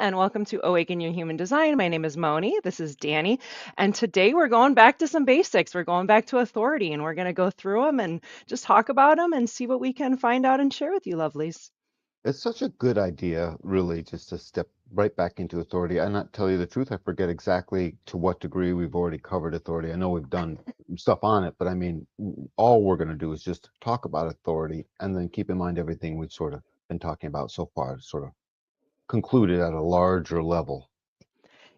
and welcome to Awaken Your Human Design. My name is Moni. This is Danny. And today we're going back to some basics. We're going back to authority, and we're going to go through them and just talk about them and see what we can find out and share with you, lovelies. It's such a good idea, really, just to step right back into authority. And not tell you the truth, I forget exactly to what degree we've already covered authority. I know we've done stuff on it, but I mean, all we're going to do is just talk about authority and then keep in mind everything we've sort of been talking about so far, sort of concluded at a larger level.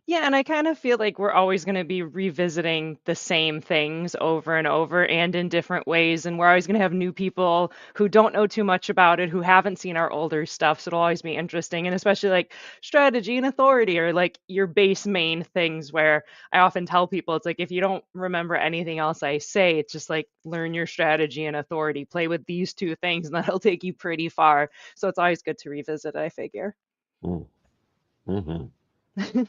Yeah, and I kind of feel like we're always going to be revisiting the same things over and over and in different ways. And we're always going to have new people who don't know too much about it, who haven't seen our older stuff. So it'll always be interesting. And especially like strategy and authority or like your base main things where I often tell people it's like if you don't remember anything else I say, it's just like learn your strategy and authority, play with these two things, and that'll take you pretty far. So it's always good to revisit, I figure. Mm, hmm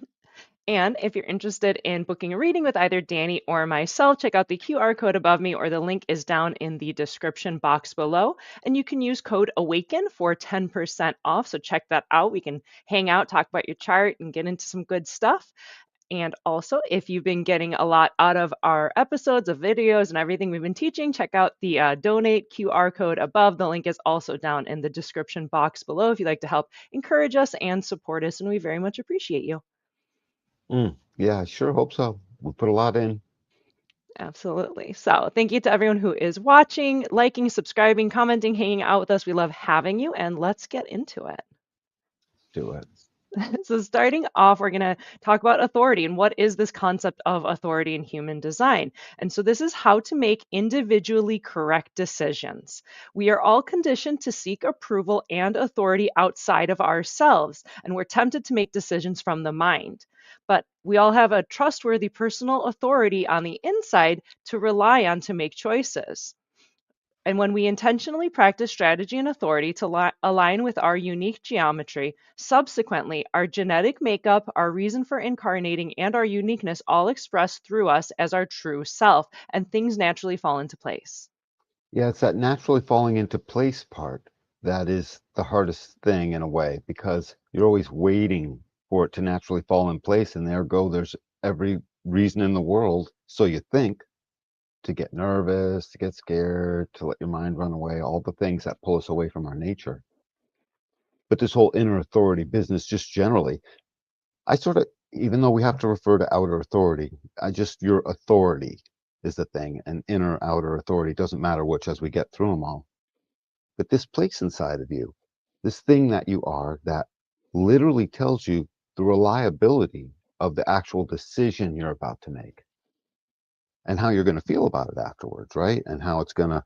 And if you're interested in booking a reading with either Danny or myself, check out the QR code above me or the link is down in the description box below. And you can use code AWAKEN for 10% off. So check that out. We can hang out, talk about your chart, and get into some good stuff. And also, if you've been getting a lot out of our episodes of videos and everything we've been teaching, check out the donate QR code above. The link is also down in the description box below if you'd like to help encourage us and support us. And we very much appreciate you. Yeah, I sure hope so. We put a lot in. Absolutely. So, thank you to everyone who is watching, liking, subscribing, commenting, hanging out with us. We love having you, and let's get into it. Do it. So, starting off, we're going to talk about authority and what is this concept of authority in human design. And so, this is how to make individually correct decisions. We are all conditioned to seek approval and authority outside of ourselves, and we're tempted to make decisions from the mind. But we all have a trustworthy personal authority on the inside to rely on to make choices. And when we intentionally practice strategy and authority to align with our unique geometry, subsequently, our genetic makeup, our reason for incarnating, and our uniqueness all express through us as our true self, and things naturally fall into place. Yeah, it's that naturally falling into place part that is the hardest thing in a way because you're always waiting for it to naturally fall in place. And there's every reason in the world, so you think, to get nervous, to get scared, to let your mind run away, all the things that pull us away from our nature. But this whole inner authority business, just generally, I sort of, even though we have to refer to outer authority, your authority is the thing, and inner, outer authority doesn't matter which as we get through them all. But this place inside of you, this thing that you are that literally tells you the reliability of the actual decision you're about to make and how you're going to feel about it afterwards, right? And how it's going to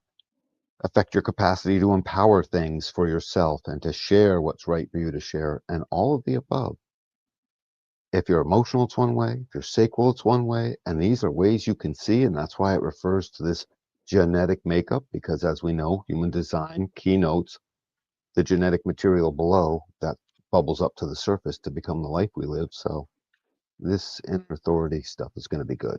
affect your capacity to empower things for yourself and to share what's right for you to share and all of the above. If you're emotional, it's one way. If you're sacral, it's one way. And these are ways you can see. And that's why it refers to this genetic makeup, because as we know, human design keynotes the genetic material below that bubbles up to the surface to become the life we live. So this inner authority stuff is going to be good.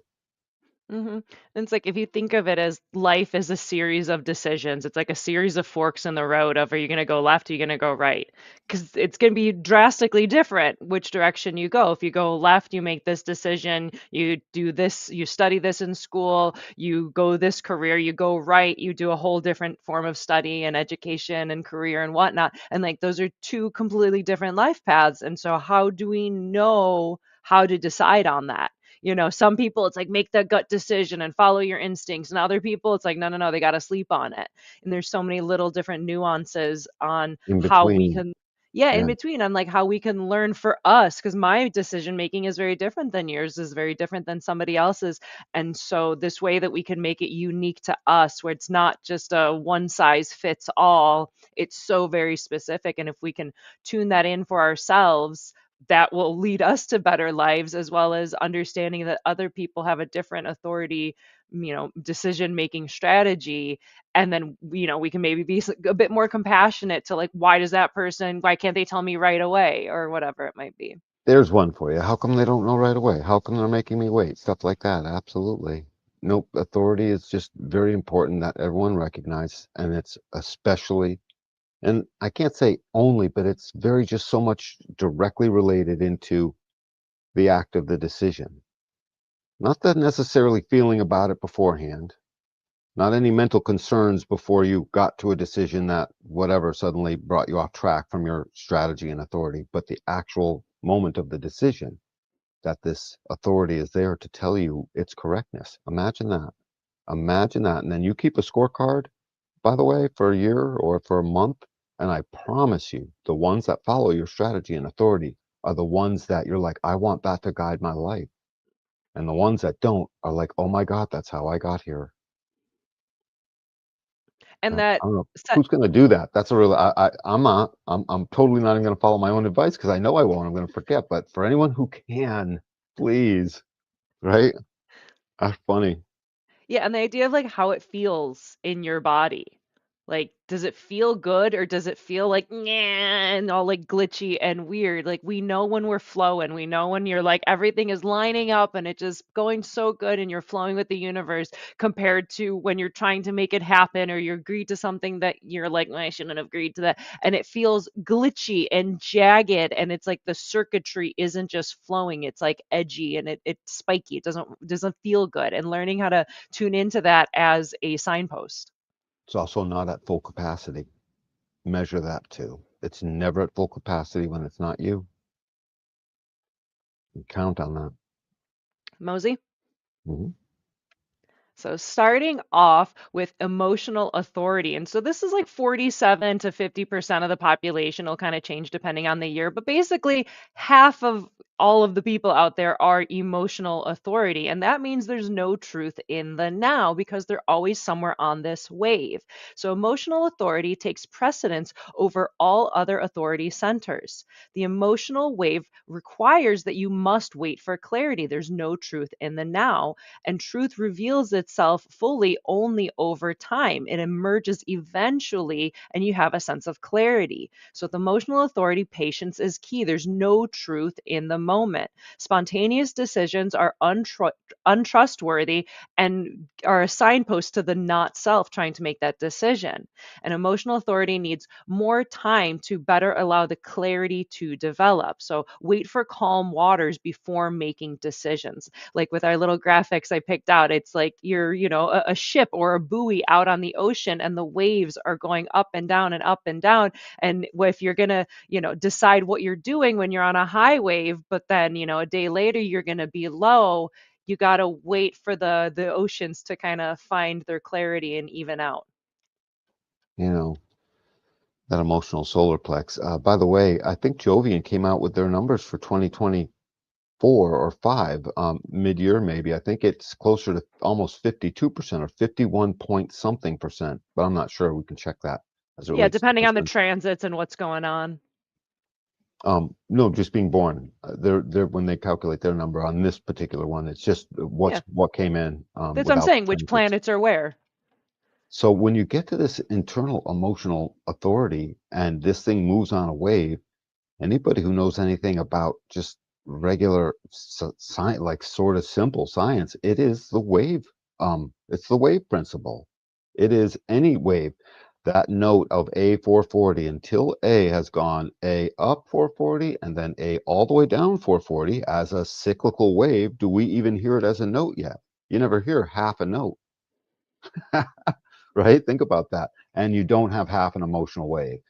And it's like if you think of it as life is a series of decisions, it's like a series of forks in the road of are you going to go left, are you going to go right? Because it's going to be drastically different which direction you go. If you go left, you make this decision, you do this, you study this in school, you go this career, you go right, you do a whole different form of study and education and career and whatnot. And like those are two completely different life paths. And so, how do we know how to decide on that? Some people it's like make that gut decision and follow your instincts. And other people it's like, no, no, no, they got to sleep on it. And there's so many little different nuances on In how we between, can, yeah, in yeah, between on like how we can learn for us. Cause my decision making is very different than yours, is very different than somebody else's. And so this way that we can make it unique to us, where it's not just a one size fits all, it's so very specific. And if we can tune that in for ourselves, that will lead us to better lives, as well as understanding that other people have a different authority, decision making strategy. And then, we can maybe be a bit more compassionate to like, why can't they tell me right away or whatever it might be. there's one for you. How come they don't know right away? How come they're making me wait? Stuff like that. Absolutely. Nope. Authority is just very important that everyone recognize, and it's especially And I can't say only, but it's very just so much directly related into the act of the decision. Not the necessarily feeling about it beforehand, not any mental concerns before you got to a decision that whatever suddenly brought you off track from your strategy and authority, but the actual moment of the decision that this authority is there to tell you its correctness. Imagine that. Imagine that. And then you keep a scorecard, by the way, for a year or for a month. And I promise you, the ones that follow your strategy and authority are the ones that you're like, I want that to guide my life. And the ones that don't are like, oh my God, that's how I got here. And I that don't know set who's going to do that. That's a real. I'm not. I'm totally not even going to follow my own advice because I know I won't. I'm going to forget. But for anyone who can, please, right? That's funny. Yeah, and the idea of like how it feels in your body. Like, does it feel good or does it feel like "Nyeh," and all like glitchy and weird? Like we know when we're flowing. We know when you're like everything is lining up and it just going so good and you're flowing with the universe compared to when you're trying to make it happen or you agreed to something that you're like, "Well, I shouldn't have agreed to that." And it feels glitchy and jagged and it's like the circuitry isn't just flowing, it's like edgy and it's spiky. It doesn't feel good. And learning how to tune into that as a signpost. It's also not at full capacity. Measure that too. It's never at full capacity when it's not you. You count on that. Mosey? Mhm. So, starting off with emotional authority. And so, this is like 47 to 50% of the population will kind of change depending on the year. But basically, half of all of the people out there are emotional authority. And that means there's no truth in the now because they're always somewhere on this wave. So, emotional authority takes precedence over all other authority centers. The emotional wave requires that you must wait for clarity. There's no truth in the now and truth reveals itself fully only over time. It emerges eventually, and you have a sense of clarity. So, with emotional authority, patience is key. There's no truth in the moment. Spontaneous decisions are untrustworthy and are a signpost to the not self trying to make that decision. And emotional authority needs more time to better allow the clarity to develop. So, wait for calm waters before making decisions like with our little graphics I picked out, it's like you're, a ship or a buoy out on the ocean and the waves are going up and down and up and down. And if you're going to, decide what you're doing when you're on a high wave, but then, a day later you're going to be low, you got to wait for the oceans to kind of find their clarity and even out. You know, that emotional solar plex. By the way, I think Jovian came out with their numbers for 2024 or 5 mid-year maybe. I think it's closer to almost 52% or 51 point something percent, but I'm not sure. We can check that as it Yeah, relates to depending on the percent. transits and what's going on. No, just being born. They're when they calculate their number on this particular one, it's just Yeah, what came in that's what I'm without the saying. Which transits. planets are where? So when you get to this internal emotional authority and this thing moves on a wave, anybody who knows anything about just regular science, like sort of simple science, it is the wave. It's the wave principle. It is any wave. That note of A 440 until A has gone A up 440 and then A all the way down 440 as a cyclical wave. Do we even hear it as a note yet? You never hear half a note, right? Think about that. And you don't have half an emotional wave.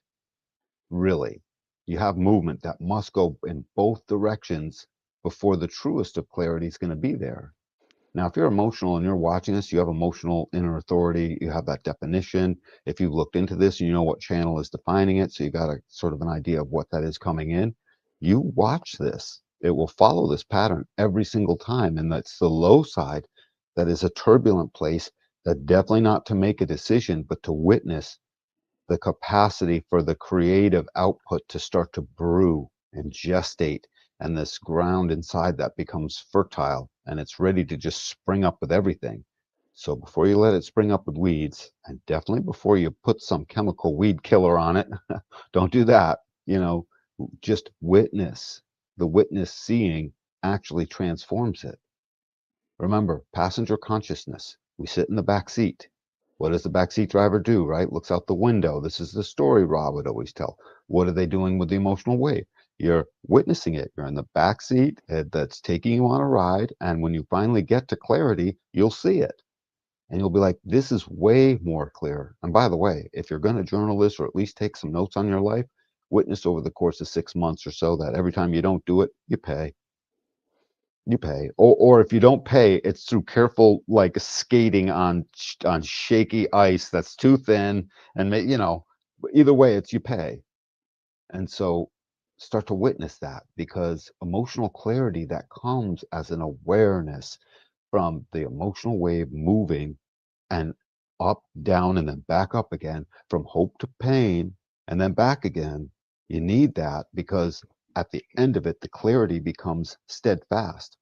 Really. You have movement that must go in both directions before the truest of clarity is going to be there. Now, if you're emotional and you're watching this, you have emotional inner authority, you have that definition. If you've looked into this, you know what channel is defining it, so you got a sort of an idea of what that is coming in. You watch this. It will follow this pattern every single time. And that's the low side that is a turbulent place that definitely not to make a decision, but to witness the capacity for the creative output to start to brew and gestate, and this ground inside that becomes fertile and it's ready to just spring up with everything. So before you let it spring up with weeds, and definitely before you put some chemical weed killer on it, don't do that. Just witness. The witness seeing actually transforms it. Remember, passenger consciousness. We sit in the back seat. What does the backseat driver do, right? Looks out the window. This is the story Rob would always tell. What are they doing with the emotional wave? You're witnessing it. You're in the back seat that's taking you on a ride. And when you finally get to clarity, you'll see it. And you'll be like, this is way more clear. And by the way, if you're going to journal this or at least take some notes on your life, witness over the course of 6 months or so that every time you don't do it, you pay. You pay. Or if you don't pay, it's through careful like skating on shaky ice that's too thin and either way it's you pay. And so start to witness that because emotional clarity that comes as an awareness from the emotional wave moving and up, down, and then back up again from hope to pain and then back again. You need that because at the end of it, the clarity becomes steadfast,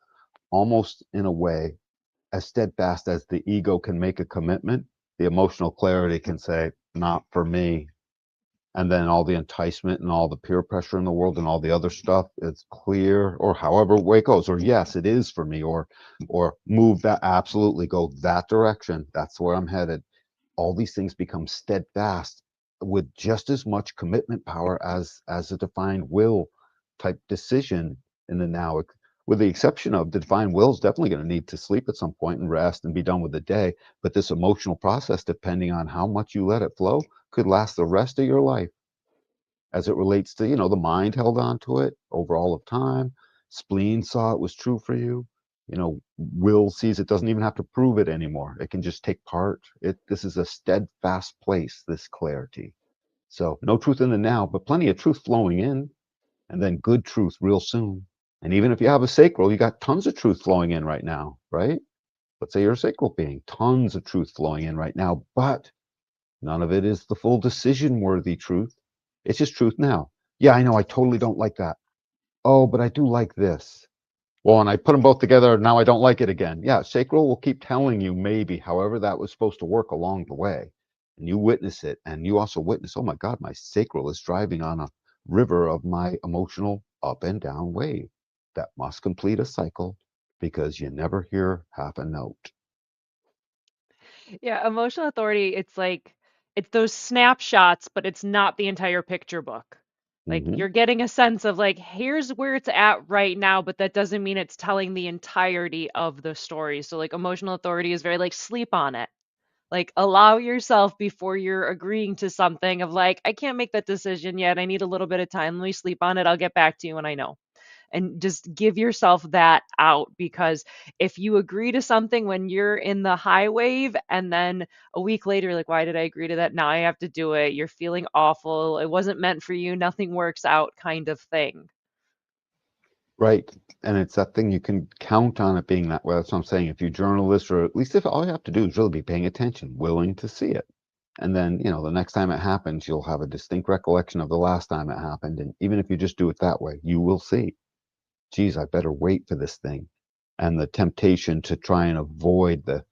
almost in a way as steadfast as the ego can make a commitment. The emotional clarity can say, not for me. And then all the enticement and all the peer pressure in the world and all the other stuff is clear, or however way it goes, or yes, it is for me, or move that, absolutely go that direction. That's where I'm headed. All these things become steadfast with just as much commitment power as a defined will type decision in the now, with the exception of the defined will is definitely going to need to sleep at some point and rest and be done with the day. But this emotional process, depending on how much you let it flow, could last the rest of your life as it relates to, the mind held on to it over all of time. Spleen saw it was true for you. Will sees it doesn't even have to prove it anymore. It can just take part. This is a steadfast place, this clarity. So no truth in the now, but plenty of truth flowing in, and then good truth real soon. And even if you have a sacral, you got tons of truth flowing in right now, right? Let's say you're a sacral being, tons of truth flowing in right now, but none of it is the full decision worthy truth. It's just truth now. Yeah, I know I totally don't like that. Oh, but I do like this. Well, and I put them both together. Now I don't like it again. Yeah, sacral will keep telling you maybe, however, that was supposed to work along the way. And you witness it. And you also witness, oh my God, my sacral is driving on a river of my emotional up and down wave that must complete a cycle because you never hear half a note. Yeah, emotional authority, it's like it's those snapshots, but it's not the entire picture book. Like Hmm. you're getting a sense of like, here's where it's at right now, but that doesn't mean it's telling the entirety of the story. So like emotional authority is very like sleep on it. Like allow yourself before you're agreeing to something of like, I can't make that decision yet. I need a little bit of time. Let me sleep on it. I'll get back to you when I know, and just give yourself that out, because if you agree to something when you're in the high wave and then a week later like, why did I agree to that? Now I have to do it. You're feeling awful. It wasn't meant for you. Nothing works out kind of thing. Right. And it's that thing you can count on it being that way. That's what I'm saying. If you journal this, or at least if all you have to do is really be paying attention, willing to see it. And then, the next time it happens, you'll have a distinct recollection of the last time it happened. And even if you just do it that way, you will see, geez, I better wait for this thing. And the temptation to try and avoid the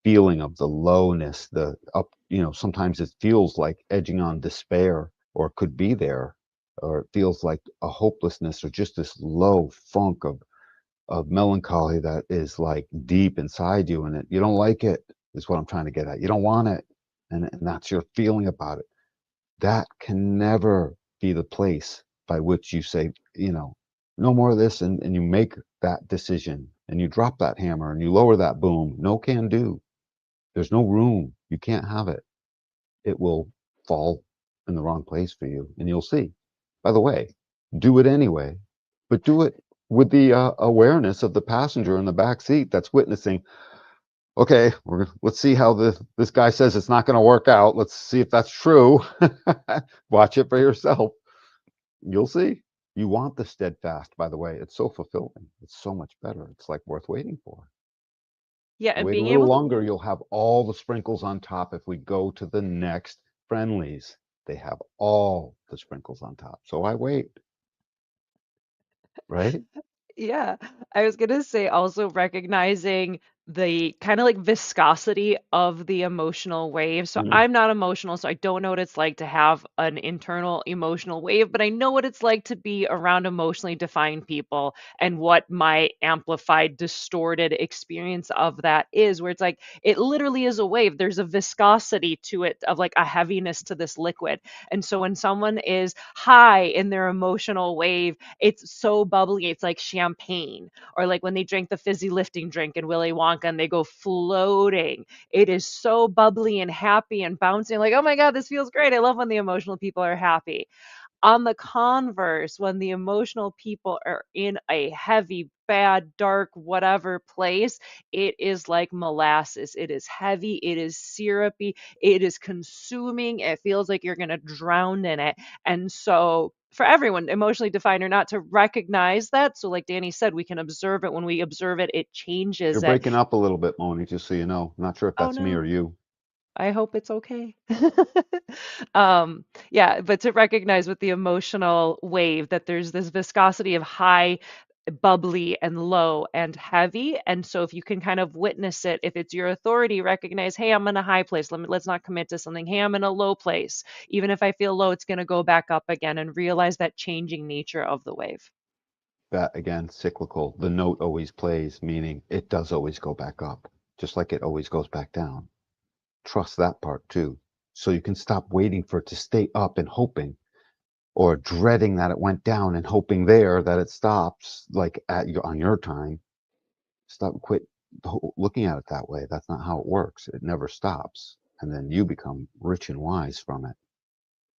feeling of the lowness, the up, sometimes it feels like edging on despair, or it could be there, or it feels like a hopelessness, or just this low funk of melancholy that is like deep inside you, and you don't like it, is what I'm trying to get at. You don't want it, and that's your feeling about it. That can never be the place by which you say, no more of this, and you make that decision, and you drop that hammer, and you lower that boom. No can do. There's no room. You can't have it. It will fall in the wrong place for you, and you'll see. By the way, do it anyway, but do it with the awareness of the passenger in the back seat that's witnessing. Okay, let's see how this guy says it's not going to work out. Let's see if that's true. Watch it for yourself. You'll see. You want the steadfast, by the way. It's so fulfilling. It's so much better. It's like worth waiting for. Yeah, You and wait a being little able to, longer, you'll have all the sprinkles on top. If we go to the next friendlies, they have all the sprinkles on top. So I wait, right? yeah, I was gonna say also recognizing the kind of like viscosity of the emotional wave. So Mm. I'm not emotional, so I don't know what it's like to have an internal emotional wave, but I know what it's like to be around emotionally defined people and what my amplified, distorted experience of that is, where it's like it literally is a wave. There's a viscosity to it of like a heaviness to this liquid. And so when someone is high in their emotional wave, it's so bubbly, it's like champagne, or like when they drink the fizzy lifting drink in Willy Wonka and they go floating. It is so bubbly and happy and bouncing. Like, oh my God, this feels great. I love when the emotional people are happy. On the converse, when the emotional people are in a heavy, bad, dark, whatever place, it is like molasses. It is heavy, it is syrupy, it is consuming. It feels like you're going to drown in it. And so, for everyone, emotionally defined or not, to recognize that. So, like Danny said, we can observe it. When we observe it, it You're changes it. breaking up a little bit, Moni, just so you know. Not sure if Oh that's me no. or you. I hope it's okay. Yeah, but to recognize with the emotional wave that there's this viscosity of high, bubbly, and low and heavy. And so if you can kind of witness it, if it's your authority, recognize, hey, I'm in a high place. Let's not commit to something. Hey, I'm in a low place. Even if I feel low, it's going to go back up again, and realize that changing nature of the wave. That again, cyclical. The note always plays, meaning it does always go back up, just like it always goes back down. Trust that part too. So you can stop waiting for it to stay up and hoping, or dreading that it went down and hoping there that it stops, like at your on your time. Stop, quit looking at it that way. That's not how it works. It never stops. And then you become rich and wise from it.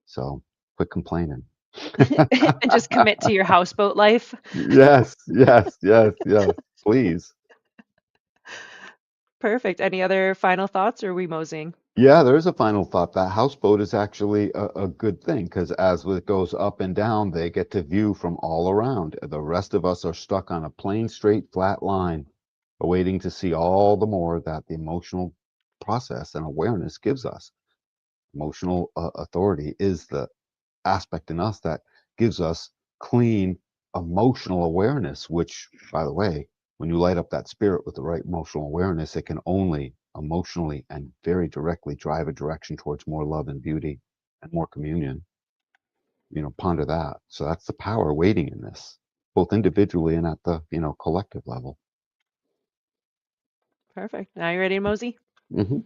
So quit complaining. And just commit to your houseboat life. Yes, yes, yes, yes. Please. Perfect. Any other final thoughts, or are we moseying? Yeah, there is a final thought. That houseboat is actually a good thing because as it goes up and down, they get to view from all around. The rest of us are stuck on a plain, straight, flat line, awaiting to see all the more that the emotional process and awareness gives us. Emotional authority is the aspect in us that gives us clean emotional awareness, which, by the way, when you light up that spirit with the right emotional awareness, it can only emotionally and very directly drive a direction towards more love and beauty and more communion. Ponder that. So that's the power waiting in this, both individually and at the, collective level. Perfect. Now you ready to mosey? Hmm.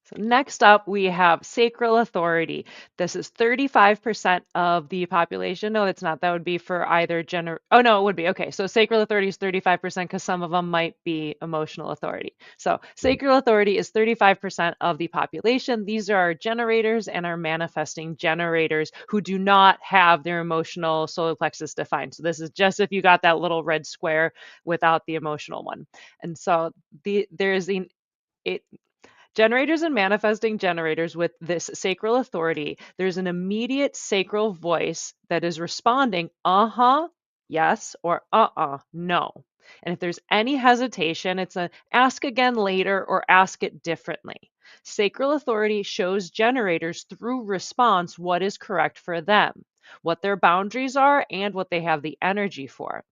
So next up, we have sacral authority. This is 35% of the population. No, it's not. That would be for either gender. Oh, no, it would be. Okay. So sacral authority is 35% because some of them might be emotional authority. So sacral authority is 35% of the population. These are our generators and our manifesting generators who do not have their emotional solar plexus defined. So this is just if you got that little red square without the emotional one. And so there's the it generators and manifesting generators with this sacral authority, there's an immediate sacral voice that is responding, uh huh, yes, or no. And if there's any hesitation, it's a ask again later or ask it differently. Sacral authority shows generators through response what is correct for them, what their boundaries are, and what they have the energy for.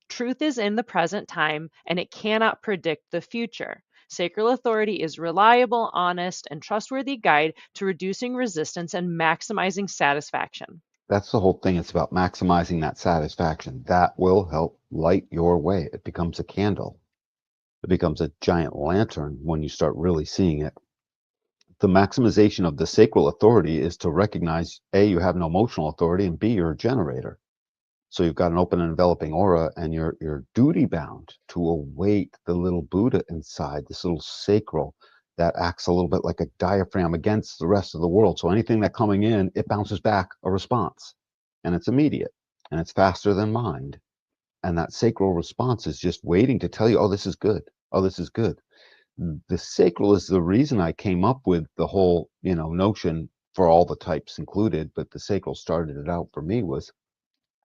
Truth is in the present time, and it cannot predict the future. Sacral authority is reliable, honest, and trustworthy guide to reducing resistance and maximizing satisfaction. That's the whole thing. It's about maximizing that satisfaction. That will help light your way. It becomes a candle. It becomes a giant lantern when you start really seeing it. The maximization of the sacral authority is to recognize A, you have no emotional authority, and B, you're a generator. So you've got an open and enveloping aura, and you're duty bound to await the little Buddha inside, this little sacral that acts a little bit like a diaphragm against the rest of the world. So anything that coming in, it bounces back a response, and it's immediate, and it's faster than mind. And that sacral response is just waiting to tell you, oh, this is good. Oh, this is good. The sacral is the reason I came up with the whole, notion for all the types included, but the sacral started it out for me was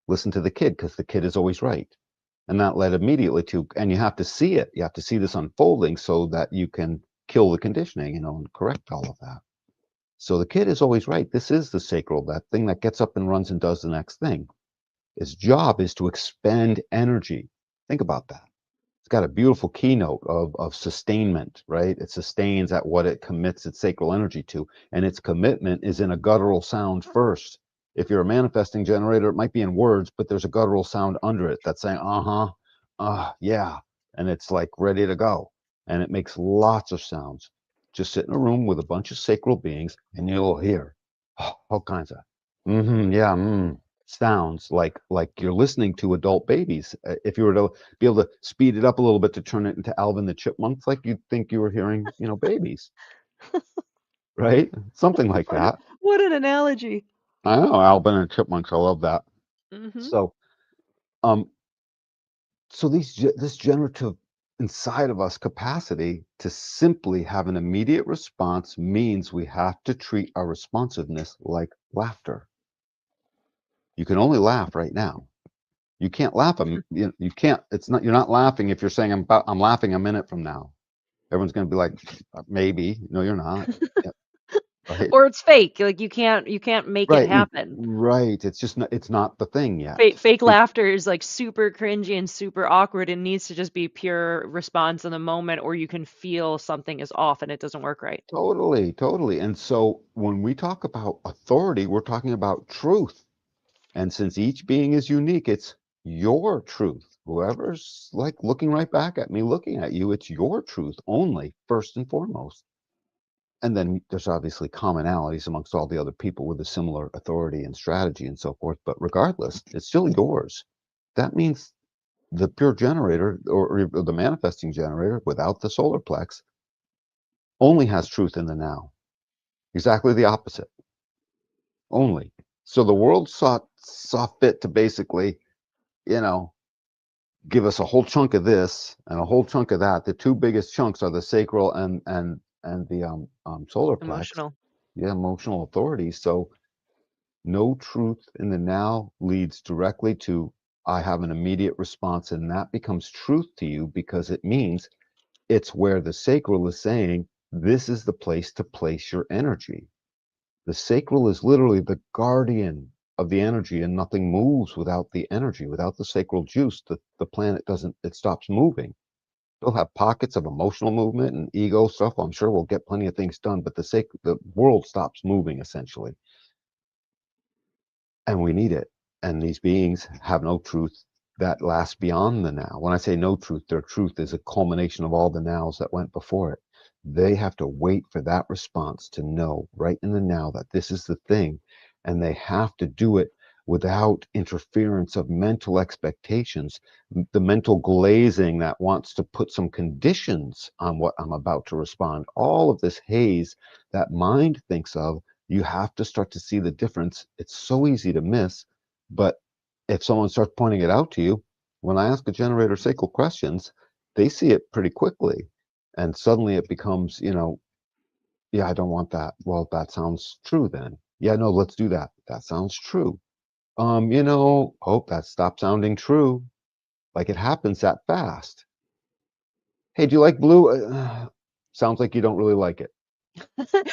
listen to the kid because the kid is always right. And that led immediately to, and you have to see it. You have to see this unfolding so that you can kill the conditioning, and correct all of that. So the kid is always right. This is the sacral, that thing that gets up and runs and does the next thing. Its job is to expend energy. Think about that. It's got a beautiful keynote of sustainment, right? It sustains at what it commits its sacral energy to, and its commitment is in a guttural sound first. If you're a manifesting generator, it might be in words, but there's a guttural sound under it that's saying, uh-huh, yeah, and it's like ready to go. And it makes lots of sounds. Just sit in a room with a bunch of sacral beings, and you'll hear all kinds of, yeah, sounds like you're listening to adult babies. If you were to be able to speed it up a little bit to turn it into Alvin the Chipmunks, like you'd think you were hearing, babies, right? Something like What that. what an analogy. I know Alvin and Chipmunks. I love that. Mhm. So, um, so this generative inside of us capacity to simply have an immediate response means we have to treat our responsiveness like laughter. You can only laugh right now. You can't laugh. You can't. It's not. You're not laughing if you're saying I'm laughing a minute from now. Everyone's going to be like, maybe. No, you're not. Yeah, right. Or it's fake, like, you can't make it Right. happen. Right. It's just not, it's not the thing yet. Fake Be- laughter is, like, super cringy and super awkward and needs to just be pure response in the moment, or you can feel something is off and it doesn't work right. Totally. Totally. And so when we talk about authority, we're talking about truth. And since each being is unique, it's your truth. Whoever's like looking right back at me, looking at you, it's your truth only, first and foremost. And then there's obviously commonalities amongst all the other people with a similar authority and strategy and so forth. But regardless, it's still yours. That means the pure generator or the manifesting generator without the solar plex only has truth in the now. Exactly the opposite. Only. So the world saw fit to basically, you know, give us a whole chunk of this and a whole chunk of that. The two biggest chunks are the sacral and the solar plex. Emotional. Yeah, emotional authority. So no truth in the now leads directly to I have an immediate response, and that becomes truth to you because it means it's where the sacral is saying this is the place to place your energy. The sacral is literally the guardian of the energy, and nothing moves without the energy. Without the sacral juice, the planet doesn't, it stops moving. We'll have pockets of emotional movement and ego stuff. I'm sure we'll get plenty of things done, but the world stops moving essentially. And we need it. And these beings have no truth that lasts beyond the now. When I say no truth, their truth is a culmination of all the nows that went before it. They have to wait for that response to know right in the now that this is the thing. And they have to do it without interference of mental expectations, the mental glazing that wants to put some conditions on what I'm about to respond. All of this haze that mind thinks of, you have to start to see the difference. It's so easy to miss, but if someone starts pointing it out to you, when I ask a generator sacral questions, they see it pretty quickly. And suddenly it becomes, yeah, I don't want that. Well, that sounds true then. Yeah, no, let's do that. That sounds true. Hope that stopped sounding true. Like it happens that fast. Hey, do you like blue? Sounds like you don't really like it.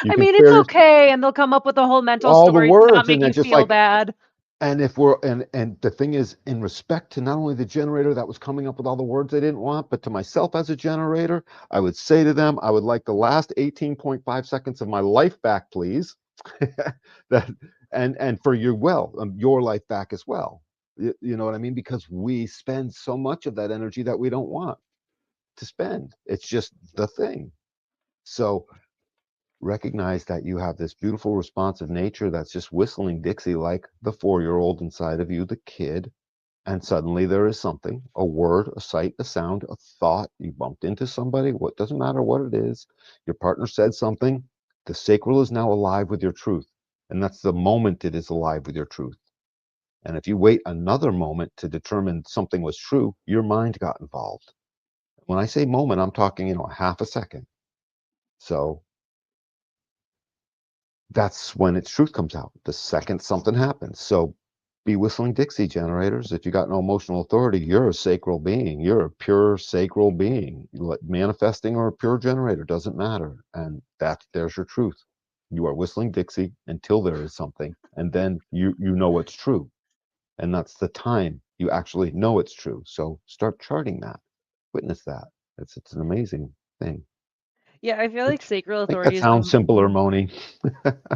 You I can mean, it's spare your, okay, and they'll come up with a whole mental all the story to not words, make and then you just feel like, bad. and if we're and the thing is, in respect to not only the generator that was coming up with all the words they didn't want, but to myself as a generator, I would say to them, I would like the last 18.5 seconds of my life back, please. that and for your life back as well. You know what I mean? Because we spend so much of that energy that we don't want to spend. It's just the thing. So recognize that you have this beautiful responsive nature that's just whistling Dixie like the 4-year-old inside of you, the kid. And suddenly there is something, a word, a sight, a sound, a thought. You bumped into somebody, what doesn't matter what it is. Your partner said something. The sacral is now alive with your truth. And that's the moment it is alive with your truth. And if you wait another moment to determine something was true, your mind got involved. When I say moment, I'm talking, half a second. So that's when its truth comes out. The second something happens. So be whistling Dixie generators. If you got no emotional authority, you're a sacral being. You're a pure sacral being. Manifesting or a pure generator doesn't matter. And there's your truth. You are whistling Dixie until there is something, and then you know it's true. And that's the time you actually know it's true. So start charting that. witness that. It's an amazing thing. Yeah, I feel I like sacral think authority that is sounds simpler, Moni.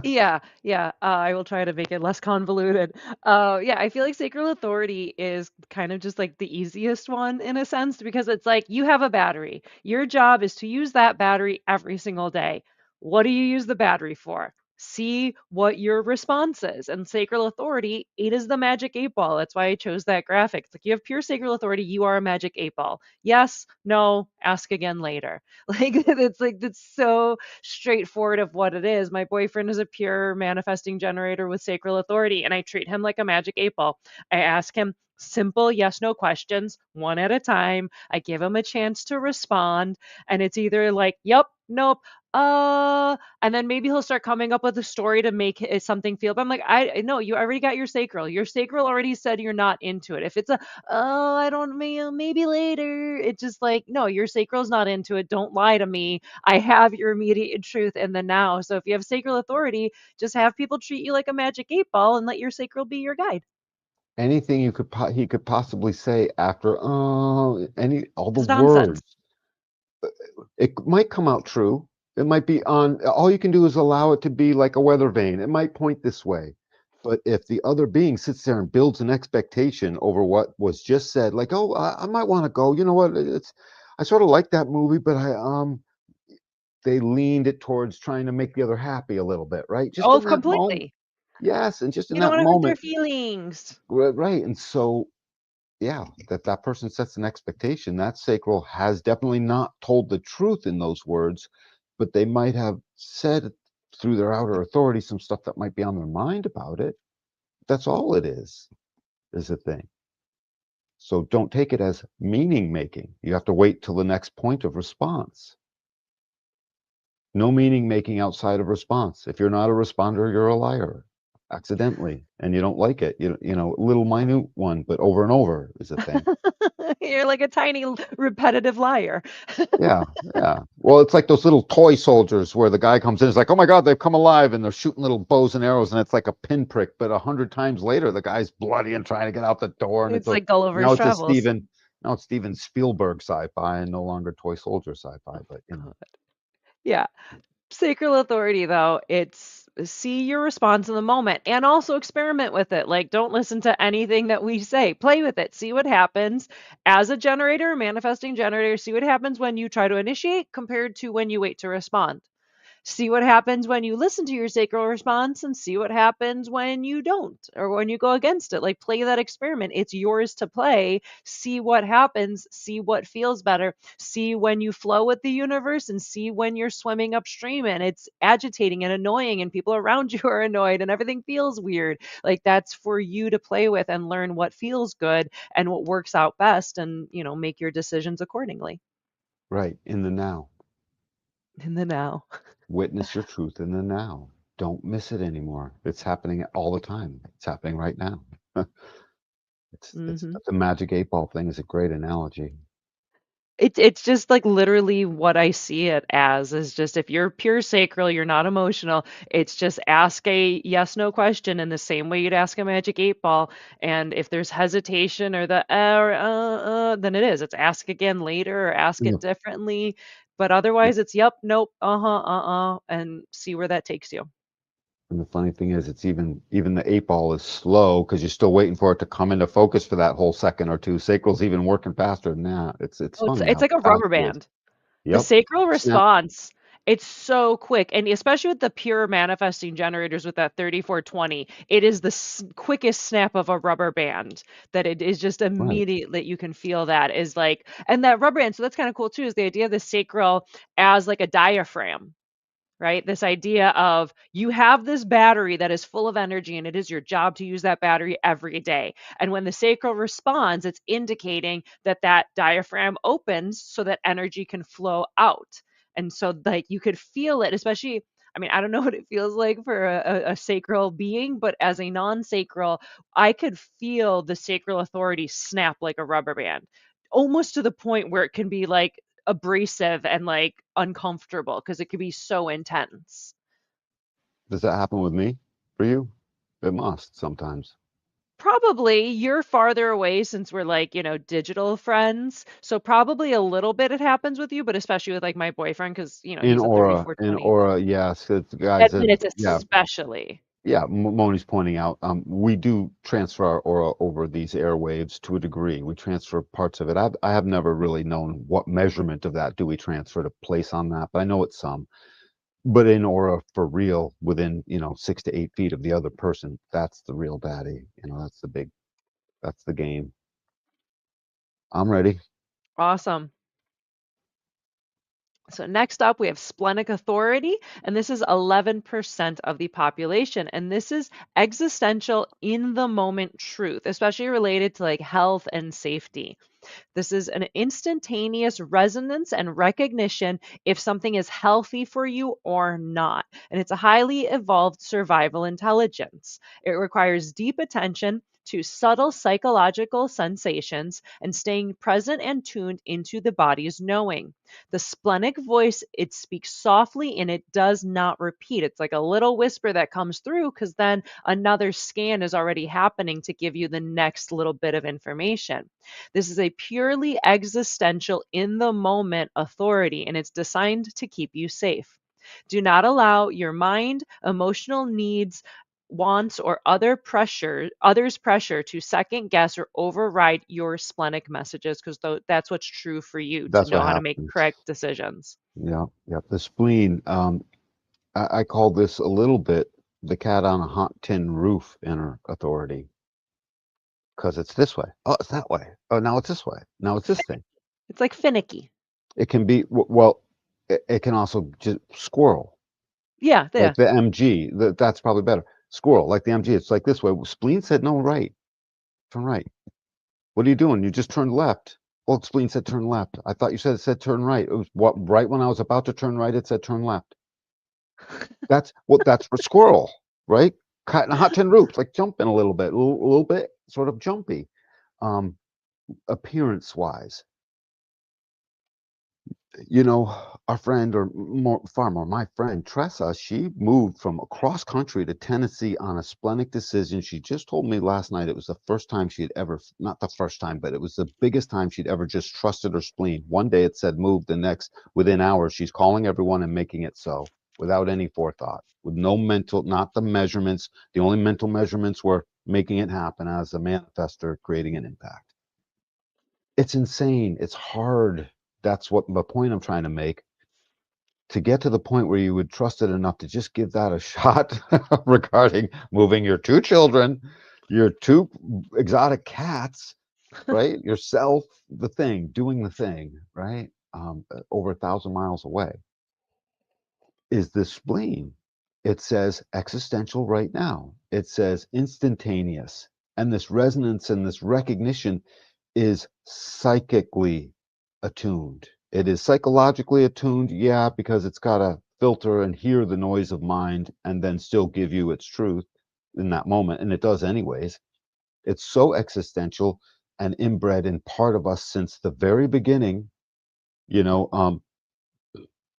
yeah, yeah. I will try to make it less convoluted. Yeah, I feel like sacral authority is kind of just like the easiest one in a sense because it's like you have a battery. Your job is to use that battery every single day. What do you use the battery for? See what your response is. And sacral authority, it is the magic eight ball. That's why I chose that graphic. It's like you have pure sacral authority, you are a magic eight ball. Yes, no, ask again later. Like it's so straightforward of what it is. My boyfriend is a pure manifesting generator with sacral authority, and I treat him like a magic eight ball. I ask him simple yes no questions, one at a time. I give him a chance to respond, and it's either like, yep, nope, and then maybe he'll start coming up with a story to make it something feel. But I'm like, I know you already got your sacral. Your sacral already said you're not into it. If it's a oh, I don't maybe later, it's just like no, your sacral's not into it. Don't lie to me. I have your immediate truth in the now. So if you have sacral authority, just have people treat you like a magic eight ball and let your sacral be your guide. Anything he could possibly say after any all the It's nonsense. words, it might come out true. It might be on. All you can do is allow it to be like a weather vane. It might point this way. But if the other being sits there and builds an expectation over what was just said, like, oh, I might want to go. You know what? I sort of like that movie, but they leaned it towards trying to make the other happy a little bit, right? Just Oh, in that moment. completely. Yes, and just in You don't that want to hurt their moment, feelings. right? And so, yeah, that person sets an expectation. That sacral has definitely not told the truth in those words, but they might have said through their outer authority some stuff that might be on their mind about it. That's all it is a thing. So don't take it as meaning making. You have to wait till the next point of response. No meaning making outside of response. If you're not a responder, you're a liar accidentally, and you don't like it. You know, little minute one, but over and over is a thing. You're like a tiny repetitive liar. Yeah, yeah. Well, it's like those little toy soldiers where the guy comes in, it's like, oh my God, they've come alive, and they're shooting little bows and arrows, and it's like a pinprick. But 100 times later, the guy's bloody and trying to get out the door, and It's like Gulliver's now it's a Travels. Steven, now it's Steven Spielberg sci-fi, and no longer toy soldier sci-fi. But God. Yeah. Sacral authority, though, it's see your response in the moment and also experiment with it. Like, don't listen to anything that we say. Play with it. See what happens as a generator, manifesting generator. See what happens when you try to initiate compared to when you wait to respond. See what happens when you listen to your sacral response and see what happens when you don't or when you go against it. Like play that experiment. It's yours to play. See what happens, see what feels better, see when you flow with the universe and see when you're swimming upstream and it's agitating and annoying and people around you are annoyed and everything feels weird. Like that's for you to play with and learn what feels good and what works out best and, make your decisions accordingly right, in the now. in the now. Witness your truth in the now. Don't miss it anymore. It's happening all the time. It's happening right now. It's Mhm. the magic eight ball thing is a great analogy. It's just like literally what I see it as is just if you're pure sacral, you're not emotional. It's just ask a yes no question in the same way you'd ask a magic eight ball. And if there's hesitation or then it is. It's ask again later or ask Yeah. it differently. But otherwise it's yep, nope, and see where that takes you. And the funny thing is, it's even the eight ball is slow because you're still waiting for it to come into focus for that whole second or two. Sacral's even working faster than that. It's Oh, funny it's how like a fast rubber it is. band. The Yep. sacral Snap. response, it's so quick. And especially with the pure manifesting generators with that 3420, it is the quickest snap of a rubber band that it is just Right. immediate that you can feel that is like, and that rubber band. So that's kind of cool too, is the idea of the sacral as like a diaphragm, right? This idea of you have this battery that is full of energy and it is your job to use that battery every day. And when the sacral responds, it's indicating that that diaphragm opens so that energy can flow out. And so like you could feel it, especially I mean, I don't know what it feels like for a sacral being, but as a non sacral, I could feel the sacral authority snap like a rubber band, almost to the point where it can be like abrasive and like uncomfortable because it could be so intense. Does that happen with me? For you? It must sometimes. Probably you're farther away since we're like, digital friends. So probably a little bit it happens with you, but especially with like my boyfriend, because he's a In 3420. aura, yes, it's At guys that, minutes yeah, especially. yeah, Moni's pointing out, we do transfer our aura over these airwaves to a degree. We transfer parts of it. I have never really known what measurement of that do we transfer to place on that, but I know it's some. But in aura for real, within, 6 to 8 feet of the other person, that's the real baddie. That's the game. I'm ready. Awesome. So next up, we have splenic authority, and this is 11% of the population. And this is existential in the moment truth, especially related to like health and safety. This is an instantaneous resonance and recognition if something is healthy for you or not. And it's a highly evolved survival intelligence. It requires deep attention to subtle psychological sensations and staying present and tuned into the body's knowing. The splenic voice, it speaks softly and it does not repeat. It's like a little whisper that comes through because then another scan is already happening to give you the next little bit of information. This is a purely existential, in the moment authority, and it's designed to keep you safe. Do not allow your mind, emotional needs, wants, or others' pressure to second guess or override your splenic messages because that's what's true for you to That's know what how to make happens. correct decisions. Yeah, yeah. The spleen, I call this a little bit the cat on a hot tin roof inner authority because it's this way. Oh, it's that way. Oh, now it's this way. Now it's this thing. It's like finicky. It can be, well, it can also just squirrel, Yeah, like yeah. the MG. That's probably better. Squirrel, like the MG. It's like this way. Spleen said, no, right. Turn right. What are you doing? You just turned left. Well, spleen said turn left. I thought you said it said turn right. It was what right when I was about to turn right, it said turn left. That's for squirrel, right? Cutting a hot tin roof, like jumping a little bit, a little bit sort of jumpy, um, appearance wise. Our friend, or far more, my friend Tressa, she moved from across country to Tennessee on a splenic decision. She just told me last night it was the first time she'd ever, not the first time, but it was the biggest time she'd ever just trusted her spleen. One day it said move, the next, within hours, she's calling everyone and making it so without any forethought, with no mental, not the measurements. The only mental measurements were making it happen as a manifester, creating an impact. It's insane. It's hard. That's what the point I'm trying to make. To get to the point where you would trust it enough to just give that a shot regarding moving your two children, your two exotic cats, right? Yourself, the thing, doing the thing, right? Over 1,000 miles away is the spleen. It says existential right now. It says instantaneous. And this resonance and this recognition is psychically attuned. It is psychologically attuned, yeah, because it's got to filter and hear the noise of mind and then still give you its truth in that moment. And it does anyways. It's so existential and inbred and part of us since the very beginning. You know,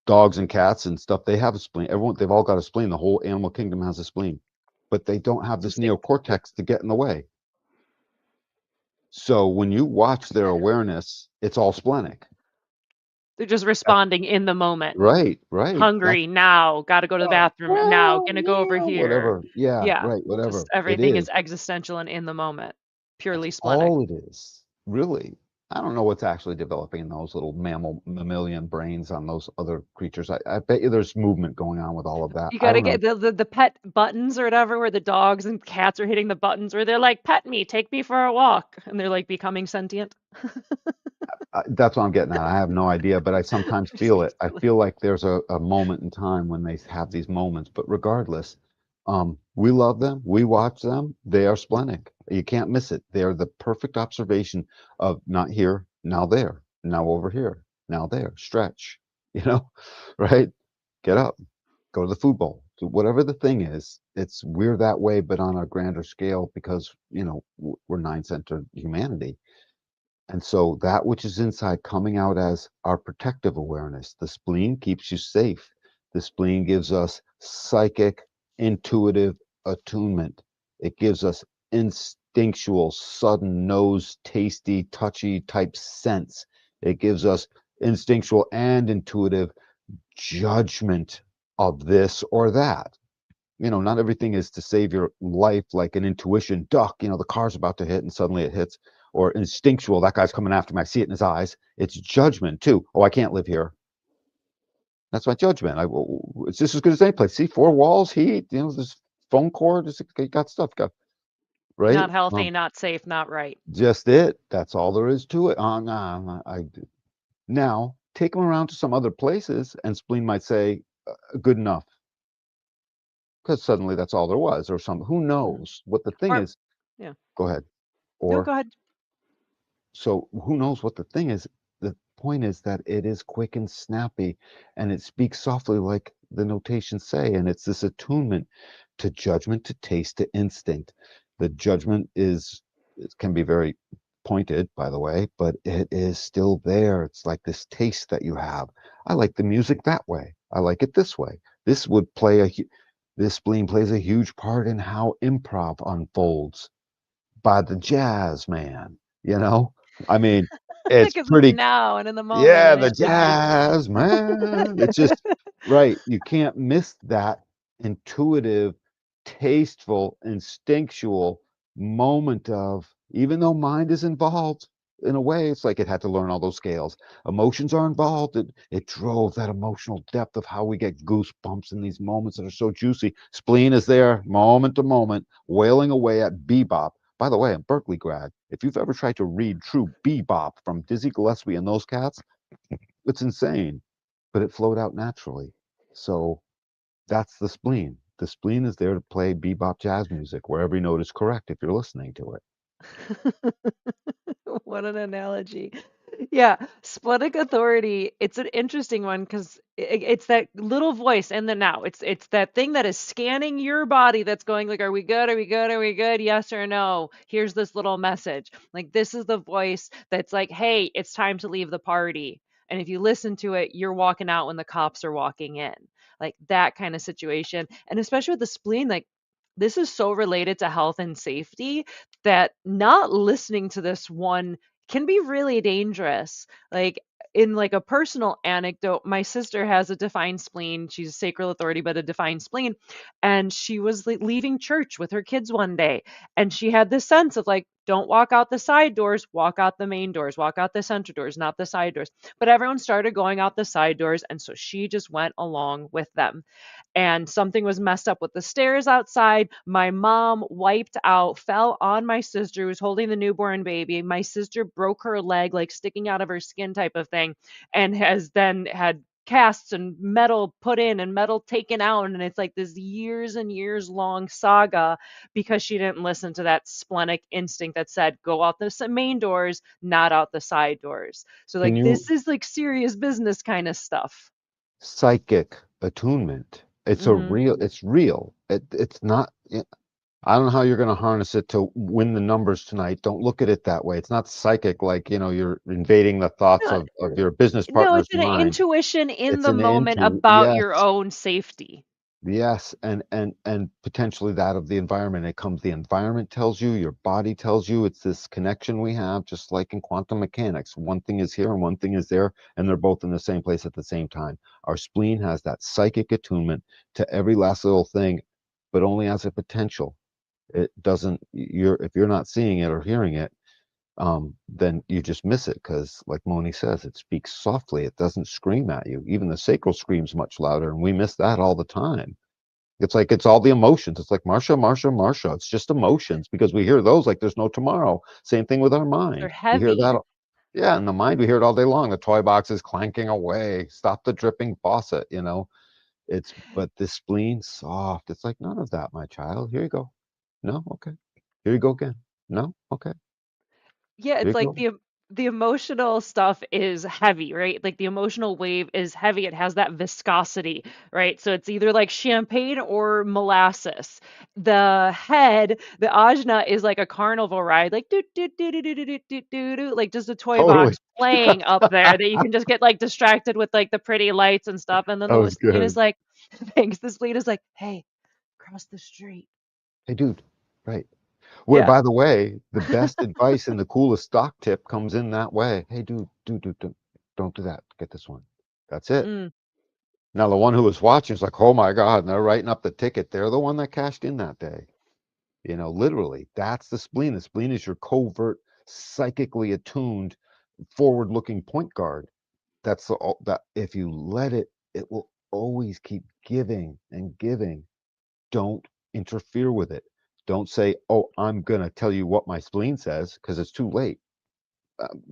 dogs and cats and stuff, they have a spleen. They've all got a spleen. The whole animal kingdom has a spleen, but they don't have It's this just like neocortex to get in the way. So when you watch their awareness, it's all splenic. they're just That's responding in the moment. right, right. That's Hungry now, got to go to the bathroom now, well, gonna go over yeah, here. whatever. Yeah, Yeah, right, just whatever. It everything is is. existential and in the moment, That's purely splenic. all it is. Really. I don't know what's actually developing in those little mammalian brains on those other creatures. I bet you there's movement going on with all of that. You I gotta don't know. get the pet buttons or whatever, where the dogs and cats are hitting the buttons, where they're like, "Pet me, take me for a walk," and they're like becoming sentient. That's what I'm getting at. I have no idea, but I sometimes They're so feel it. I silly. feel like there's a moment in time when they have these moments. But regardless, we love them. We watch them. They are splenic. You can't miss it. They are the perfect observation of not here, now there, now over here, now there. Stretch, right? Get up, go to the food bowl. So whatever the thing is, we're that way, but on a grander scale because we're nine-centered humanity. And so that which is inside coming out as our protective awareness. The spleen keeps you safe. The spleen gives us psychic, intuitive attunement. It gives us instinctual, sudden nose, tasty, touchy type sense. It gives us instinctual and intuitive judgment of this or that. Not everything is to save your life like an intuition duck, the car's about to hit and suddenly it hits, or instinctual, that guy's coming after me, I see it in his eyes. It's judgment too. Oh, I can't live here. That's my judgment. It's just as good as any place. See, four walls, heat, this phone cord, got stuff, got right. Not healthy, not safe, not right. Just it. That's all there is to it. Nah, now take them around to some other places, and spleen might say, good enough, because suddenly that's all there was, or some. Who Mhm. knows what the thing Or is? yeah. Go ahead. No, Or go ahead. so who knows what the thing is? The point is that it is quick and snappy, and it speaks softly like the notations say, and it's this attunement to judgment, to taste, to instinct. The judgment is it can be very pointed, by the way, but it is still there. It's like this taste that you have. I like the music that way. I like it this way. This would play this spleen plays a huge part in how improv unfolds by the jazz man, you know? I mean, it's Because it's pretty, now and in the moment, yeah, and it the should be. jazz man. It's just right. You can't miss that intuitive, tasteful, instinctual moment of, even though mind is involved in a way, it's like it had to learn all those scales. Emotions are involved. It drove that emotional depth of how we get goosebumps in these moments that are so juicy. Spleen is there, moment to moment, wailing away at bebop. By the way, I'm Berkeley grad. If you've ever tried to read true bebop from Dizzy Gillespie and those cats, it's insane, but it flowed out naturally. So that's the spleen. The spleen is there to play bebop jazz music where every note is correct if you're listening to it. What an analogy. Yeah, splenic authority, it's an interesting one because it's that little voice in the now. It's that thing that is scanning your body that's going like, are we good? Are we good? Are we good? Yes or no? Here's this little message. Like this is the voice that's like, hey, it's time to leave the party. And if you listen to it, you're walking out when the cops are walking in. Like that kind of situation. And especially with the spleen, like this is so related to health and safety that not listening to this one can be really dangerous. Like in like a personal anecdote, my sister has a defined spleen. She's a sacral authority, but a defined spleen. And she was like leaving church with her kids one day. And she had this sense of like, don't walk out the side doors, walk out the main doors, walk out the center doors, not the side doors. But everyone started going out the side doors. And so she just went along with them, and something was messed up with the stairs outside. My mom wiped out, fell on my sister who was holding the newborn baby. My sister broke her leg, like sticking out of her skin type of thing, and has then had casts and metal put in and metal taken out. And it's like this years and years long saga because she didn't listen to that splenic instinct that said, go out the main doors, not out the side doors. So, Can like, you this is like serious business kind of stuff. psychic attunement? Hmm. It's real. It's not. I don't know how you're going to harness it to win the numbers tonight. Don't look at it that way. It's not psychic, like, you're invading the thoughts of your business No, partner's it's an mind. intuition in It's the an moment intu, about yes, your own safety. yes, and potentially that of the environment. It comes, the environment tells you, your body tells you. It's this connection we have, just like in quantum mechanics. One thing is here and one thing is there, and they're both in the same place at the same time. Our spleen has that psychic attunement to every last little thing, but only as a potential. It doesn't, if you're not seeing it or hearing it, then you just miss it, because like Moni says, it speaks softly. It doesn't scream at you. Even the sacral screams much louder, and we miss that all the time. It's like it's all the emotions. It's like Marsha, Marsha, Marsha. It's just emotions, because we hear those like there's no tomorrow. Same thing with our They're mind. We hear heavy. that. Yeah, in the mind, we hear it all day long. The toy box is clanking away. Stop the dripping faucet. But this spleen, soft. It's like, none of that, my child. Here you go. No, okay. Here you go again. No, okay. Yeah, Here it's you like go. the emotional stuff is heavy, right? Like the emotional wave is heavy. It has that viscosity, right? So it's either like champagne or molasses. The head, the ajna is like a carnival ride, like do do do do do do do do do do, like just a toy Totally. box playing up there that you can just get like distracted with like the pretty lights and stuff. And then That the was spleen is good. like, thanks. The spleen is like, hey, cross the street. Hey, dude. Right. Where, Yeah. by the way, the best advice and the coolest stock tip comes in that way. "Hey, dude, don't do that. Get this one." That's it. Mm. Now the one who was watching is like, "Oh my god," and they're writing up the ticket. They're the one that cashed in that day. Literally, that's the spleen. The spleen is your covert, psychically attuned, forward-looking point guard. That's the all that if you let it, it will always keep giving and giving. Don't interfere with it. Don't say, "Oh, I'm gonna tell you what my spleen says," because it's too late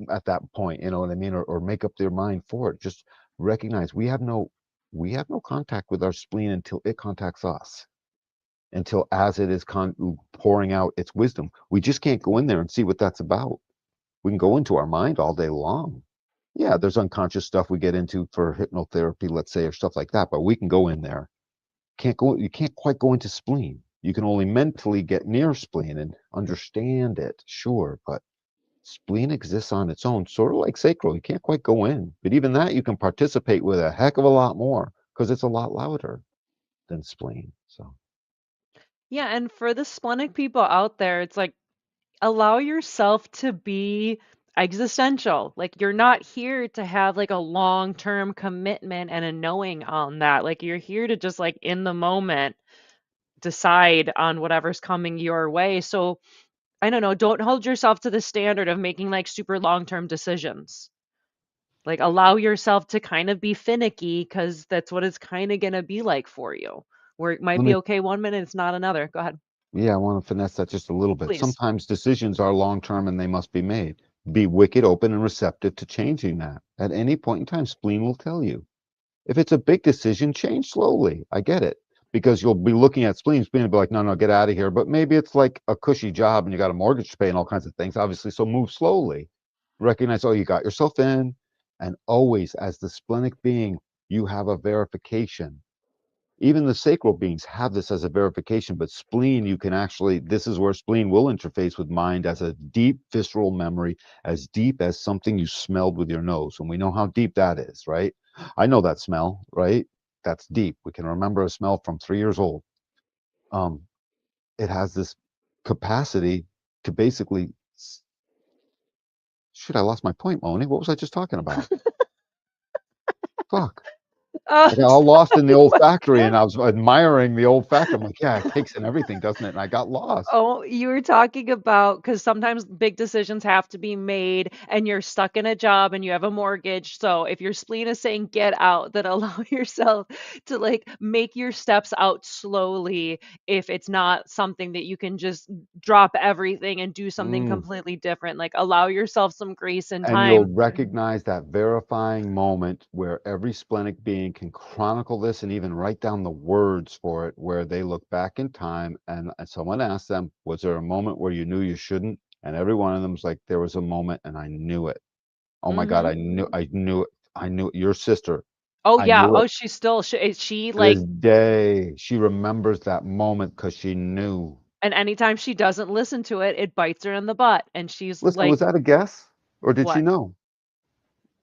at that point. You know what I mean? Or make up their mind for it. Just recognize we have no contact with our spleen until it contacts us. Until as it is pouring out its wisdom, we just can't go in there and see what that's about. We can go into our mind all day long. Yeah, there's unconscious stuff we get into for hypnotherapy, let's say, or stuff like that, but we can go in there. You can't quite go into spleen. You can only mentally get near spleen and understand it, sure, but spleen exists on its own, sort of like sacral. You can't quite go in. But even that you can participate with a heck of a lot more because it's a lot louder than spleen. So Yeah, and for the splenic people out there, it's like allow yourself to be existential. Like you're not here to have like a long-term commitment and a knowing on that. Like you're here to just like in the moment decide on whatever's coming your way. So I don't know, don't hold yourself to the standard of making like super long-term decisions. Like allow yourself to kind of be finicky because that's what it's kind of gonna be like for you. Where it might let be me okay one minute, it's not another. Go ahead, Yeah, I want to finesse that just a little bit. please. Sometimes decisions are long term and they must be made. Be wicked, open, and receptive to changing that. At any point in time, spleen will tell you. If it's a big decision, change slowly. I get it. Because you'll be looking at spleen will be like, no, no, get out of here. But maybe it's like a cushy job and you got a mortgage to pay and all kinds of things, obviously. So move slowly. Recognize, oh, you got yourself in. And always, as the splenic being, you have a verification. Even the sacral beings have this as a verification, but spleen, you can actually, this is where spleen will interface with mind as a deep visceral memory, as deep as something you smelled with your nose. And we know how deep that is, right? I know that smell, right? That's deep. We can remember a smell from 3 years old. Um, it has this capacity to basically, shoot, I lost my point, Moni. What was I just talking about? Fuck. I got all lost in the olfactory and I was admiring the olfactory. I'm like, yeah, it takes in everything, doesn't it? And I got lost. Oh, you were talking about because sometimes big decisions have to be made and you're stuck in a job and you have a mortgage. So if your spleen is saying get out, then allow yourself to like make your steps out slowly if it's not something that you can just drop everything and do something Mm. completely different. Like allow yourself some grace and And you'll time. recognize that verifying moment where every splenic being can chronicle this and even write down the words for it, where they look back in time and someone asked them, was there a moment where you knew you shouldn't? And every one of them's like, there was a moment and I knew it. Oh my God, Hmm. I knew it. I knew it. Your sister, Oh I yeah. knew it. Oh, she's still she To like this day, she remembers that moment because she knew. and anytime she doesn't listen to it, it bites her in the butt and she's Listen, like, was that a guess? Or did she what? know?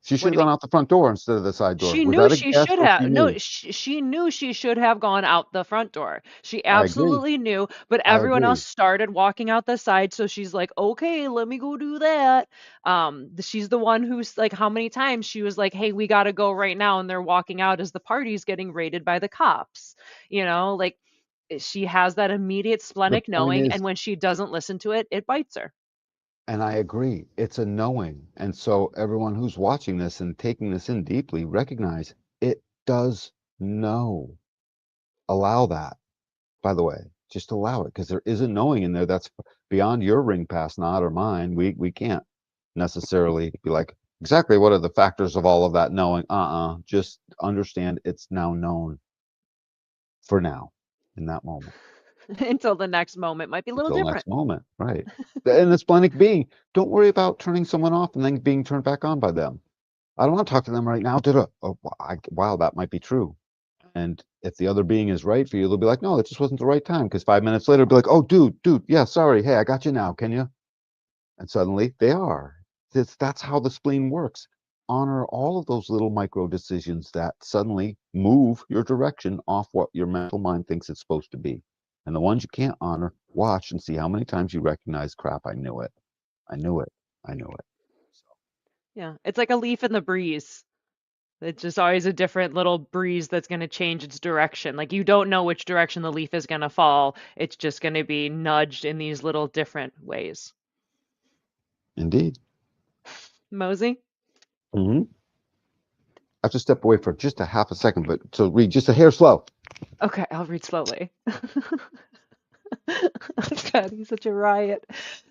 She should What have do you gone mean? out the front door instead of the side door. She Was knew that a she guess should or she have. No, knew? she knew she should have gone out the front door. She I agree. absolutely knew, but I everyone else agree. started walking out the side, so she's like, "Okay, let me go do that." She's the one who's like how many times she was like, "Hey, we got to go right now," and they're walking out as the party's getting raided by the cops. Like she has that immediate The splenic point knowing, is, and when she doesn't listen to it, it bites her. and I agree, it's a knowing. And so everyone who's watching this and taking this in deeply, recognize it does know. Allow that, by the way. Just allow it because there is a knowing in there that's beyond your ring pass nod or mine. We can't necessarily be like, exactly what are the factors of all of that knowing? Just understand it's now known for now in that moment. Until the next moment might be a little Until different. next moment, right. And the splenic being, don't worry about turning someone off and then being turned back on by them. I don't wanna talk to them right now, da-da. Oh, wow, that might be true. And if the other being is right for you, they'll be like, "No, it just wasn't the right time." Because 5 minutes later, it'll be like, "Oh, dude, yeah, sorry. Hey, I got you now. Can you?" And suddenly they are. That's how the spleen works. Honor all of those little micro decisions that suddenly move your direction off what your mental mind thinks it's supposed to be. And the ones you can't honor, Watch and see how many times you recognize, crap, I knew it. I knew it. I knew it. So, Yeah, it's like a leaf in the breeze. It's just always a different little breeze that's going to change its direction. Like you don't know which direction the leaf is going to fall. It's just going to be nudged in these little different ways. indeed. Mosey? Hmm. I have to step away for just a half a second, but so read just a hair slow. Okay, I'll read slowly. God, he's such a riot.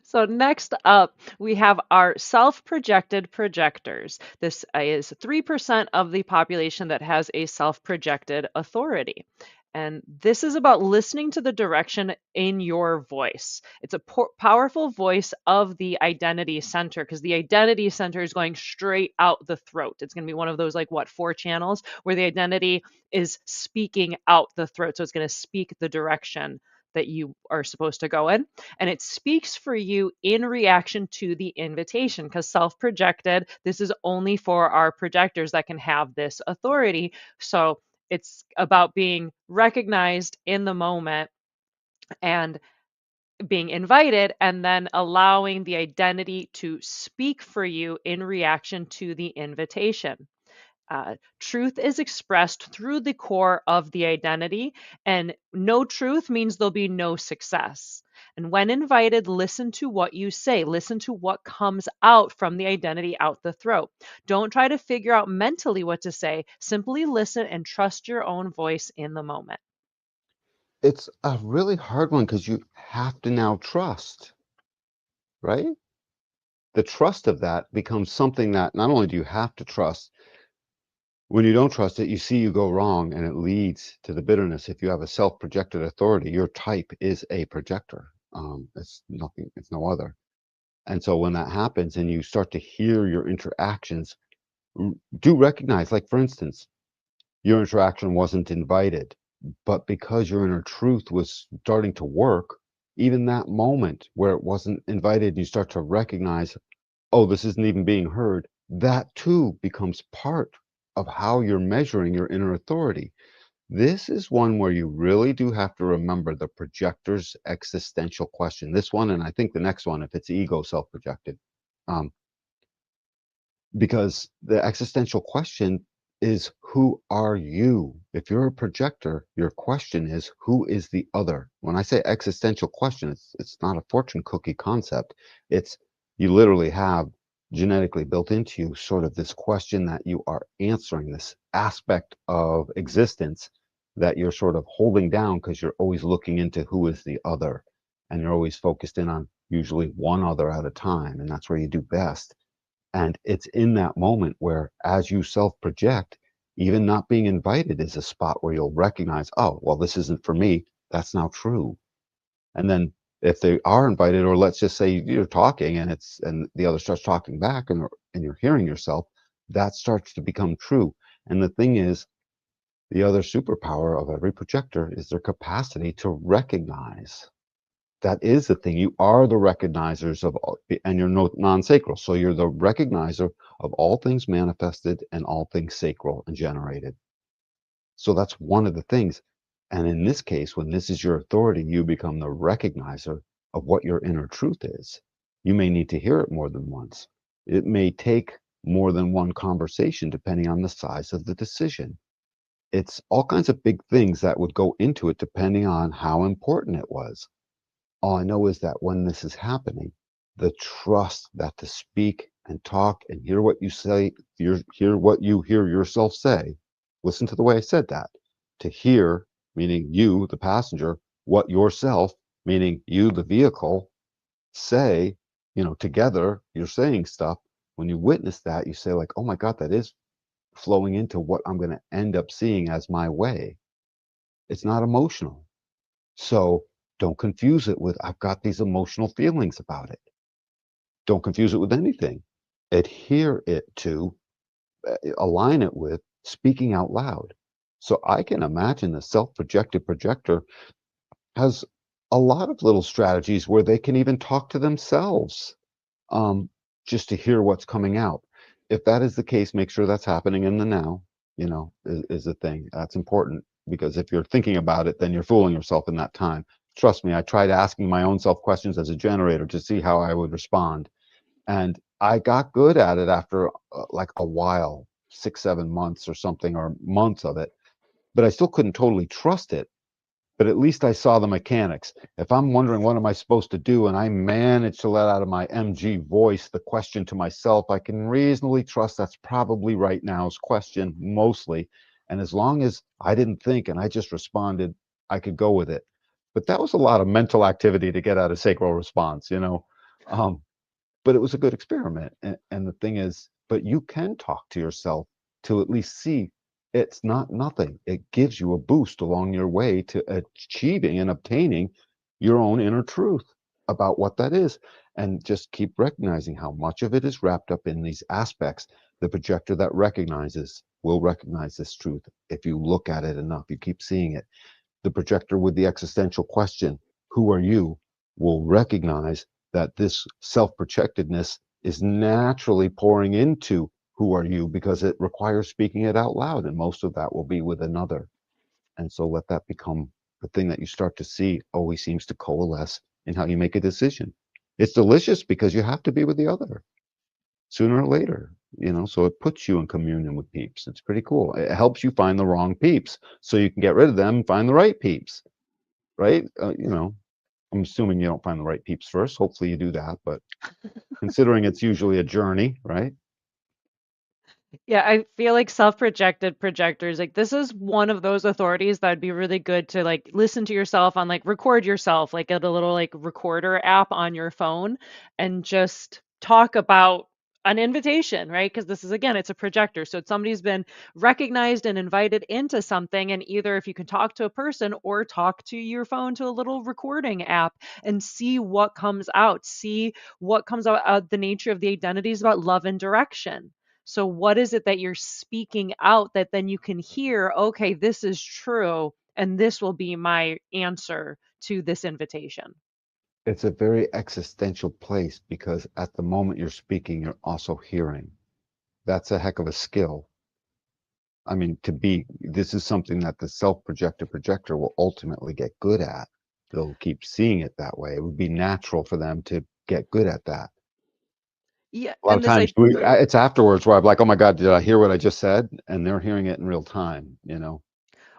So next up, we have our self-projected projectors. This is 3% of the population that has a self-projected authority. And this is about listening to the direction in your voice. It's a powerful voice of the identity center because the identity center is going straight out the throat. It's going to be one of those, like, what, 4 channels where the identity is speaking out the throat. So it's going to speak the direction that you are supposed to go in. And it speaks for you in reaction to the invitation because self projected, this is only for our projectors that can have this authority. So it's about being recognized in the moment and being invited and then allowing the identity to speak for you in reaction to the invitation. Truth is expressed through the core of the identity, and no truth means there'll be no success. And when invited, listen to what you say. Listen to what comes out from the identity out the throat. Don't try to figure out mentally what to say. Simply listen and trust your own voice in the moment. It's a really hard one because you have to now trust, right? The trust of that becomes something that not only do you have to trust, when you don't trust it, you see you go wrong and it leads to the bitterness. If you have a self-projected authority, your type is a projector. It's nothing, it's no other. And so when that happens and you start to hear your interactions, do recognize, like for instance, your interaction wasn't invited, but because your inner truth was starting to work, even that moment where it wasn't invited, you start to recognize, oh, this isn't even being heard. That too becomes part of how you're measuring your inner authority. This is one where you really do have to remember the projector's existential question. This one, and I think the next one, if it's ego self projected. Um, because the existential question is, who are you? If you're a projector, your question is, who is the other? When I say existential question, it's not a fortune cookie concept. It's you literally have genetically built into you sort of this question that you are answering, this aspect of existence that you're sort of holding down because you're always looking into who is the other, and you're always focused in on usually one other at a time, and that's where you do best. And it's in that moment where, as you self project, even not being invited is a spot where you'll recognize, oh, well, this isn't for me. That's now true. And then if they are invited, or let's just say you're talking and the other starts talking back and you're hearing yourself, that starts to become true. And the thing is, the other superpower of every projector is their capacity to recognize. That is the thing. You are the recognizers of all, and you're no, non-sacral. So you're the recognizer of all things manifested and all things sacral and generated. So that's one of the things. And in this case, when this is your authority, you become the recognizer of what your inner truth is. You may need to hear it more than once. It may take more than one conversation, depending on the size of the decision. It's all kinds of big things that would go into it, depending on how important it was. All I know is that when this is happening, the trust that to speak and talk and hear what you say, hear what you hear yourself say. Listen to the way I said that. To hear, meaning you, the passenger, what yourself, meaning you, the vehicle, say, together, you're saying stuff. When you witness that, you say, like, oh my God, that is flowing into what I'm going to end up seeing as my way. It's not emotional. So don't confuse it with, I've got these emotional feelings about it. Don't confuse it with anything. Adhere it to, align it with speaking out loud. So I can imagine the self projected projector has a lot of little strategies where they can even talk to themselves, um, just to hear what's coming out. If that is the case, make sure that's happening in the now, is the thing. That's important because if you're thinking about it, then you're fooling yourself in that time. Trust me, I tried asking my own self questions as a generator to see how I would respond. And I got good at it after like a while, 6, 7 months or something, or months of it. But I still couldn't totally trust it. But at least I saw the mechanics. If I'm wondering what am I supposed to do, and I manage to let out of my MG voice the question to myself, I can reasonably trust that's probably right now's question mostly. And as long as I didn't think and I just responded, I could go with it. But that was a lot of mental activity to get out of sacral response, you know. Um, but it was a good experiment. And the thing is, but you can talk to yourself to at least see it's not nothing. It gives you a boost along your way to achieving and obtaining your own inner truth about what that is. And just keep recognizing how much of it is wrapped up in these aspects. The projector that recognizes will recognize this truth if you look at it enough, you keep seeing it. The projector with the existential question, who are you, will recognize that this self-projectedness is naturally pouring into who are you because it requires speaking it out loud, and most of that will be with another. And so let that become the thing that you start to see always seems to coalesce in how you make a decision. It's delicious because you have to be with the other sooner or later, you know, so it puts you in communion with peeps. It's pretty cool. It helps you find the wrong peeps so you can get rid of them and find the right peeps, right? You know, I'm assuming you don't find the right peeps first. Hopefully you do that, but considering it's usually a journey, right? Yeah, I feel like self-projected projectors, like this is one of those authorities that would be really good to like listen to yourself on, like record yourself, like get a little like recorder app on your phone and just talk about an invitation, right? Because this is again, it's a projector. So it's somebody's been recognized and invited into something. And either if you can talk to a person or talk to your phone to a little recording app and see what comes out, see what comes out, the nature of the identities about love and direction. So, what is it that you're speaking out that then you can hear, okay, this is true, and this will be my answer to this invitation? It's a very existential place because at the moment you're speaking, you're also hearing. That's a heck of a skill. I mean, this is something that the self-projected projector will ultimately get good at. They'll keep seeing it that way. It would be natural for them to get good at that. Yeah, A lot of and this times I it's afterwards where I'm like, oh my God, did I hear what I just said? And they're hearing it in real time, you know?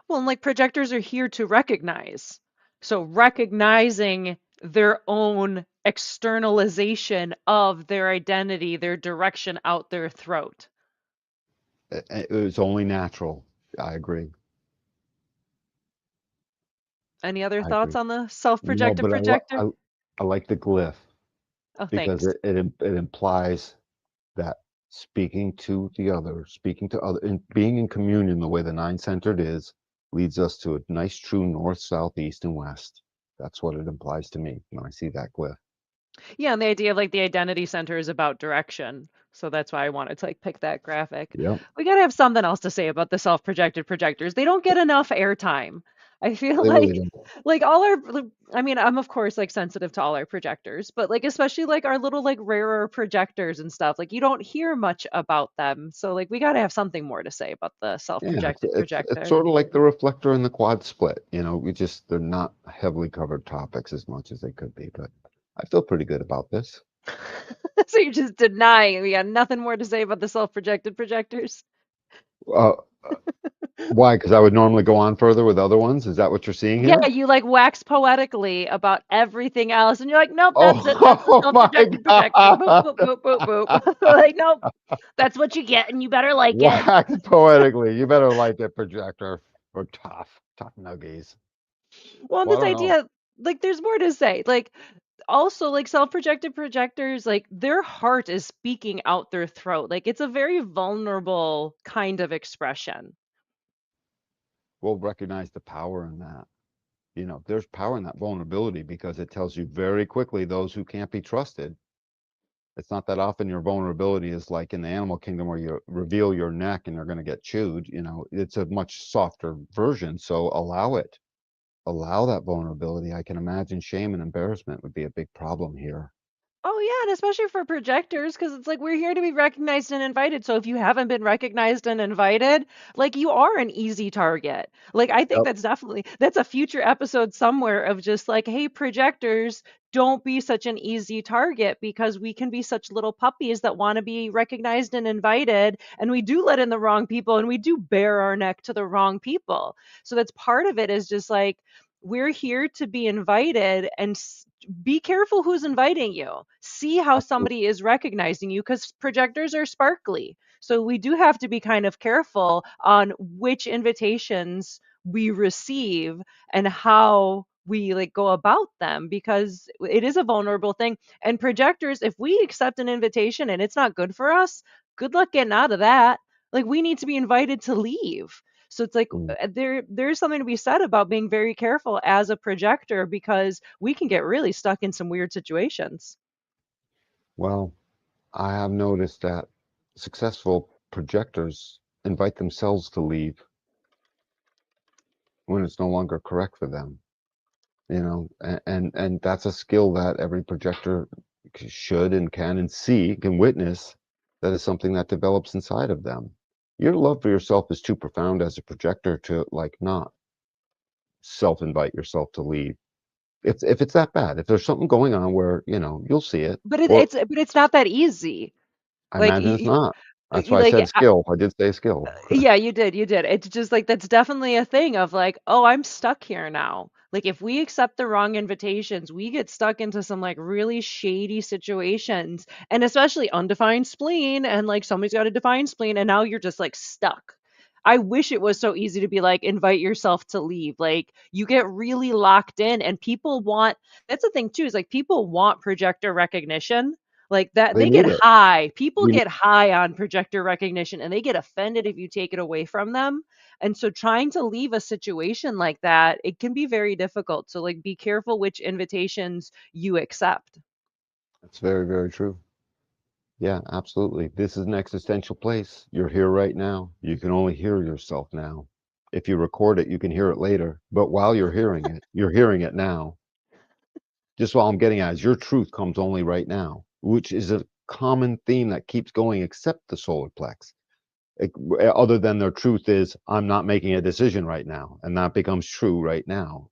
well, and like projectors are here to recognize. So, recognizing their own externalization of their identity, their direction out their throat. It was only natural. I agree. Any other I thoughts agree. on the No, self-projected but projector? I like the glyph Oh, because thanks. it implies that speaking to the other, speaking to other, and being in communion the way the nine centered is, leads us to a nice true north, south, east, and west. That's what it implies to me when I see that glyph. Yeah, and the idea of like the identity center is about direction. So that's why I wanted to like pick that graphic. Yep, We got to have something else to say about the self-projected projectors. They don't get enough airtime. I feel they really don't. like all our I mean, I'm of course like sensitive to all our projectors, but like especially like our little like rarer projectors and stuff. Like you don't hear much about them. So like we got to have something more to say about the Yeah, self-projected it's projector. sort of like the reflector and the quad split. You know, they're not heavily covered topics as much as they could be, but I feel pretty good about this. So you're just denying we got nothing more to say about the self-projected projectors. Uh, why? Because I would normally go on further with other ones. Is that what you're seeing Yeah, here? you like wax poetically about everything else, and you're like, nope, that's it. That's the Oh, oh my self-projected projector. Boop, boop, God. boop, boop, boop. Like, nope, that's what you get, and you better like it. Wax poetically. You better like it, projector. Or tough, tough nuggies. Well, Well, I this don't know. idea, like, there's more to say. Like, also, like, self-projected projectors, like, their heart is speaking out their throat. Like, it's a very vulnerable kind of expression. We'll recognize the power in that. You know, there's power in that vulnerability because it tells you very quickly those who can't be trusted. It's not that often your vulnerability is like in the animal kingdom where you reveal your neck and they're going to get chewed. You know, it's a much softer version. So allow it. Allow that vulnerability. I can imagine shame and embarrassment would be a big problem here. Oh, yeah, and especially for projectors, because it's like we're here to be recognized and invited. So if you haven't been recognized and invited, like you are an easy target. Like I think Yep. that's a future episode somewhere of just like, hey, projectors, don't be such an easy target because we can be such little puppies that want to be recognized and invited, and we do let in the wrong people and we do bare our neck to the wrong people. So that's part of it is just like we're here to be invited and be careful who's inviting you. See how Absolutely. somebody is recognizing you because projectors are sparkly. So we do have to be kind of careful on which invitations we receive and how we like go about them because it is a vulnerable thing. And projectors, if we accept an invitation and it's not good for us, good luck getting out of that. Like we need to be invited to leave. So it's like Mm. there's something to be said about being very careful as a projector because we can get really stuck in some weird situations. Well, I have noticed that successful projectors invite themselves to leave when it's no longer correct for them. And that's a skill that every projector should and can and see, can witness, that is something that develops inside of them. Your love for yourself is too profound as a projector to like not self-invite yourself to leave. If it's that bad, if there's something going on where, you'll see it, But or it's not that easy. I Like imagine it's not. That's you why I like said skill. I did say skill. yeah, you did, you did. It's just like that's definitely a thing of like, oh, I'm stuck here now. Like if we accept the wrong invitations, we get stuck into some like really shady situations, and especially undefined spleen, and like somebody's got a defined spleen, and now you're just like stuck. I wish it was so easy to be like invite yourself to leave. Like you get really locked in, and people want that's the thing too, is like people want projector recognition like that They they get need it. high. People You get high on projector recognition and they get offended if you take it away from them. And so trying to leave a situation like that, it can be very difficult. So like be careful which invitations you accept. That's very, very true. Yeah, absolutely. This is an existential place. You're here right now. You can only hear yourself now. If you record it, you can hear it later. But while you're hearing it now. Just what I'm getting at is your truth comes only right now, which is a common theme that keeps going except the solar plex. Other than their truth is, I'm not making a decision right now. And that becomes true right now.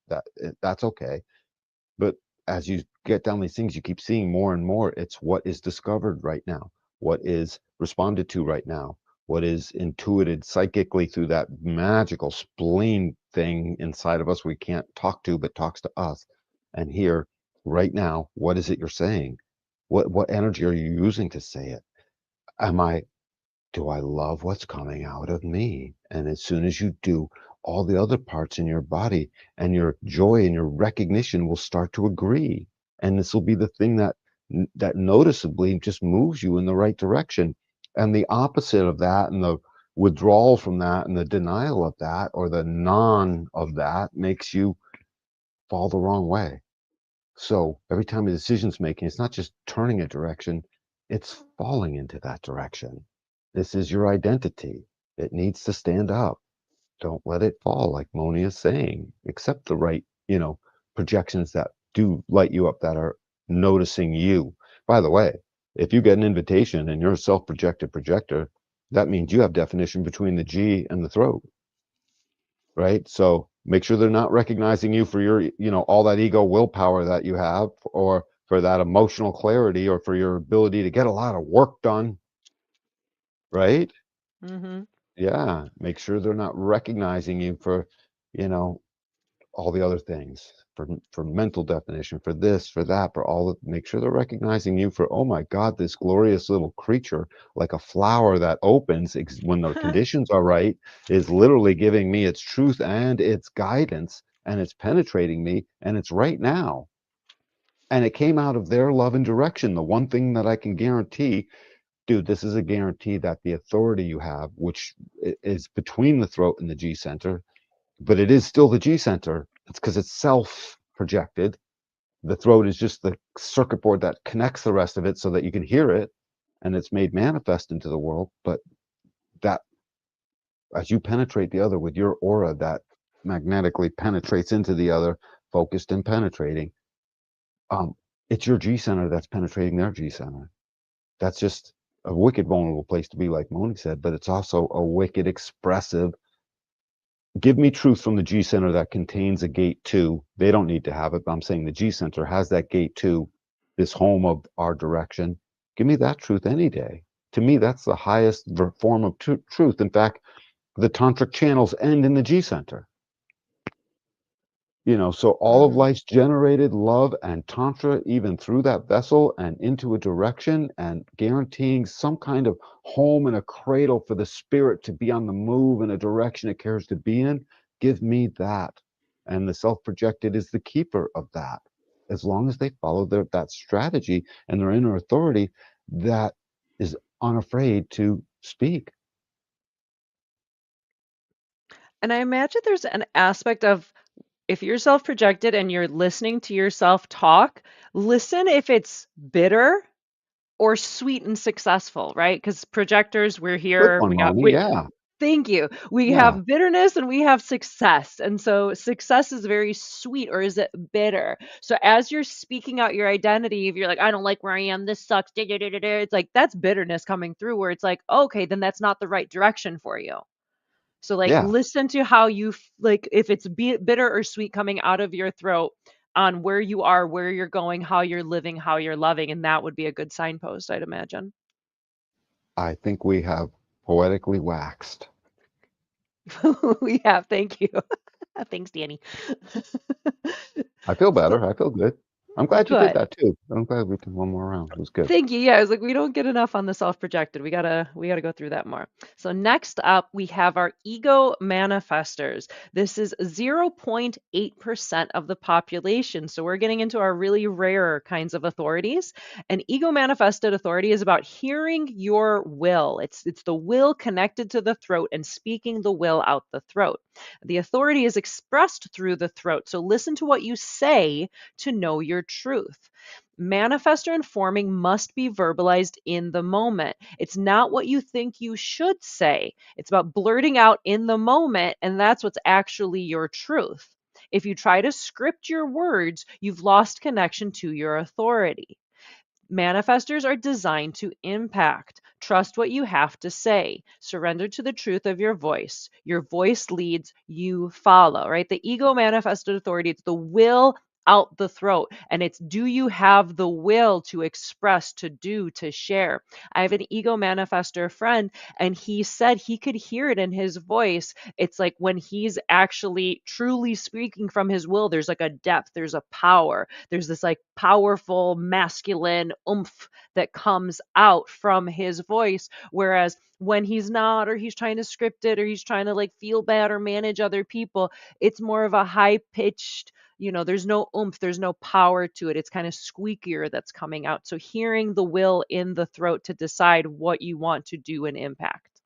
That's okay. But as you get down these things, you keep seeing more and more. It's what is discovered right now, what is responded to right now, what is intuited psychically through that magical spleen thing inside of us we can't talk to, but talks to us. And here, right now, what is it you're saying? What energy are you using to say it? Am I Do I love what's coming out of me? And as soon as you do, all the other parts in your body and your joy and your recognition will start to agree. And this will be the thing that noticeably just moves you in the right direction. And the opposite of that and the withdrawal from that and the denial of that or the non of that makes you fall the wrong way. So every time a decision's making, it's not just turning a direction, it's falling into that direction. This is your identity. It needs to stand up. Don't let it fall, like Moni is saying. Accept the right, projections that do light you up that are noticing you. By the way, if you get an invitation and you're a self-projected projector, that means you have definition between the G and the throat, right? So make sure they're not recognizing you for your, all that ego willpower that you have, or for that emotional clarity, or for your ability to get a lot of work done, right? Mhm. Yeah, make sure they're not recognizing you for, you know, all the other things, for mental definition, for this, for that, for all of, make sure they're recognizing you for, oh my God, this glorious little creature, like a flower that opens when the conditions are right, is literally giving me its truth and its guidance, and it's penetrating me, and it's right now. And it came out of their love and direction. The one thing that I can guarantee, dude, this is a guarantee that the authority you have, which is between the throat and the G center, but it is still the G center. It's because it's self projected. The throat is just the circuit board that connects the rest of it so that you can hear it, and it's made manifest into the world. But that, as you penetrate the other with your aura that magnetically penetrates into the other, focused and penetrating, it's your G center that's penetrating their G center. That's just a wicked vulnerable place to be, like Moni said, but it's also a wicked expressive. Give me truth from the G center that contains a gate to. They don't need to have it, but I'm saying the G center has that gate to this home of our direction. Give me that truth any day. To me, that's the highest form of truth. In fact, the tantric channels end in the G center. So all of Mhm. life's generated love and tantra, even through that vessel and into a direction, and guaranteeing some kind of home and a cradle for the spirit to be on the move in a direction it cares to be in. Give me that. And the self projected is the keeper of that. As long as they follow that strategy and their inner authority that is unafraid to speak. And I imagine there's an aspect of if you're self projected and you're listening to yourself talk, listen if it's bitter or sweet and successful, right? Because projectors, we're Good here, one, Moni. Yeah. thank you. We Yeah. have bitterness and we have success. And so success is very sweet or is it bitter? So as you're speaking out your identity, if you're like, I don't like where I am, this sucks, da, da, da, da, da, it's like that's bitterness coming through where it's like, okay, then that's not the right direction for you. So like Yeah. listen to how you like if it's bitter or sweet coming out of your throat on where you are, where you're going, how you're living, how you're loving, and that would be a good signpost, I'd imagine. I think we have poetically waxed. We have, thank you. Thanks, Danny. I feel So better. I feel good. I'm glad you did good. that too. I'm glad we did one more round. It was good. Thank you. Yeah, I was like, we don't get enough on the self-projected. We gotta go through that more. So next up, we have our ego manifestors. This is 0.8% of the population. So we're getting into our really rare kinds of authorities. An ego manifested authority is about hearing your will. It's the will connected to the throat and speaking the will out the throat. The authority is expressed through the throat. So listen to what you say to know your truth. Manifestor informing must be verbalized in the moment. It's not what you think you should say. It's about blurting out in the moment, and that's what's actually your truth. If you try to script your words, you've lost connection to your authority. Manifestors are designed to impact. Trust what you have to say. Surrender to the truth of your voice. Your voice leads, you follow, right? The ego manifested authority, it's the will out the throat. And it's do you have the will to express, to do, to share? I have an ego manifestor friend, and he said he could hear it in his voice. It's like when he's actually truly speaking from his will, there's like a depth, there's a power, there's this like powerful masculine oomph that comes out from his voice. Whereas when he's not, or he's trying to script it, or he's trying to like feel bad or manage other people, it's more of a high pitched, there's no oomph, there's no power to it. It's kind of squeakier that's coming out. So hearing the will in the throat to decide what you want to do and impact.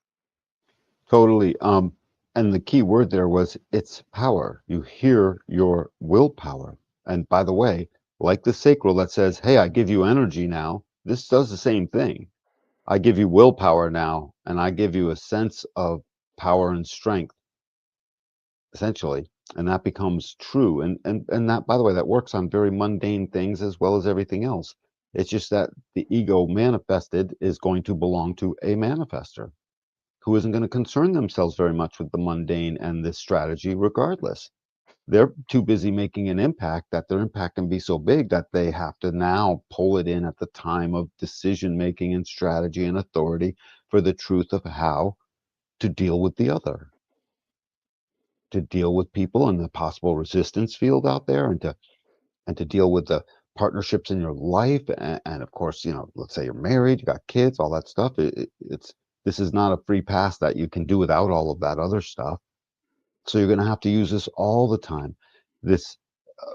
Totally. And the key word there was it's power. You hear your willpower. And by the way, like the sacral that says, hey, I give you energy now, this does the same thing. I give you willpower now, and I give you a sense of power and strength, essentially. And that becomes true. And that, by the way, that works on very mundane things as well as everything else. It's just that the ego manifested is going to belong to a manifester who isn't going to concern themselves very much with the mundane and this strategy regardless. They're too busy making an impact that their impact can be so big that they have to now pull it in at the time of decision making and strategy and authority for the truth of how to deal with the other, to deal with people and the possible resistance field out there, and to deal with the partnerships in your life, and of course, let's say you're married, you got kids, all that stuff. It's this is not a free pass that you can do without all of that other stuff. So you're going to have to use this all the time. This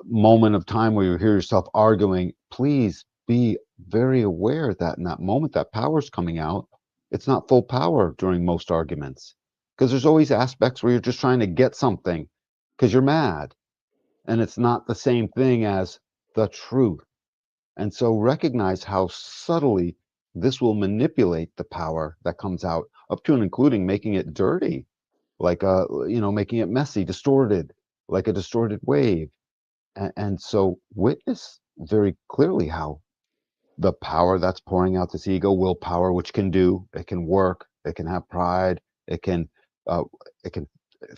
moment of time where you hear yourself arguing, please be very aware that in that moment that power's coming out, it's not full power during most arguments, because there's always aspects where you're just trying to get something because you're mad, and it's not the same thing as the truth. And so recognize how subtly this will manipulate the power that comes out, up to and including making it dirty, like making it messy, distorted, like a distorted wave. And so witness very clearly how the power that's pouring out this ego willpower, which can do, it can work, it can have pride, it can uh, it can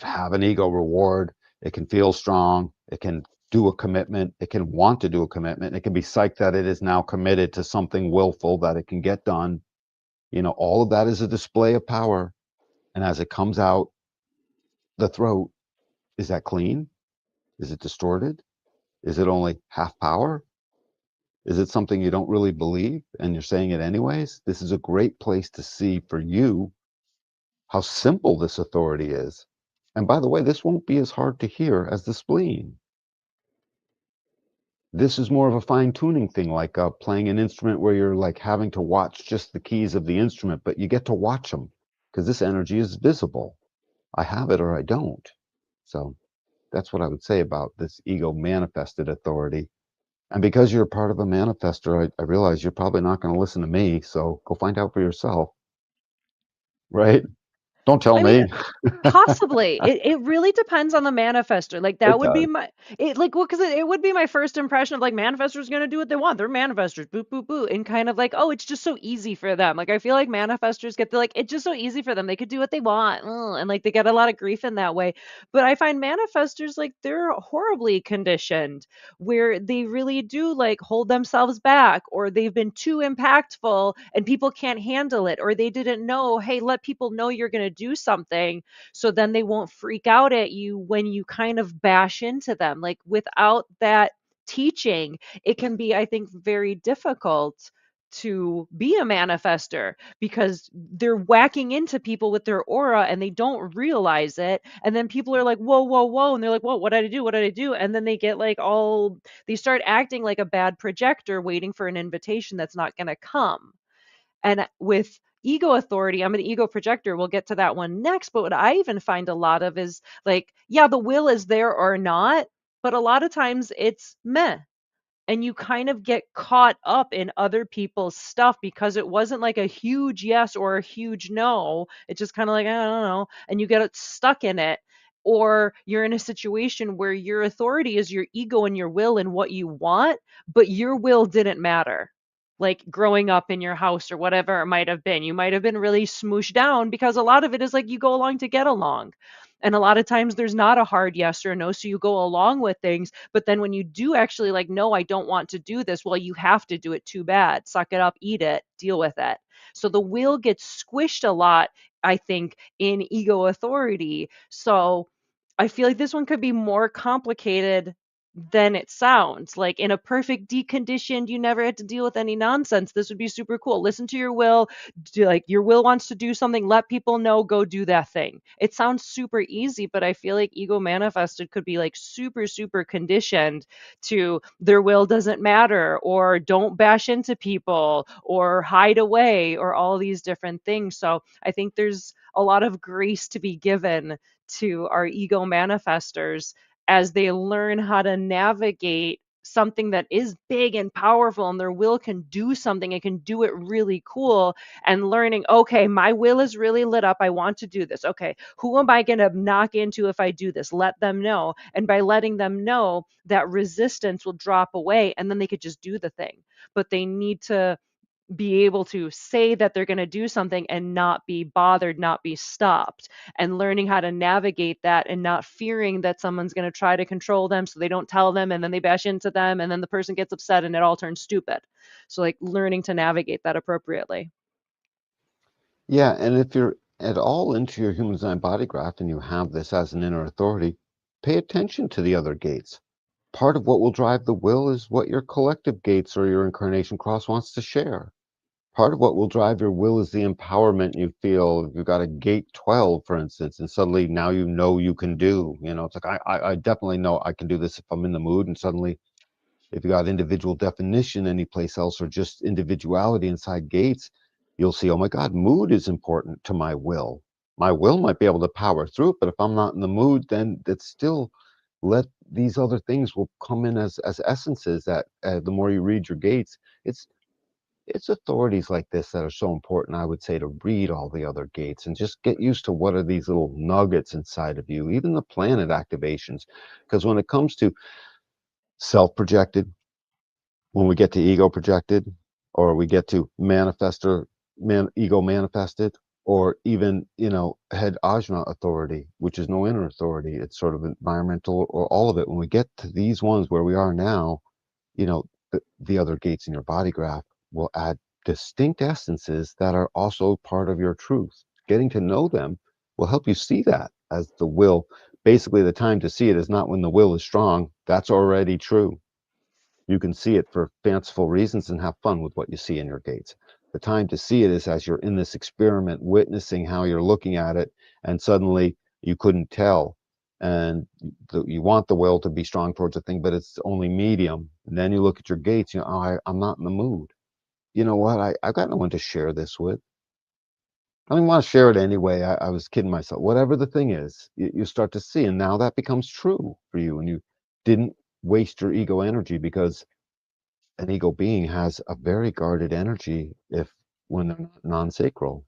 have an ego reward, it can feel strong, it can do a commitment, it can want to do a commitment, it can be psyched that it is now committed to something willful that it can get done. All of that is a display of power. And as it comes out the throat, is that clean? Is it distorted? Is it only half power? Is it something you don't really believe and you're saying it anyways? This is a great place to see for you how simple this authority is. And by the way, this won't be as hard to hear as the spleen. This is more of a fine tuning thing, like playing an instrument where you're like having to watch just the keys of the instrument, but you get to watch them because this energy is visible. I have it or I don't. So that's what I would say about this ego manifested authority. And because you're part of a manifester, I realize you're probably not going to listen to me. So go find out for yourself, right? Don't tell I mean, me. possibly. It really depends on the manifestor. Like that It would be does. because it would be my first impression of like manifestors going to do what they want. They're manifestors, boop boop boop, and kind of like, oh, it's just so easy for them. Like I feel like manifestors get the like it's just so easy for them. They could do what they want, and like they get a lot of grief in that way. But I find manifestors like they're horribly conditioned, where they really do like hold themselves back, or they've been too impactful and people can't handle it, or they didn't know, hey, let people know you're going to do something so then they won't freak out at you when you kind of bash into them. Like without that teaching, it can be, I think, very difficult to be a manifester because they're whacking into people with their aura and they don't realize it. And then people are like, whoa, whoa, whoa. And they're like, whoa, what did I do? What did I do? And then they get like they start acting like a bad projector waiting for an invitation that's not going to come. And with ego authority, I'm an ego projector. We'll get to that one next. But what I even find a lot of is like, yeah, the will is there or not, but a lot of times it's meh. And you kind of get caught up in other people's stuff because it wasn't like a huge yes or a huge no. It's just kind of like, I don't know. And you get stuck in it. Or you're in a situation where your authority is your ego and your will and what you want, but your will didn't matter, like growing up in your house or whatever it might have been. You might have been really smooshed down because a lot of it is like you go along to get along. And a lot of times there's not a hard yes or no. So you go along with things. But then when you do actually like, no, I don't want to do this, well, you have to do it. Too bad. Suck it up, eat it, deal with it. So the will gets squished a lot, I think, in ego authority. So I feel like this one could be more complicated than it sounds. Like in a perfect deconditioned, you never had to deal with any nonsense. This would be super cool. Listen to your will. Do, like your will wants to do something, let people know, go do that thing. It sounds super easy, but I feel like ego manifested could be like super, super conditioned to their will doesn't matter, or don't bash into people, or hide away, or all these different things. So I think there's a lot of grace to be given to our ego manifestors as they learn how to navigate something that is big and powerful, and their will can do something, it can do it really cool. And learning, okay, my will is really lit up, I want to do this. Okay, who am I going to knock into if I do this? Let them know. And by letting them know, that resistance will drop away, and then they could just do the thing. But they need to be able to say that they're going to do something and not be bothered, not be stopped, and learning how to navigate that and not fearing that someone's going to try to control them so they don't tell them and then they bash into them and then the person gets upset and it all turns stupid. So, like, learning to navigate that appropriately. Yeah, and if you're at all into your human design body graph and you have this as an inner authority, pay attention to the other gates. Part of what will drive the will is what your collective gates or your incarnation cross wants to share. Part of what will drive your will is the empowerment you feel. If you've got a gate 12, for instance, and suddenly now you know you can do, it's like, I definitely know I can do this if I'm in the mood. And suddenly, if you got individual definition anyplace else or just individuality inside gates, you'll see, oh my God, mood is important to my will. My will might be able to power through it, but if I'm not in the mood, then it's still let these other things will come in as essences that the more you read your gates, it's it's authorities like this that are so important, I would say, to read all the other gates and just get used to what are these little nuggets inside of you, even the planet activations. Because when it comes to self projected, when we get to ego projected, or we get to manifestor, ego manifested, or even, head ajna authority, which is no inner authority. It's sort of environmental or all of it. When we get to these ones where we are now, the other gates in your body graph will add distinct essences that are also part of your truth. Getting to know them will help you see that as the will. Basically, the time to see it is not when the will is strong. That's already true. You can see it for fanciful reasons and have fun with what you see in your gates. The time to see it is as you're in this experiment, witnessing how you're looking at it, and suddenly you couldn't tell. And you want the will to be strong towards a thing, but it's only medium. And then you look at your gates, oh, I'm not in the mood. You know what? I've got no one to share this with. I don't even want to share it anyway. I was kidding myself. Whatever the thing is, you start to see. And now that becomes true for you. And you didn't waste your ego energy, because an ego being has a very guarded energy if when they're not non-sacral.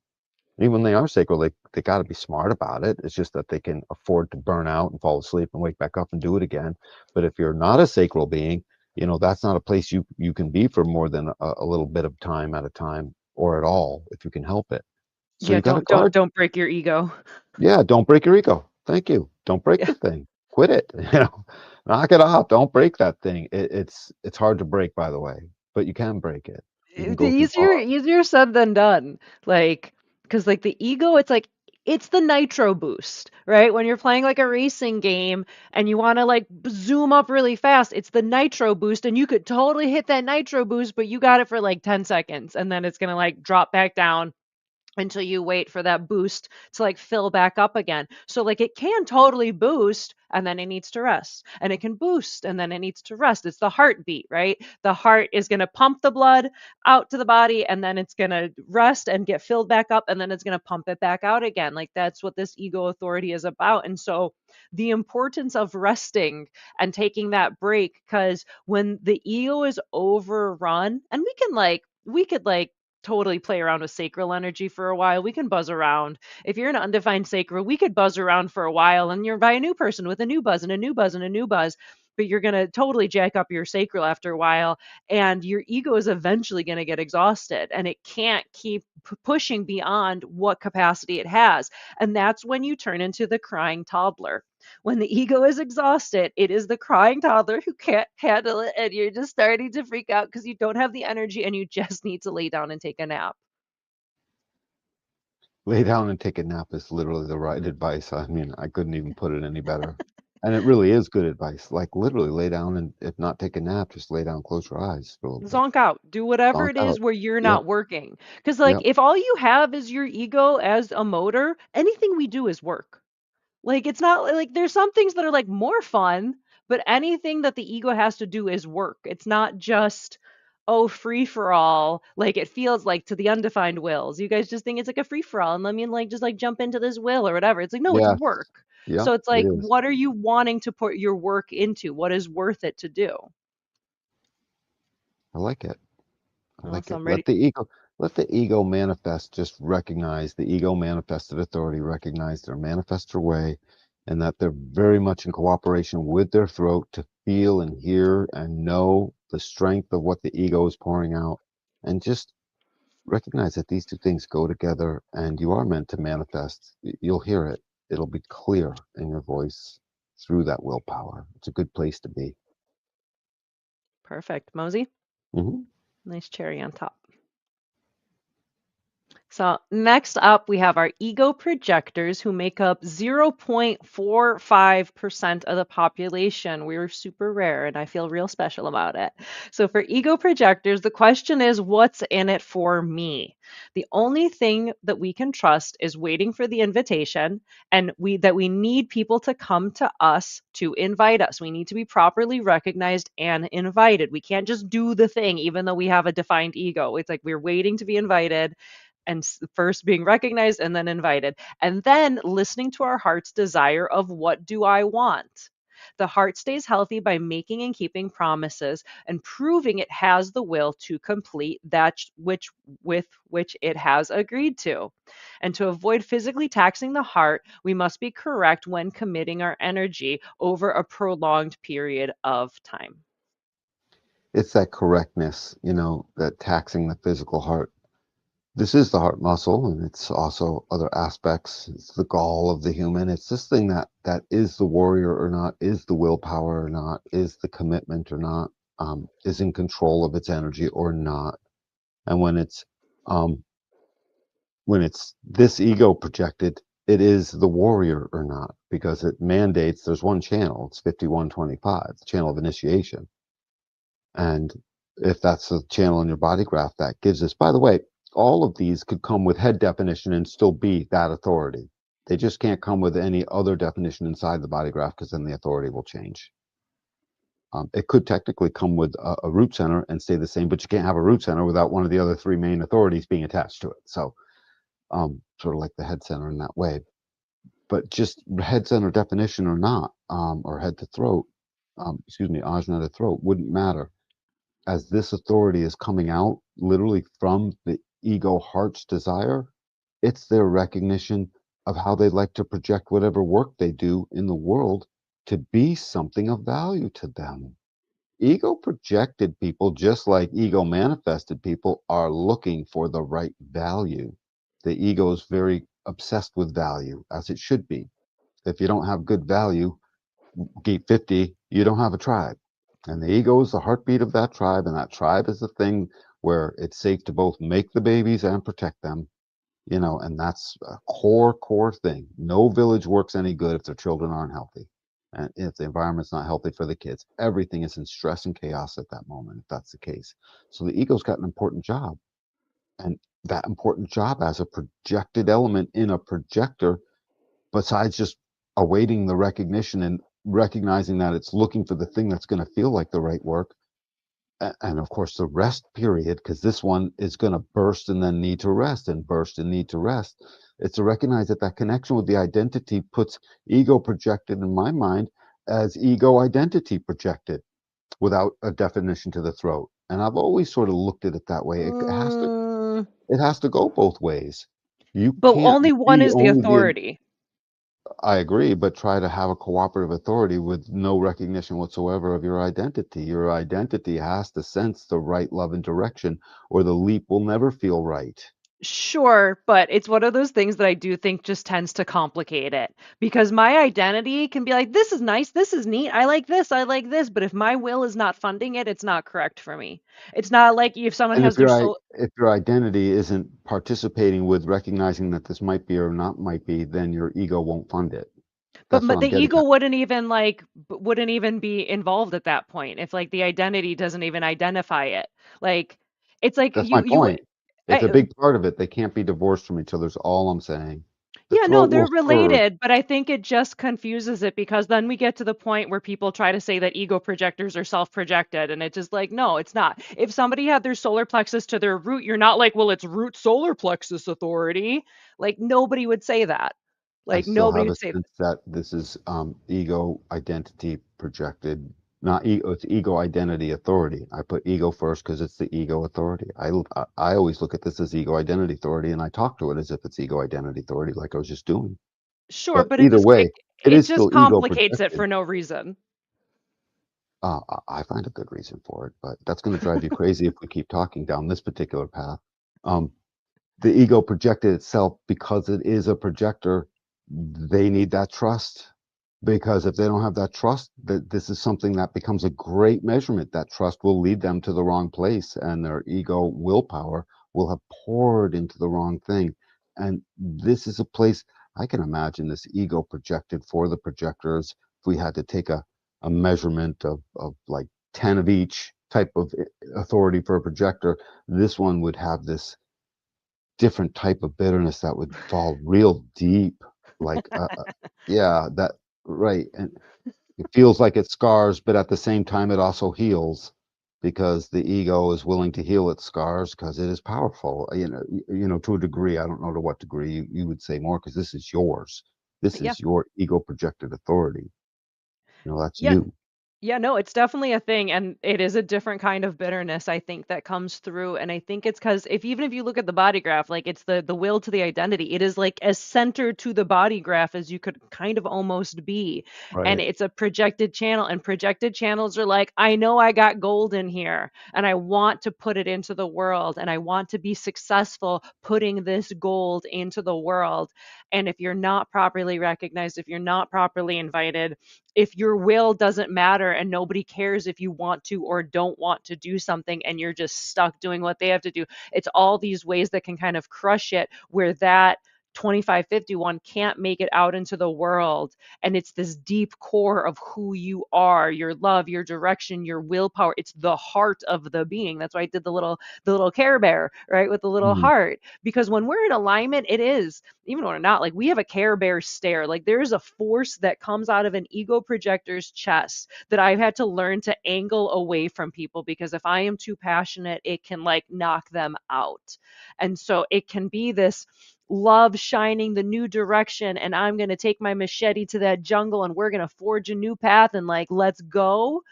Even when they are sacral, they got to be smart about it. It's just that they can afford to burn out and fall asleep and wake back up and do it again. But if you're not a sacral being, that's not a place you can be for more than a little bit of time at a time, or at all, if you can help it. So Yeah, you got to don't don't guard. don't break your ego. Yeah, don't break your ego. Thank you. Don't break Yeah. the thing. Quit it. Knock it off. Don't break that thing. It's hard to break, by the way, but you can break it. You can The go through easier said than done. Like, because like the ego, it's the nitro boost, right? When you're playing like a racing game and you want to like zoom up really fast, it's the nitro boost, and you could totally hit that nitro boost, but you got it for like 10 seconds, and then it's gonna like drop back down until you wait for that boost to like fill back up again. So like it can totally boost and then it needs to rest. And it can boost and then it needs to rest. It's the heartbeat, right? The heart is going to pump the blood out to the body and then it's going to rest and get filled back up and then it's going to pump it back out again. Like that's what this ego authority is about. And so the importance of resting and taking that break, because when the ego is overrun, and we could totally play around with sacral energy for a while. We can buzz around. If you're an undefined sacral, we could buzz around for a while and you're by a new person with a new buzz and a new buzz and a new buzz. But you're going to totally jack up your sacral after a while, and your ego is eventually going to get exhausted and it can't keep pushing beyond what capacity it has. And that's when you turn into the crying toddler. When the ego is exhausted, it is the crying toddler who can't handle it, and you're just starting to freak out because you don't have the energy and you just need to lay down and take a nap. lay down and take a nap is literally the right advice. I mean, I couldn't even put it any better. And it really is good advice. Like literally lay down, and if not take a nap, just lay down, close your eyes for a little bit. Zonk out. Do whatever Zonk it is out. where you're Yep. not working. Because, like, Yep. if all you have is your ego as a motor, anything we do is work. Like, it's not like there's some things that are like more fun, but anything that the ego has to do is work. It's not just, oh, free for all, like it feels like to the undefined wills. You guys just think it's like a free for all and let me like just like jump into this will or whatever. It's like, no, it's Yes. work. Yep. So it's It like, is. what are you wanting to put your work into? What is worth it to do? I like it. I like it. Awesome. Ready? Let the ego manifest. Just recognize the ego manifested authority, recognize their manifestor way, and that they're very much in cooperation with their throat to feel and hear and know the strength of what the ego is pouring out. And just recognize that these two things go together, and you are meant to manifest. You'll hear it. It'll be clear in your voice through that willpower. It's a good place to be. Perfect. Mosey, Hmm. nice cherry on top. So, next up, we have our ego projectors who make up 0.45% of the population. We're super rare, and I feel real special about it. So, for ego projectors, the question is, what's in it for me? The only thing that we can trust is waiting for the invitation, and we need people to come to us to invite us. We need to be properly recognized and invited. We can't just do the thing, even though we have a defined ego. It's like we're waiting to be invited and first being recognized and then invited, and then listening to our heart's desire of what do I want. The heart stays healthy by making and keeping promises and proving it has the will to complete that which with which it has agreed to. And to avoid physically taxing the heart, we must be correct when committing our energy over a prolonged period of time. It's that correctness, that taxing the physical heart. This is the heart muscle, and it's also other aspects. It's the gall of the human. It's this thing that is the warrior or not, is the willpower or not, is the commitment or not, is in control of its energy or not. And um, when it's this ego projected, it is the warrior or not, because it mandates there's one channel. It's 5125, the channel of initiation. And if that's the channel in your body graph, that gives us, by the way, all of these could come with head definition and still be that authority. They just can't come with any other definition inside the body graph, because then the authority will change. It could technically come with a root center and stay the same, but you can't have a root center without one of the other three main authorities being attached to it. So, sort of like the head center in that way. But just head center definition or not, or head to throat, excuse me, ajna to throat, wouldn't matter, as this authority is coming out literally from the ego heart's desire. It's their recognition of how they like to project whatever work they do in the world to be something of value to them. Ego projected people, just like ego manifested people, are looking for the right value. The ego is very obsessed with value, as it should be. If you don't have good value, gate 50, you don't have a tribe. And the ego is the heartbeat of that tribe. And that tribe is the thing where it's safe to both make the babies and protect them, and that's a core thing. No village works any good if their children aren't healthy. And if the environment's not healthy for the kids, everything is in stress and chaos at that moment, if that's the case. So the ego's got an important job. And that important job as a projected element in a projector, besides just awaiting the recognition and recognizing that it's looking for the thing that's going to feel like the right work, and of course the rest period, because this one is going to burst and then need to rest and burst and need to rest. It's to recognize that that connection with the identity puts ego projected in my mind as ego identity projected, without a definition to the throat. And I've always sort of looked at it that way. Mm, It has to go both ways. You but can't only one be is the only the authority. I agree, but try to have a cooperative authority with no recognition whatsoever of your identity. Your identity has to sense the right love and direction, or the leap will never feel right. Sure, but it's one of those things that I do think just tends to complicate it because my identity can be like, this is nice, this is neat, I like this, but if my will is not funding it, it's not correct for me. It's not like if someone And has their soul, if your identity isn't participating with recognizing that this might be or not might be, then your ego won't fund it. but That's what I'm the getting ego at. wouldn't even wouldn't even be involved at that point if like the identity doesn't even identify it. Like it's like That's my you point. It's a I, big part of it. They can't be divorced from each other, is all I'm saying. The Yeah, no, throat they're will serve. related, but I think it just confuses it because then we get to the point where people try to say that ego projectors are self-projected, and it's just like, no, it's not. If somebody had their solar plexus to their root, you're not like, well, it's root solar plexus authority. Like nobody would say that. I Like still nobody have a would say that. sense that this is ego identity projected, not ego. It's ego identity authority. I put ego first because it's the ego authority. I always look at this as ego identity authority, and I talk to it as if it's ego identity authority, like I was just doing. Sure, But but either way, it it is just still ego complicates it projected. for no reason. I find a good reason for it, but that's going to drive you crazy if we keep talking down this particular path. Um, the ego projected itself because it is a projector. They need that trust, because if they don't have that trust, that this is something that becomes a great measurement. That trust will lead them to the wrong place, and their ego willpower will have poured into the wrong thing. And this is a place I can imagine this ego projected for the projectors. If we had to take a measurement of like 10 of each type of authority for a projector, this one would have this different type of bitterness that would fall real deep, like, yeah, that right, and it feels like it scars, but at the same time, it also heals, because the ego is willing to heal its scars because it is powerful, to a degree. I don't know to what degree you would say more, because this is yours. This Yeah. is your ego projected authority. That's Yeah. you. Yeah, no, it's definitely a thing, and it is a different kind of bitterness, I think, that comes through. And I think it's because if even if you look at the body graph, like it's the will to the identity, it is like as centered to the body graph as you could kind of almost be. And Right. it's a projected channel, and projected channels are like, I know I got gold in here, and I want to put it into the world, and I want to be successful putting this gold into the world. And if you're not properly recognized, if you're not properly invited, if your will doesn't matter and nobody cares if you want to or don't want to do something and you're just stuck doing what they have to do, it's all these ways that can kind of crush it where that 2551 can't make it out into the world, and it's this deep core of who you are, your love, your direction, your willpower. It's the heart of the being. That's why I did the little care bear, right, with the little Mhm. heart, because when we're in alignment, it is, even when we're not, like we have a care bear stare. Like there's a force that comes out of an ego projector's chest that I've had to learn to angle away from people, because if I am too passionate, it can like knock them out. And so it can be this love shining the new direction, and I'm going to take my machete to that jungle and we're going to forge a new path and like let's go.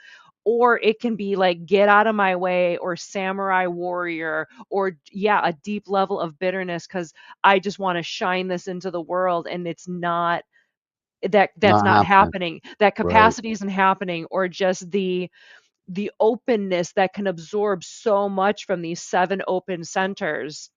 Or it can be like get out of my way, or samurai warrior, or yeah, a deep level of bitterness because I just want to shine this into the world, and it's not, that's Not not happening. happening, that Right. capacity isn't happening, or just the openness that can absorb so much from these seven open centers,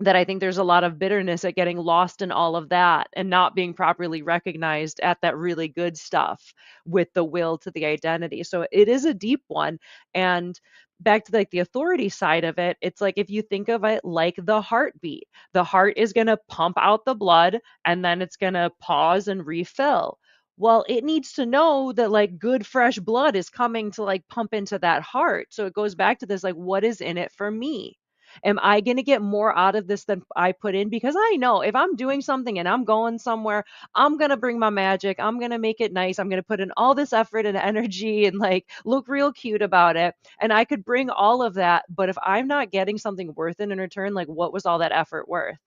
that I think there's a lot of bitterness at getting lost in all of that and not being properly recognized at that really good stuff with the will to the identity. So it is a deep one. And back to like the authority side of it, it's like if you think of it like the heartbeat, the heart is going to pump out the blood and then it's going to pause and refill. Well, it needs to know that like good fresh blood is coming to like pump into that heart. So it goes back to this, like, what is in it for me? Am I going to get more out of this than I put in? Because I know if I'm doing something and I'm going somewhere, I'm going to bring my magic. I'm going to make it nice. I'm going to put in all this effort and energy and like look real cute about it. And I could bring all of that. But if I'm not getting something worth it in return, like what was all that effort worth?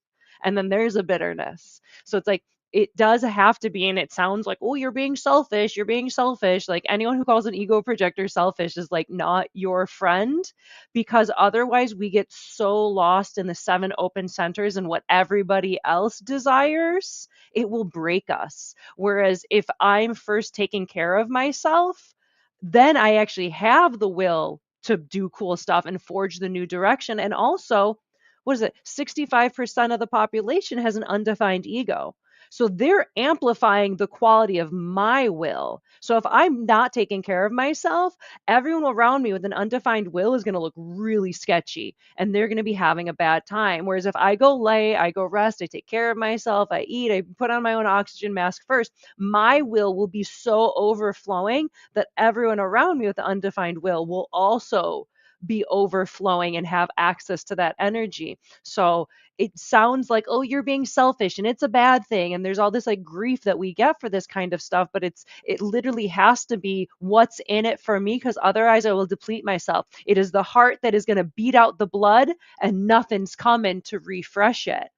And then there's a bitterness. So it's like, it does have to be, and it sounds like, oh, you're being selfish, you're being selfish. Like anyone who calls an ego projector selfish is like not your friend, because otherwise we get so lost in the seven open centers and what everybody else desires, it will break us. Whereas if I'm first taking care of myself, then I actually have the will to do cool stuff and forge the new direction. And also, what is it? 65% of the population has an undefined ego. So they're amplifying the quality of my will. So if I'm not taking care of myself, everyone around me with an undefined will is going to look really sketchy and they're going to be having a bad time. Whereas if I go lay, I go rest, I take care of myself, I eat, I put on my own oxygen mask first, my will be so overflowing that everyone around me with the undefined will also be overflowing and have access to that energy. So it sounds like, oh, you're being selfish and it's a bad thing. And there's all this like grief that we get for this kind of stuff, but it literally has to be what's in it for me, because otherwise I will deplete myself. It is the heart that is going to beat out the blood and nothing's coming to refresh it.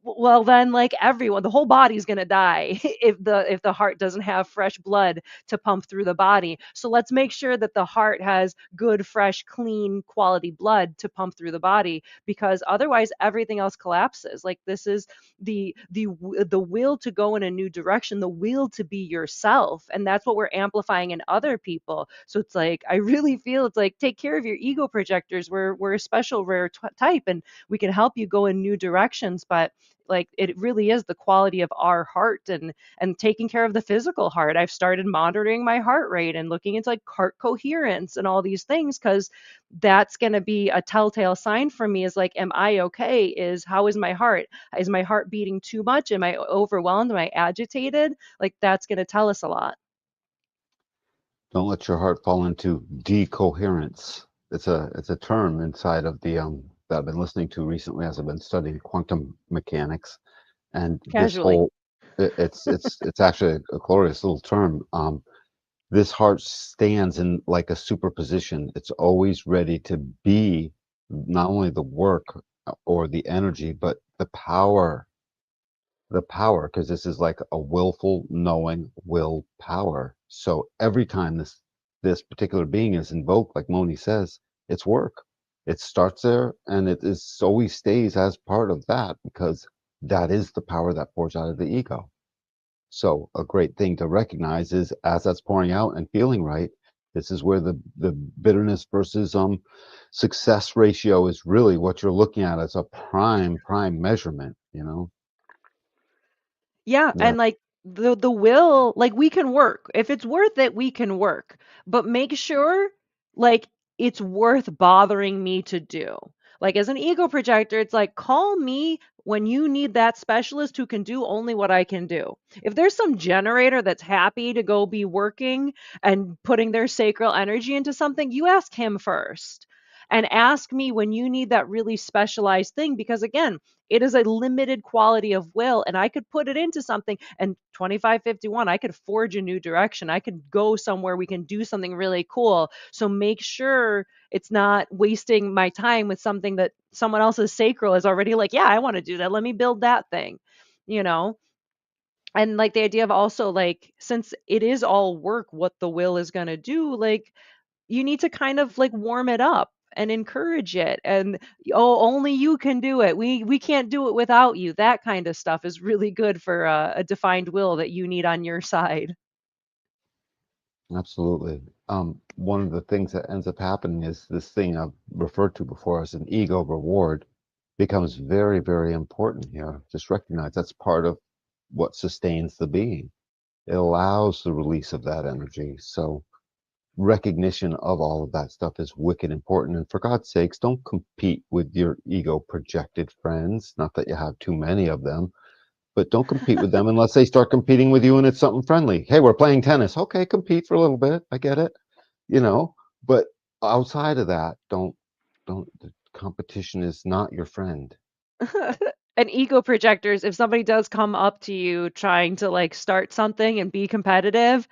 Well then, like everyone, the whole body's going to die if the heart doesn't have fresh blood to pump through the body. So let's make sure that the heart has good, fresh, clean, quality blood to pump through the body, because otherwise everything else collapses. Like this is the will to go in a new direction, the will to be yourself, and that's what we're amplifying in other people. So it's like I really feel it's like take care of your ego projectors. We're a special rare type, and we can help you go in new directions. But like it really is the quality of our heart, and taking care of the physical heart. I've started monitoring my heart rate and looking into like heart coherence and all these things, because that's going to be a telltale sign for me, is like, am I okay? Is how is my heart? Is my heart beating too much? Am I overwhelmed? Am I agitated? Like that's going to tell us a lot. Don't let your heart fall into decoherence. It's a term inside of the that I've been listening to recently as I've been studying quantum mechanics. And this Casually. whole it's actually a glorious little term. This heart stands in like a superposition. It's always ready to be not only the work or the energy, but the power, because this is like a willful, knowing willpower. So every time this particular being is invoked, like Moni says, it's work. It starts there and it is always stays as part of that because that is the power that pours out of the ego. So a great thing to recognize is as that's pouring out and feeling right, this is where the bitterness versus success ratio is really what you're looking at as a prime measurement, you know? Yeah, Yeah, and like the will, like we can work. If it's worth it, we can work. But make sure like it's worth bothering me to do. Like as an ego projector, it's like call me when you need that specialist who can do only what I can do. If there's some generator that's happy to go be working and putting their sacral energy into something, you ask him first. And ask me when you need that really specialized thing because again, it is a limited quality of will, and I could put it into something. And 2551, I could forge a new direction. I could go somewhere. We can do something really cool. So make sure it's not wasting my time with something that someone else's sacral is already like, yeah, I want to do that. Let me build that thing, you know? And like the idea of also like, since it is all work, what the will is going to do, like, you need to kind of like warm it up and encourage it and oh only you can do it, we can't do it without you, that kind of stuff is really good for a defined will that you need on your side. absolutely. One of the things that ends up happening is this thing I've referred to before as an ego reward becomes very important here. Just recognize that's part of what sustains the being. It allows the release of that energy. So recognition of all of that stuff is wicked important. And for God's sakes, don't compete with your ego projected friends. Not that you have too many of them, but don't compete with them unless they start competing with you and it's something friendly. Hey, we're playing tennis. Okay, compete for a little bit. I get it, you know. But outside of that, don't. The competition is not your friend. And ego projectors, if somebody does come up to you trying to like start something and be competitive,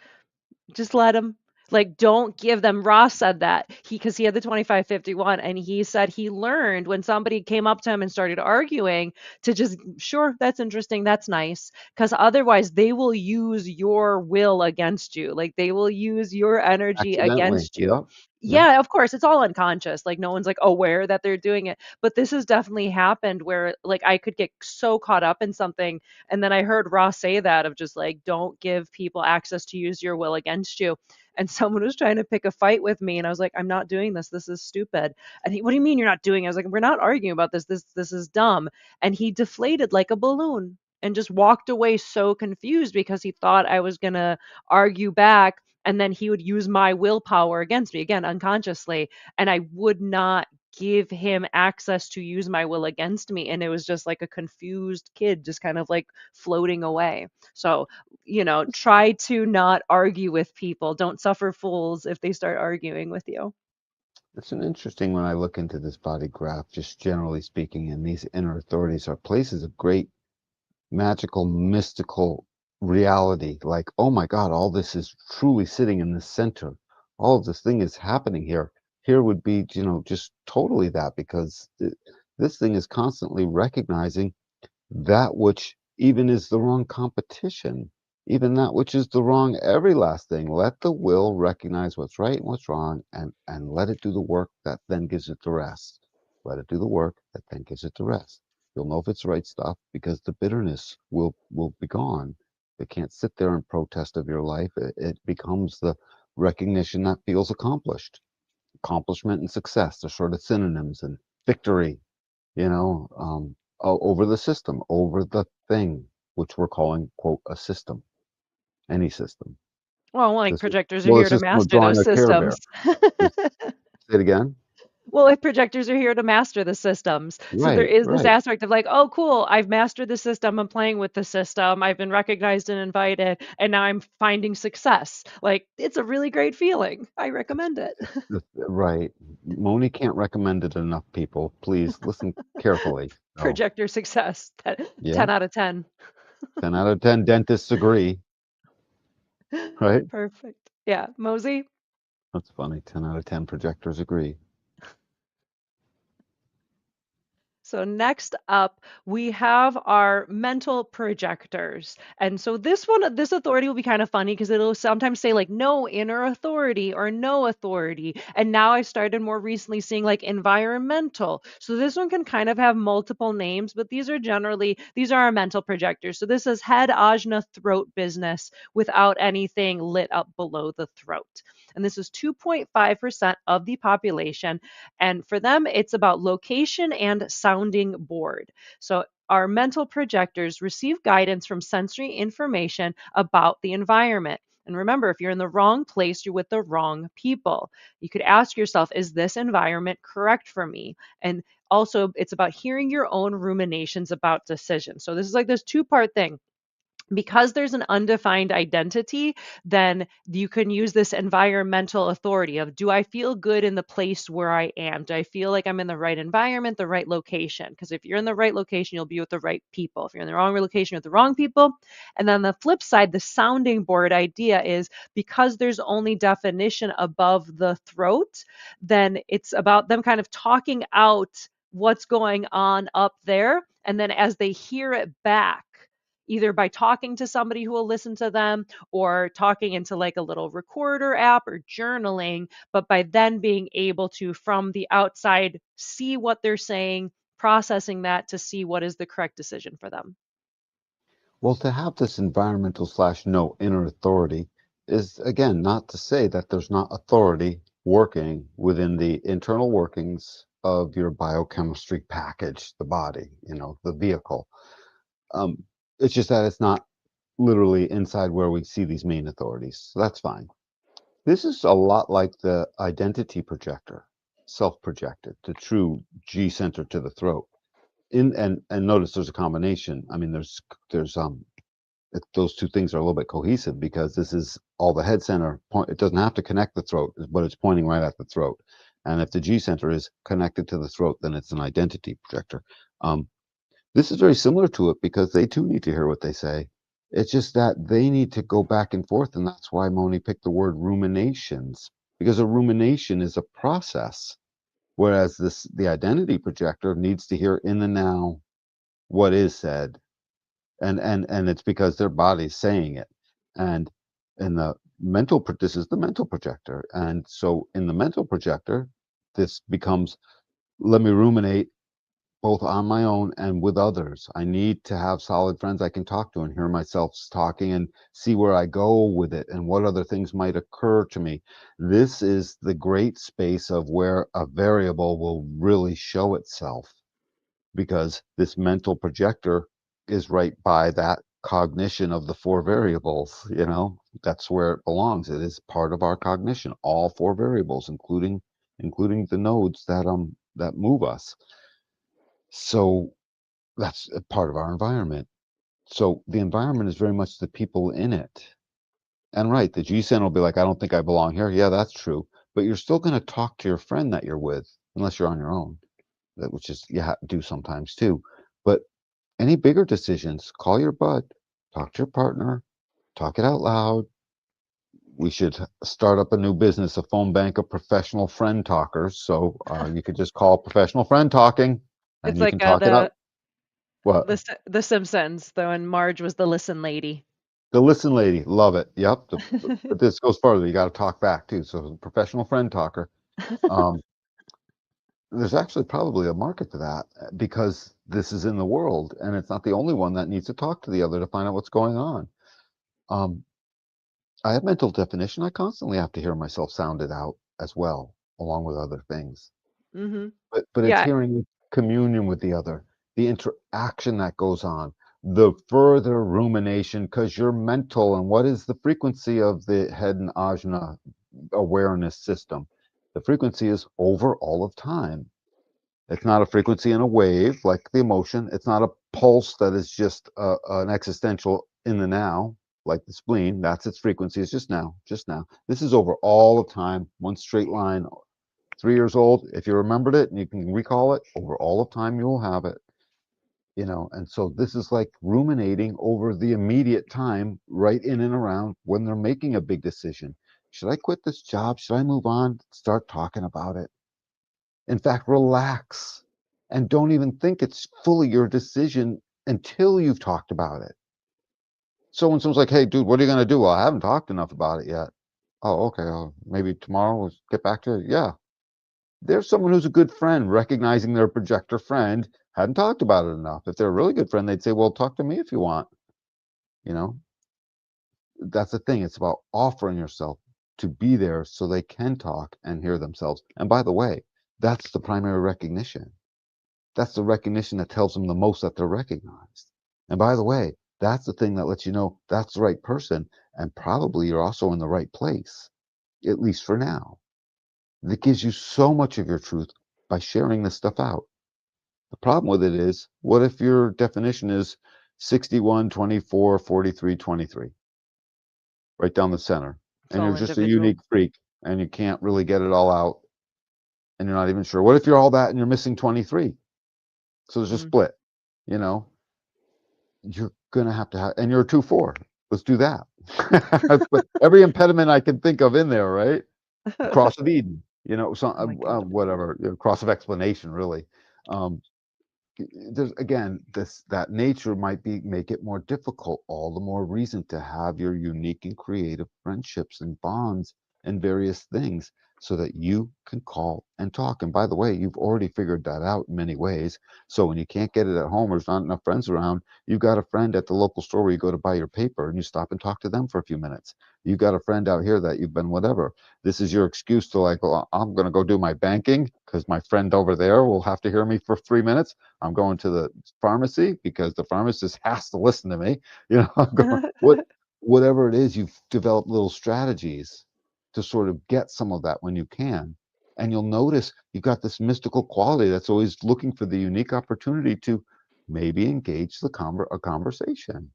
just let him. Like, don't give them. Ross said that because he had the 2551, and he said he learned when somebody came up to him and started arguing to just, sure, that's interesting, that's nice. Because otherwise, they will use your will against you. Like, they will use your energy Accidentally. against you. Yep. Yep. Yeah, of course, it's all unconscious. Like, no one's like aware that they're doing it. But this has definitely happened where, like, I could get so caught up in something and then I heard Ross say that of just like, don't give people access to use your will against you. And someone was trying to pick a fight with me, and I was like, I'm not doing this. This is stupid. And he, what do you mean you're not doing it? I was like, we're not arguing about this. This is dumb. And he deflated like a balloon and just walked away so confused because he thought I was gonna argue back. And then he would use my willpower against me again unconsciously. And I would not give him access to use my will against me. And it was just like a confused kid just kind of like floating away. So, try to not argue with people. Don't suffer fools if they start arguing with you. It's an interesting when I look into this body graph, just generally speaking, and these inner authorities are places of great magical, mystical reality. Like, oh my God, all this is truly sitting in the center. All of this thing is happening here. Here would be, just totally that because this thing is constantly recognizing that which even is the wrong competition, even that which is the wrong every last thing. Let the will recognize what's right and what's wrong and let it do the work that then gives it the rest. Let it do the work that then gives it the rest. You'll know if it's the right stuff because the bitterness will be gone. It can't sit there and protest of your life. It becomes the recognition that feels accomplished. Accomplishment and success are sort of synonyms, and victory, over the system, over the thing, which we're calling, quote, a system, any system. Well, like This is, projectors are well, here it's to just we're master drawing those a Care systems. Bear. Just say it again. Well, if projectors are here to master the systems. So there Right, is this right. aspect of like, oh, cool, I've mastered the system. I'm playing with the system. I've been recognized and invited, and now I'm finding success. Like, it's a really great feeling. I recommend it. Right. Moni can't recommend it enough, people. Please listen carefully. Oh, Projector success. yeah. 10 out of 10. 10 out of 10 dentists agree, right? Perfect. Yeah. Mosey, That's funny. 10 out of 10 projectors agree. So next up, we have our mental projectors. And so this one, this authority will be kind of funny because it'll sometimes say like no inner authority or no authority. And now I started more recently seeing like environmental. So this one can kind of have multiple names, but these are our mental projectors. So this is head, ajna, throat business without anything lit up below the throat. And this is 2.5% of the population. And for them, it's about location and sounding board. So our mental projectors receive guidance from sensory information about the environment. And remember, if you're in the wrong place, you're with the wrong people. You could ask yourself, is this environment correct for me? And also, it's about hearing your own ruminations about decisions. So, this is like this two-part thing because there's an undefined identity, then you can use this environmental authority of do I feel good in the place where I am? Do I feel like I'm in the right environment, the right location? Because if you're in the right location, you'll be with the right people. If you're in the wrong location, you're with the wrong people. And then the flip side, the sounding board idea is because there's only definition above the throat, then it's about them kind of talking out what's going on up there. And then as they hear it back, either by talking to somebody who will listen to them or talking into like a little recorder app or journaling, but by then being able to, from the outside, see what they're saying, processing that to see what is the correct decision for them. Well, to have this environmental slash no inner authority is, again, not to say that there's not authority working within the internal workings of your biochemistry package, the body, the vehicle. Um, it's just that it's not literally inside where we see these main authorities. So that's fine. This is a lot like the identity projector, self-projected, the true G center to the throat. And notice there's a combination. I mean, there's those two things are a little bit cohesive because this is all the head center point. It doesn't have to connect the throat, but it's pointing right at the throat. And if the G center is connected to the throat, then it's an identity projector. Um, this is very similar to it because they too need to hear what they say. It's just that they need to go back and forth, and that's why Moni picked the word ruminations, because a rumination is a process, whereas the identity projector needs to hear in the now what is said, and it's because their body's saying it. And in the this is the mental projector, and so in the mental projector, this becomes let me ruminate both on my own and with others. I need to have solid friends I can talk to and hear myself talking and see where I go with it and what other things might occur to me. This is the great space of where a variable will really show itself because this mental projector is right by that cognition of the four variables. That's where it belongs. It is part of our cognition, all four variables, including the nodes that move us. So that's a part of our environment. So the environment is very much the people in it. And right, the GSEN will be like, I don't think I belong here. Yeah, that's true. But you're still going to talk to your friend that you're with, unless you're on your own, which is you have to do sometimes too. But any bigger decisions, call your bud, talk to your partner, talk it out loud. We should start up a new business, a phone bank of professional friend talkers. So you could just call professional friend talking and It's you like can talk it out. What? the Simpsons, though, and Marge was the listen lady. The listen lady, love it. Yep. But this goes further. You got to talk back too. So professional friend talker. Um, there's actually probably a market for that because this is in the world and it's not the only one that needs to talk to the other to find out what's going on. Um, I have mental definition. I constantly have to hear myself sound it out as well, along with other things. Hmm. But it's Yeah, hearing communion with the other, the interaction that goes on, the further rumination, because you're mental. And what is the frequency of the head and ajna awareness system? The frequency is over all of time. It's not a frequency in a wave like the emotion. It's not a pulse that is just an existential in the now, like the spleen. That's its frequency. It's just now, just now. This is over all of time, one straight line. 3 years old, if you remembered it and you can recall it, over all of time you will have it. And so this is like ruminating over the immediate time right in and around when they're making a big decision. Should I quit this job? Should I move on? Start talking about it. In fact, relax. and don't even think it's fully your decision until you've talked about it. So when someone's like, "Hey, dude, what are you gonna do?" "Well, I haven't talked enough about it yet." "Oh, okay. Maybe tomorrow we'll get back to it." Yeah. There's someone who's a good friend recognizing their projector friend hadn't talked about it enough. If they're a really good friend, they'd say, "Well, talk to me if you want." You know? That's the thing. It's about offering yourself to be there so they can talk and hear themselves. And by the way, that's the primary recognition. That's the recognition that tells them the most that they're recognized. And by the way, that's the thing that lets you know that's the right person, and probably you're also in the right place, at least for now. That gives you so much of your truth by sharing this stuff out. The problem with it is, what if your definition is 61, 24, 43, 23, right down the center, It's and you're all just a individual. unique freak and you can't really get it all out and you're not even sure? What if you're all that and you're missing 23? So there's a Mm. split, you know? You're gonna have to have, and you're a 2-4. Let's do that. I put every impediment I can think of in there, right? The cross of Eden, so Oh my goodness. whatever, cross of explanation, really. Um, there's again this that nature might be make it more difficult, all the more reason to have your unique and creative friendships and bonds and various things so that you can call and talk. And by the way, you've already figured that out in many ways. So when you can't get it at home or there's not enough friends around, you've got a friend at the local store where you go to buy your paper and you stop and talk to them for a few minutes. You've got a friend out here that you've been whatever. This is your excuse to, like, well, I'm going to go do my banking because my friend over there will have to hear me for 3 minutes. I'm going to the pharmacy because the pharmacist has to listen to me. I'm going, whatever it is, you've developed little strategies to sort of get some of that when you can. And you'll notice you've got this mystical quality that's always looking for the unique opportunity to maybe engage a conversation.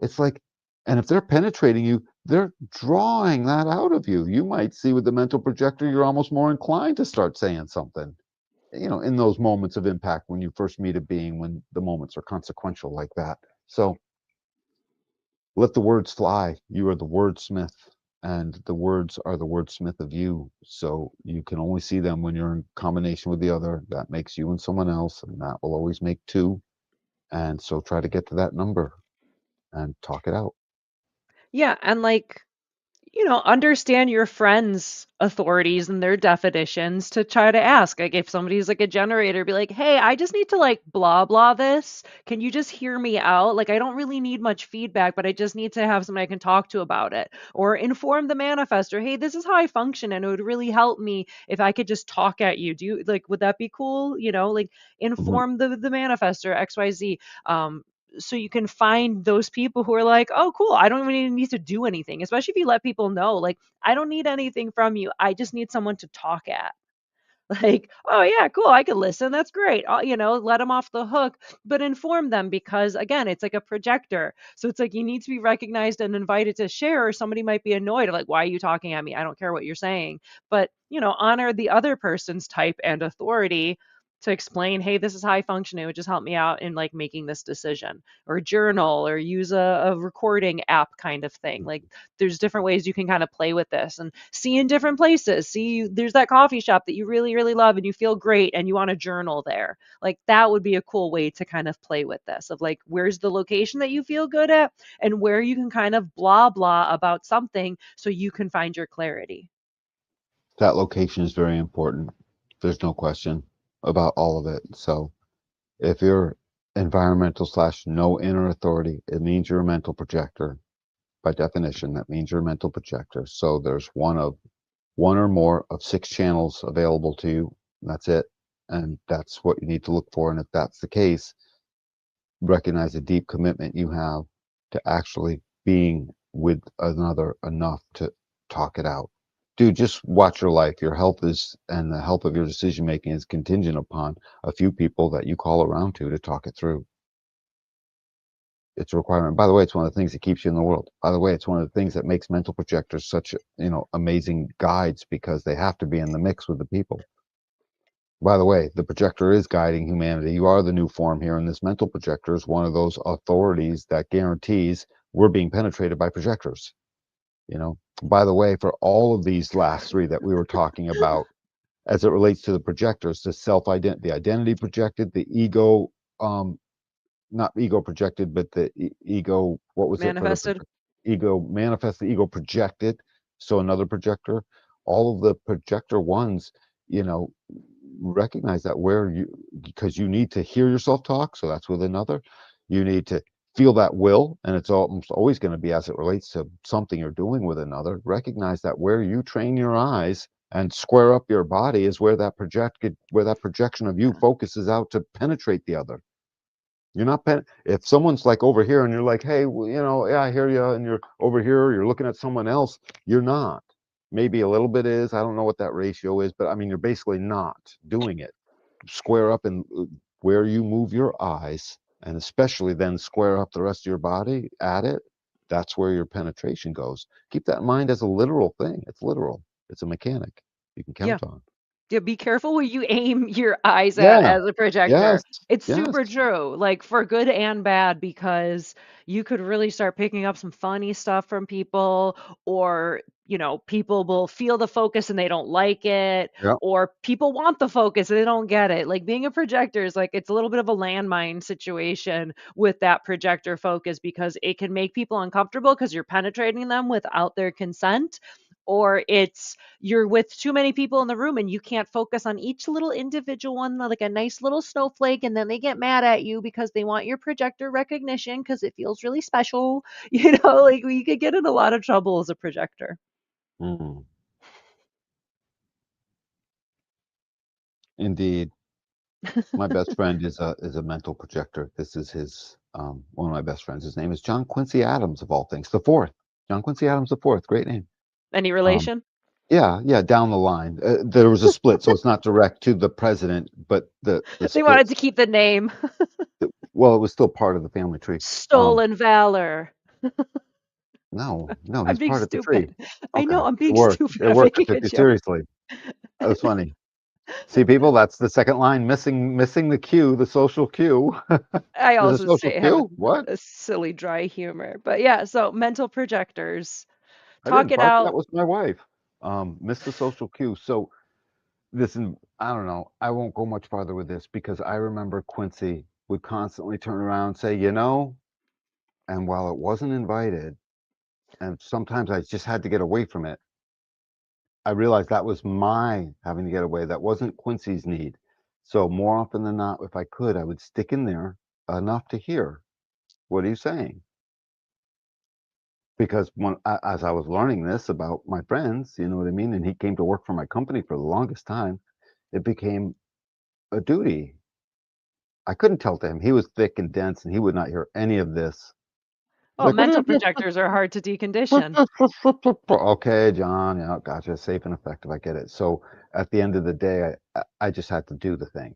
It's like, and if they're penetrating you, they're drawing that out of you. You might see with the mental projector, you're almost more inclined to start saying something, in those moments of impact when you first meet a being, when the moments are consequential like that. So let the words fly. You are the wordsmith, and the words are the wordsmith of you. So you can only see them when you're in combination with the other. That makes you and someone else, and that will always make two. And so try to get to that number and talk it out. Yeah, and understand your friends' authorities and their definitions to try to ask. Like if somebody's like a generator, be like, hey, I just need to like blah blah this. Can you just hear me out? Like I don't really need much feedback, but I just need to have somebody I can talk to about it. Or inform the manifestor, hey, this is how I function, and it would really help me if I could just talk at you. Do you like would that be cool? Like Mhm. inform the manifestor, XYZ. So you can find those people who are like, "Oh, cool. I don't even need to do anything." Especially if you let people know, like, "I don't need anything from you. I just need someone to talk at." Like, "Oh yeah, cool. I can listen. That's great." Let them off the hook, but inform them because again, it's like a projector. So it's like you need to be recognized and invited to share, or somebody might be annoyed, like, "Why are you talking at me? I don't care what you're saying." But, honor the other person's type and authority to explain, hey, this is how I function. It would just help me out in like making this decision, or journal, or use a recording app kind of thing. Like there's different ways you can kind of play with this and see in different places. See, there's that coffee shop that you really, really love and you feel great and you want to journal there. Like that would be a cool way to kind of play with this of like, where's the location that you feel good at and where you can kind of blah, blah about something so you can find your clarity. That location is very important. There's no question about all of it. So if you're environmental slash no inner authority, it means you're a mental projector. By definition, that means you're a mental projector. So there's one or more of 6 channels available to you. That's it. And that's what you need to look for. And if that's the case, recognize the deep commitment you have to actually being with another enough to talk it out. Dude, just watch your life. Your health is, and the health of your decision making is contingent upon a few people that you call around to talk it through. It's a requirement. By the way, it's one of the things that keeps you in the world. By the way, it's one of the things that makes mental projectors such, amazing guides, because they have to be in the mix with the people. By the way, the projector is guiding humanity. You are the new form here, and this mental projector is one of those authorities that guarantees we're being penetrated by projectors. By the way, for all of these last three that we were talking about, as it relates to the projectors, the the identity projected, the ego, um, not ego projected, but the ego, what was it for the Manifested. ego manifest, the ego projected. So another projector, all of the projector ones, you know, recognize that where you, because you need to hear yourself talk. So that's with another. You need to feel that will, and it's almost always going to be as it relates to something you're doing with another. Recognize that where you train your eyes and square up your body is where that projection of you Yeah. focuses out to penetrate the other. You're not if someone's like over here and you're like, hey, well, yeah, I hear you, and you're over here, you're looking at someone else, you're not. Maybe a little bit is, I don't know what that ratio is, but I mean, you're basically not doing it. Square up and where you move your eyes, and especially then square up the rest of your body at it, that's where your penetration goes. Keep that in mind as a literal thing. It's literal. It's a mechanic you can Yeah. count on. Yeah, be careful what you aim your eyes at Yeah. as a projector. Yes. It's Yes. super true, like for good and bad, because you could really start picking up some funny stuff from people, or, people will feel the focus and they don't like it, Yeah. or people want the focus and they don't get it. Like being a projector is like it's a little bit of a landmine situation with that projector focus because it can make people uncomfortable because you're penetrating them without their consent, or it's you're with too many people in the room and you can't focus on each little individual one like a nice little snowflake, and then they get mad at you because they want your projector recognition because it feels really special. Like you could get in a lot of trouble as a projector. Mm. Indeed. My best friend is a mental projector. This is his one of my best friends. His name is John Quincy Adams of all things. The fourth. John Quincy Adams the fourth. Great name. Any Um relation? yeah, yeah, down the line. There was a split, so it's not direct to the president, but the They wanted splits. to keep the name. Well, it was still part of the family tree. Um Stolen valor. no, no, I'm he's being part of the tree. stupid. I Okay. know I'm It being worked. stupid. It I'm worked. I making took a you joke. seriously. That was funny. See, people, that's the second line, missing the cue, the social cue. I There's a also social say have cue? What? a silly dry humor, but yeah, so mental projectors I talk didn't it fart, that out. was my wife. Missed the social cue. So listen, I don't know. I won't go much farther with this because I remember Quincy would constantly turn around and say, and while it wasn't invited, and sometimes I just had to get away from it, I realized that was my having to get away. That wasn't Quincy's need. So more often than not, if I could, I would stick in there enough to hear, what are you saying? Because as I was learning this about my friends, you know what I mean? And he came to work for my company for the longest time, it became a duty. I couldn't tell to him. He was thick and dense and he would not hear any of this. He's Oh, like, what are mental you projectors are hard to decondition. doing? Okay, John. Yeah, gotcha. Safe and effective. I get it. So at the end of the day, I just had to do the thing.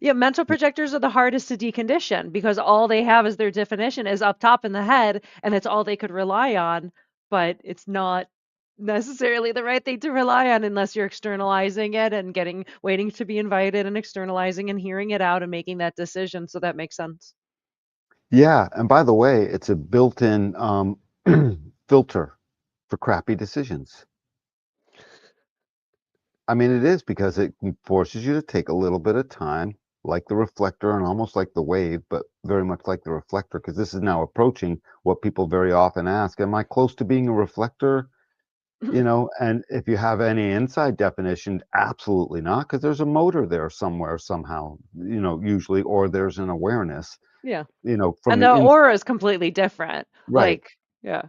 Yeah, mental projectors are the hardest to decondition because all they have as their definition is up top in the head, and it's all they could rely on, but it's not necessarily the right thing to rely on unless you're externalizing it and waiting to be invited and externalizing and hearing it out and making that decision. So that makes sense. Yeah. And by the way, it's a built-in filter for crappy decisions. I mean, it is because it forces you to take a little bit of time, like the reflector and almost like the wave, but very much like the reflector, because this is now approaching what people very often ask, am I close to being a reflector? And if you have any inside definition, absolutely not, because there's a motor there somewhere, somehow, usually, or there's an awareness, Yeah. from And the the inside. aura is completely different. Right. Like, yeah.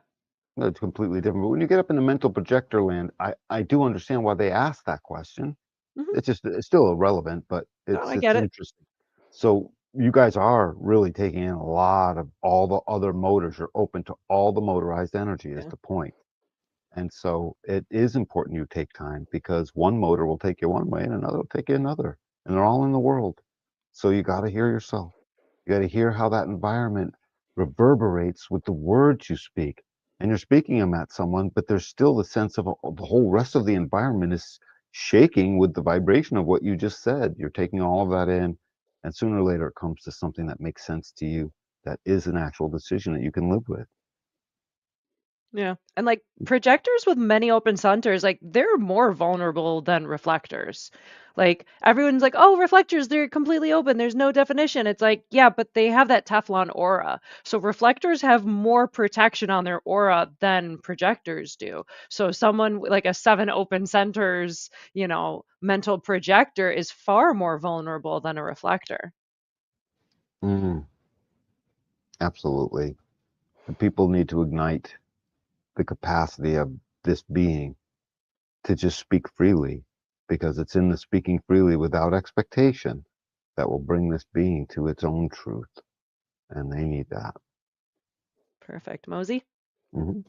That's completely different. But when you get up in the mental projector land, I do understand why they ask that question. Hmm. It's still irrelevant, but No, I it's get it. interesting. So you guys are really taking in a lot of all the other motors. You're open to all the motorized energy is Yeah. the point. And so it is important you take time because one motor will take you one way and another will take you another. And they're all in the world. So you got to hear yourself. You got to hear how that environment reverberates with the words you speak. And you're speaking them at someone, but there's still the sense of the whole rest of the environment is shaking with the vibration of what you just said. You're taking all of that in, and sooner or later it comes to something that makes sense to you, that is an actual decision that you can live with. Yeah. And like projectors with many open centers, like they're more vulnerable than reflectors. Like everyone's like, oh, reflectors, they're completely open. There's no definition. It's like, yeah, but they have that Teflon aura. So reflectors have more protection on their aura than projectors do. So someone like a seven open centers, mental projector is far more vulnerable than a reflector. Mm, absolutely. And people need to ignite the capacity of this being to just speak freely, because it's in the speaking freely without expectation that will bring this being to its own truth. And they need that. Perfect. Mosey? Hmm.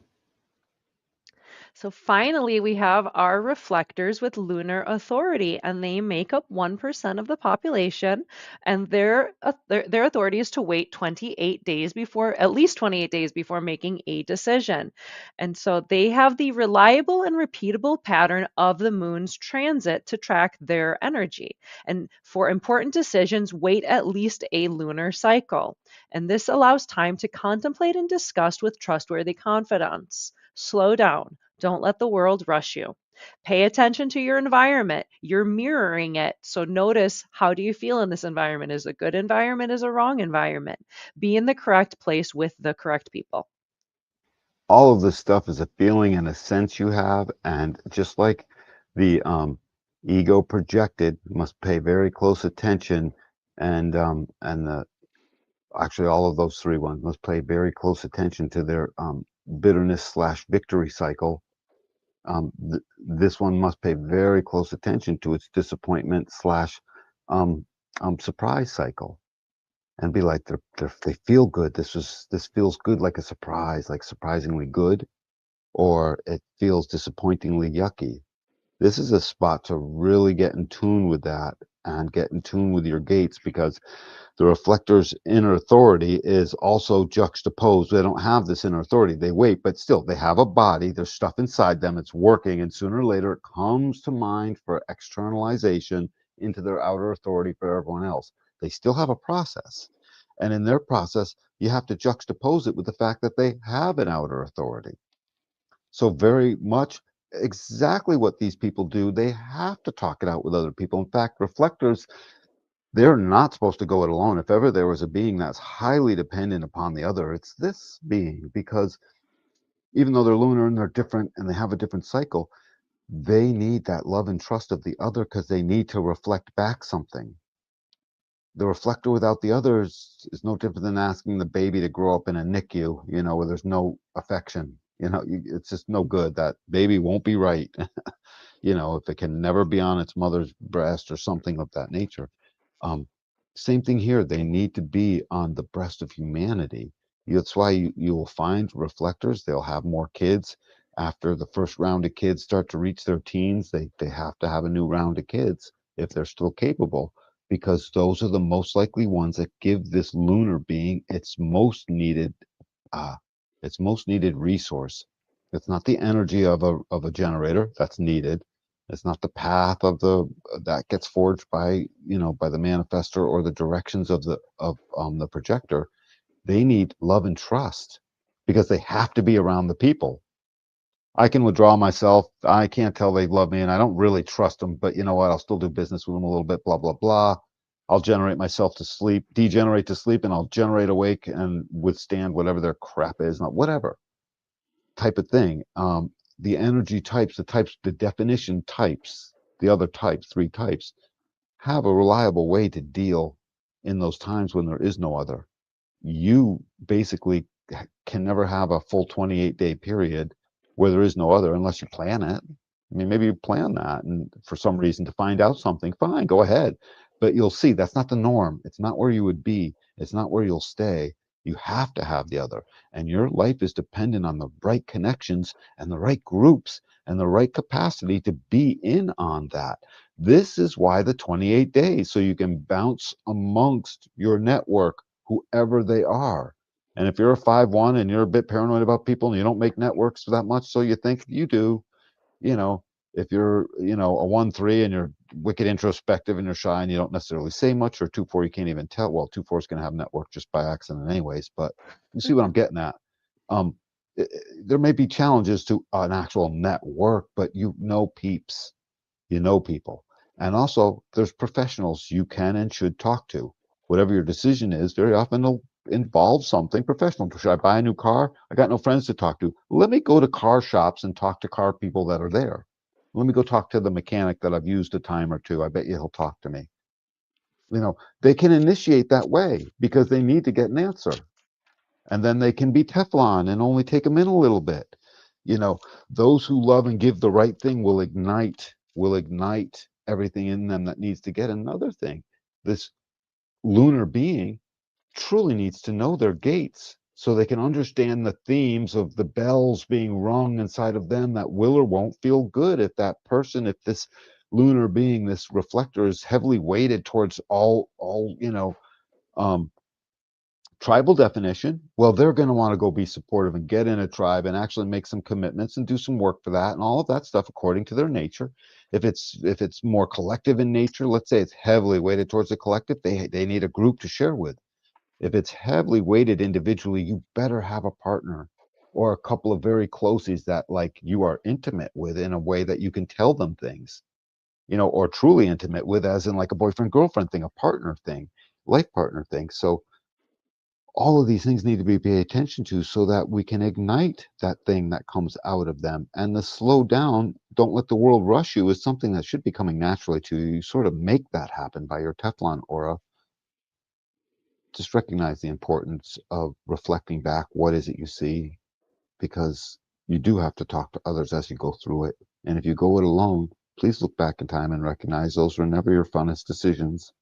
So finally, we have our reflectors with lunar authority, and they make up 1% of the population. And their authority is to wait 28 days before, at least 28 days before making a decision. And so they have the reliable and repeatable pattern of the moon's transit to track their energy. And for important decisions, wait at least a lunar cycle. And this allows time to contemplate and discuss with trustworthy confidence. Slow down. Don't let the world rush you. Pay attention to your environment. You're mirroring it. So notice, how do you feel in this environment? Is a good environment, is a wrong environment? Be in the correct place with the correct people. All of this stuff is a feeling and a sense you have. And just like the ego projected must pay very close attention, and the actually all of those three ones must pay very close attention to their bitterness slash victory cycle. This one must pay very close attention to its disappointment slash um, surprise cycle, and be like, they feel good. This feels good, like a surprise, like surprisingly good, or it feels disappointingly yucky. This is a spot to really get in tune with that and get in tune with your gates, because the reflector's inner authority is also juxtaposed. They don't have this inner authority. They wait, but still, they have a body. There's stuff inside them. It's working. And sooner or later, it comes to mind for externalization into their outer authority for everyone else. They still have a process. And in their process, you have to juxtapose it with the fact that they have an outer authority. So, very much exactly what these people do, they have to talk it out with other people. In fact, reflectors, they're not supposed to go it alone. If ever there was a being that's highly dependent upon the other, it's this being, because even though they're lunar and they're different and they have a different cycle, they need that love and trust of the other, because they need to reflect back something. The reflector without the others is no different than asking the baby to grow up in a NICU, where there's no affection. It's just no good. That baby won't be right, if it can never be on its mother's breast or something of that nature. Um, Same thing here. They need to be on the breast of humanity. That's why you will find reflectors. They'll have more kids. After the first round of kids start to reach their teens, they have to have a new round of kids if they're still capable, because those are the most likely ones that give this lunar being uh, its most needed resource. It's not the energy of a generator that's needed. It's not the path of the that gets forged by the manifestor or the directions of the projector. They need love and trust, because they have to be around the people. I can withdraw myself. I can't tell they love me, and I don't really trust them. But you know what? I'll still do business with them a little bit. Blah blah blah. I'll generate myself to sleep, degenerate to sleep, and I'll generate awake and withstand whatever their crap is, not whatever type of thing. The energy types, the definition types, the other types, three types, have a reliable way to deal in those times when there is no other. You basically can never have a full 28-day period where there is no other, unless you plan it. I mean, maybe you plan that, and for some reason to find out something, fine, go ahead. But you'll see that's not the norm. It's not where you would be. It's not where you'll stay. You have to have the other. And your life is dependent on the right connections and the right groups and the right capacity to be in on that. This is why the 28 days, so you can bounce amongst your network, whoever they are. And if you're a 5-1 and you're a bit paranoid about people and you don't make networks that much, so you think you do, you know, if you're, a 1-3 and you're wicked introspective and you're shy and you don't necessarily say much, or 2-4, you can't even tell. Well, 2-4 is going to have network just by accident anyways, but you see what I'm getting at. Um, there may be challenges to an actual network, but peeps, you know people. And also, there's professionals you can and should talk to. Whatever your decision is, very often it'll involve something professional. Should I buy a new car? I got no friends to talk to. Let me go to car shops and talk to car people that are there. Let me go talk to the mechanic that I've used a time or two. I bet you he'll talk to me. They can initiate that way because they need to get an answer. And then they can be Teflon and only take them in a little bit. You know, those who love and give the right thing will ignite everything in them that needs to get another thing. This lunar being truly needs to know their gates so they can understand the themes of the bells being rung inside of them that will or won't feel good if this lunar being, this reflector is heavily weighted towards all um tribal definition. Well, they're going to want to go be supportive and get in a tribe and actually make some commitments and do some work for that and all of that stuff according to their nature. If it's more collective in nature, let's say it's heavily weighted towards the collective, they need a group to share with. If it's heavily weighted individually, you better have a partner or a couple of very closies that like you are intimate with in a way that you can tell them things, or truly intimate with, as in like a boyfriend girlfriend thing, a partner thing, life partner thing. So all of these things need to be paid attention to so that we can ignite that thing that comes out of them. And the slow down, don't let the world rush you, is something that should be coming naturally to you. You sort of make that happen by your Teflon aura. Just recognize the importance of reflecting back. What is it you see? Because you do have to talk to others as you go through it. And if you go it alone, please look back in time and recognize those were never your funnest decisions.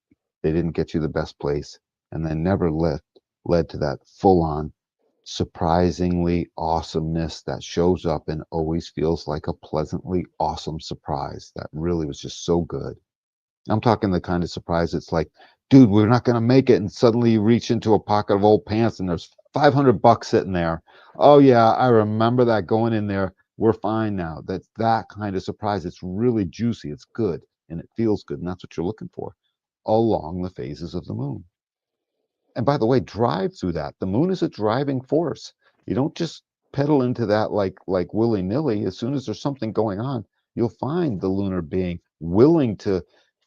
They didn't get you the best place, and they never led to that full on surprisingly awesomeness that shows up and always feels like a pleasantly awesome surprise that really was just so good. I'm talking the kind of surprise it's like, dude, we're not going to make it. And suddenly you reach into a pocket of old pants and there's $500 sitting there. Oh, yeah, I remember that going in there. We're fine now. That's that kind of surprise. It's really juicy. It's good and it feels good. And that's what you're looking for along the phases of the moon. And by the way, drive through that. The moon is a driving force. You don't just pedal into that like willy-nilly. As soon as there's something going on, you'll find the lunar being willing to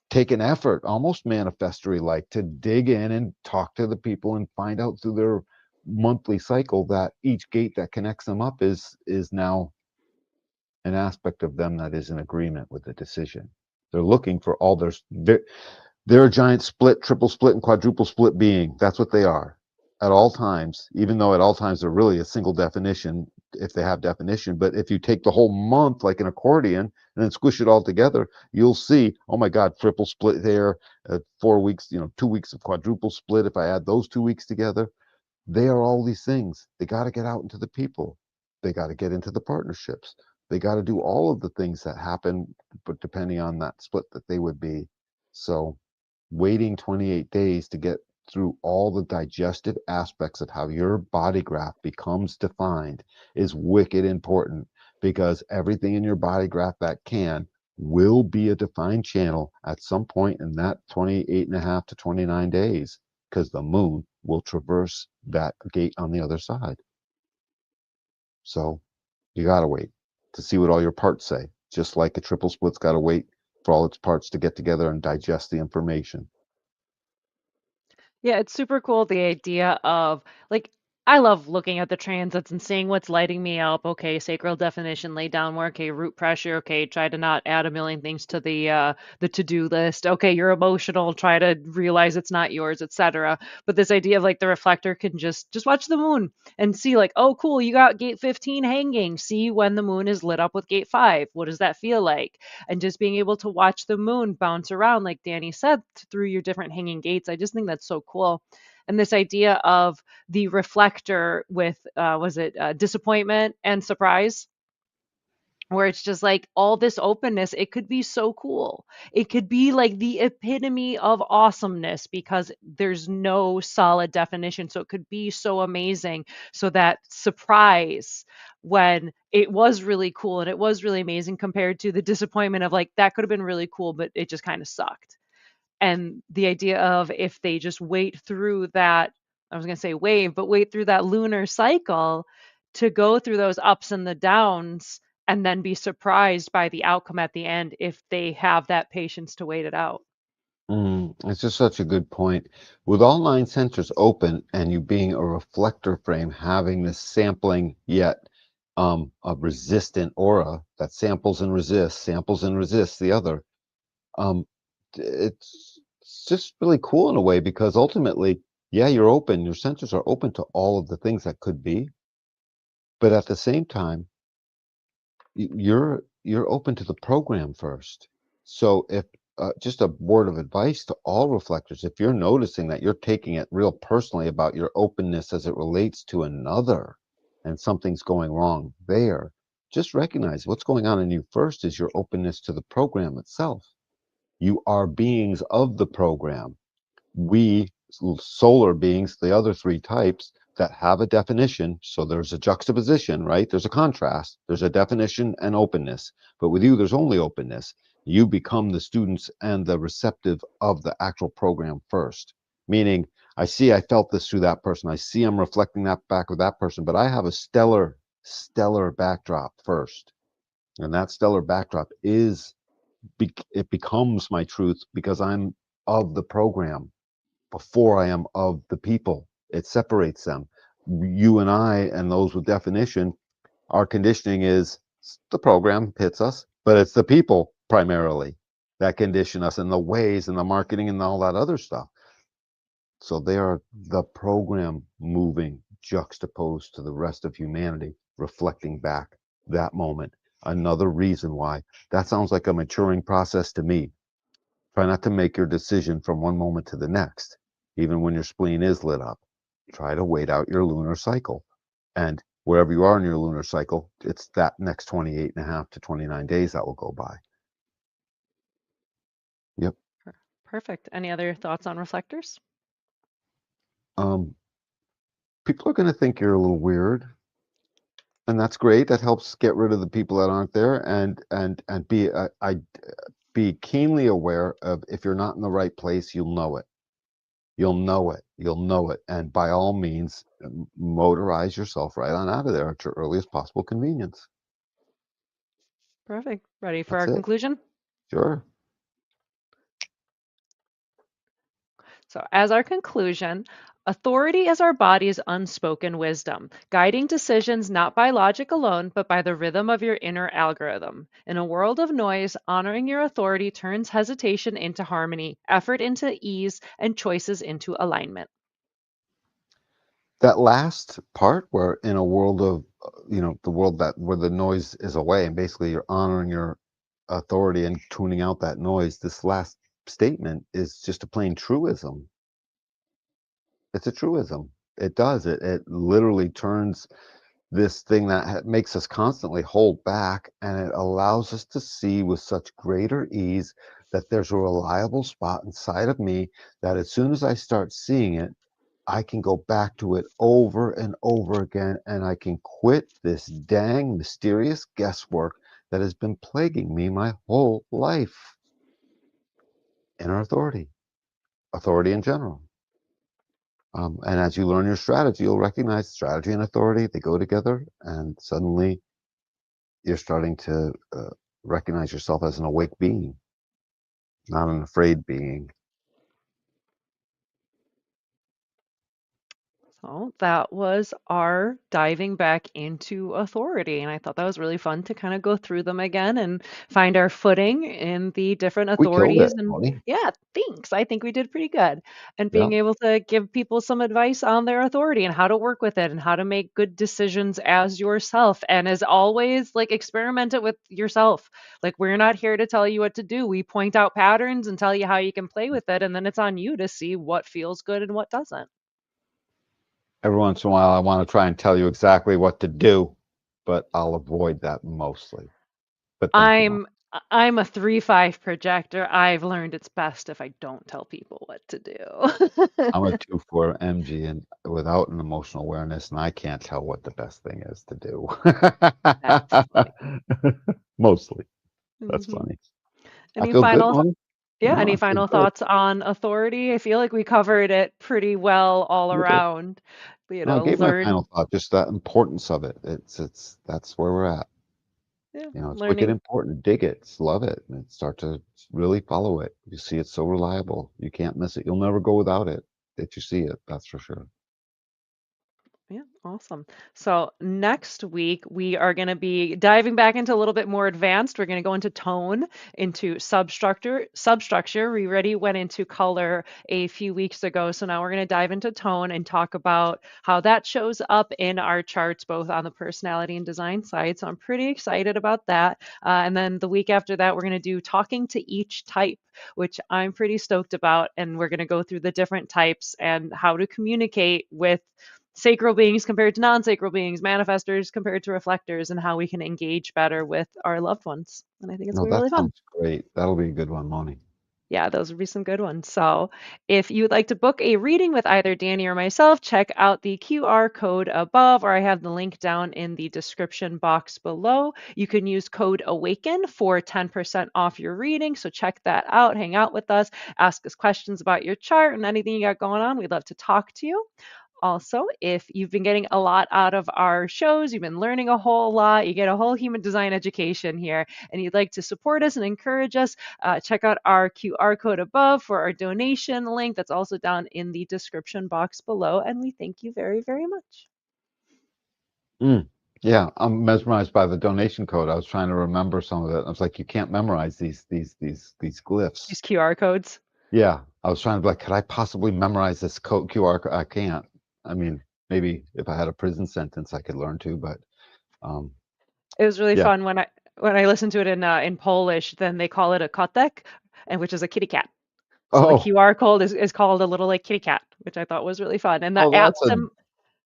take an effort, almost manifestory like, to dig in and talk to the people and find out through their monthly cycle that each gate that connects them up is now an aspect of them that is in agreement with the decision. They're looking for all they're a giant split, triple split, and quadruple split being. That's what they are at all times, even though at all times they're really a single definition if they have definition. But if you take the whole month like an accordion and then squish it all together, you'll see, oh my God, triple split there, 4 weeks, 2 weeks of quadruple split. If I add those 2 weeks together, they are all these things. They got to get out into the people. They got to get into the partnerships. They got to do all of the things that happen, but depending on that split that they would be. So waiting 28 days to get through all the digestive aspects of how your body graph becomes defined is wicked important because everything in your body graph that can will be a defined channel at some point in that 28 and a half to 29 days because the moon will traverse that gate on the other side. So you got to wait to see what all your parts say, just like a triple split's got to wait for all its parts to get together and digest the information. Yeah, it's super cool the idea of like I love looking at the transits and seeing what's lighting me up. Okay, sacral definition, lay down more. Okay, root pressure. Okay, try to not add a million things to the to-do list. Okay, you're emotional, try to realize it's not yours, etc. But this idea of like the reflector can just watch the moon and see like, oh cool, you got gate 15 hanging. See when the moon is lit up with gate 5. What does that feel like? And just being able to watch the moon bounce around, like Danny said, through your different hanging gates. I just think that's so cool. And this idea of the reflector with, was it disappointment and surprise? Where it's just like all this openness, it could be so cool. It could be like the epitome of awesomeness because there's no solid definition. So it could be so amazing. So that surprise when it was really cool and it was really amazing compared to the disappointment of like, that could have been really cool, but it just kind of sucked. And the idea of if they just wait through that, I was going to say wave, but wait through that lunar cycle to go through those ups and the downs and then be surprised by the outcome at the end if they have that patience to wait it out. It's just such a good point. With all nine sensors open and you being a reflector frame, having this sampling yet a resistant aura that samples and resists the other, um, it's just really cool in a way because ultimately, yeah, you're open. Your sensors are open to all of the things that could be, but at the same time, you're open to the program first. So if just a word of advice to all reflectors, if you're noticing that you're taking it real personally about your openness as it relates to another and something's going wrong there, just recognize what's going on in you first is your openness to the program itself. You are beings of the program. We solar beings, the other three types that have a definition. So there's a juxtaposition, right? There's a contrast, there's a definition and openness. But with you, there's only openness. You become the students and the receptive of the actual program first. Meaning, I felt this through that person. I see I'm reflecting that back with that person, but I have a stellar backdrop first. And that stellar backdrop it becomes my truth because I'm of the program before I am of the people. It separates them. You and I and those with definition, our conditioning is the program hits us, but it's the people primarily that condition us and the ways and the marketing and all that other stuff. So they are the program moving juxtaposed to the rest of humanity, reflecting back that moment. Another reason why that sounds like a maturing process to me. Try not to make your decision from one moment to the next, even when your spleen is lit up. Try to wait out your lunar cycle. And wherever you are in your lunar cycle, it's that next 28 and a half to 29 days that will go by. Yep. Perfect. Any other thoughts on reflectors? Um, People are going to think you're a little weird, and that's great. That helps get rid of the people that aren't there, and be keenly aware of if you're not in the right place, you'll know it. You'll know it. You'll know it. And by all means, motorize yourself right on out of there at your earliest possible convenience. Perfect. Ready for That's our it. conclusion? Sure. So, as our conclusion, authority is our body's unspoken wisdom, guiding decisions not by logic alone, but by the rhythm of your inner algorithm. In a world of noise, honoring your authority turns hesitation into harmony, effort into ease, and choices into alignment. That last part where in a world of, the world that where the noise is away and basically you're honoring your authority and tuning out that noise, this last statement is just a plain truism. It's a truism. It does. It literally turns this thing that makes us constantly hold back, and it allows us to see with such greater ease that there's a reliable spot inside of me that as soon as I start seeing it, I can go back to it over and over again, and I can quit this dang mysterious guesswork that has been plaguing me my whole life. Inner authority, authority in general. And as you learn your strategy, you'll recognize strategy and authority, they go together, and suddenly you're starting to recognize yourself as an awake being, not an afraid being. So that was our diving back into authority. And I thought that was really fun to kind of go through them again and find our footing in the different We killed it, authorities. And Moni. yeah, thanks. I think we did pretty good. And Yeah. being able to give people some advice on their authority and how to work with it and how to make good decisions as yourself. And as always, like experiment it with yourself. Like we're not here to tell you what to do. We point out patterns and tell you how you can play with it. And then it's on you to see what feels good and what doesn't. Every once in a while, I want to try and tell you exactly what to do, but I'll avoid that mostly. But thank you, Moni. I'm a 3-5 projector. I've learned it's best if I don't tell people what to do. I'm a 2-4 MG and without an emotional awareness, and I can't tell what the best thing is to do. That's funny. Mostly. That's Mhm. funny. I Any feel good, final Moni. Yeah, No, any I feel final good. thoughts on authority? I feel like we covered it pretty well all We did. around. No, I gave my learn, final thought, just that importance of it. It's that's where we're at. yeah, You know, it's wicked learning. important. Dig it, love it, and start to really follow it. You see it's so reliable. You can't miss it. You'll never go without it if you see it, that's for sure. Yeah, awesome. So next week we are going to be diving back into a little bit more advanced. We're going to go into tone, into substructure. Substructure. We already went into color a few weeks ago, so now we're going to dive into tone and talk about how that shows up in our charts, both on the personality and design side. So I'm pretty excited about that. And then the week after that, we're going to do talking to each type, which I'm pretty stoked about. And we're going to go through the different types and how to communicate with sacral beings compared to non-sacral beings, manifestors compared to reflectors, and how we can engage better with our loved ones. And I think it's No, gonna be that really fun. sounds great. That'll be a good one, Moni. Yeah, those would be some good ones. So, if you'd like to book a reading with either Danny or myself, check out the QR code above, or I have the link down in the description box below. You can use code AWAKEN for 10% off your reading. So, check that out, hang out with us, ask us questions about your chart and anything you got going on. We'd love to talk to you. Also, if you've been getting a lot out of our shows, you've been learning a whole lot, you get a whole human design education here, and you'd like to support us and encourage us, check out our QR code above for our donation link. That's also down in the description box below. And we thank you very, very much. Mm. Yeah, I'm mesmerized by the donation code. I was trying to remember some of it. I was like, you can't memorize these glyphs. These QR codes. Yeah, I was trying to be like, could I possibly memorize this code QR code? I can't. I mean, maybe if I had a prison sentence, I could learn to, but um, It was really yeah. fun when I listened to it in Polish. Then they call it a kotek, and which is a kitty cat. So the Oh, QR code is called a little like kitty cat, which I thought was really fun. And the oh, app that's sim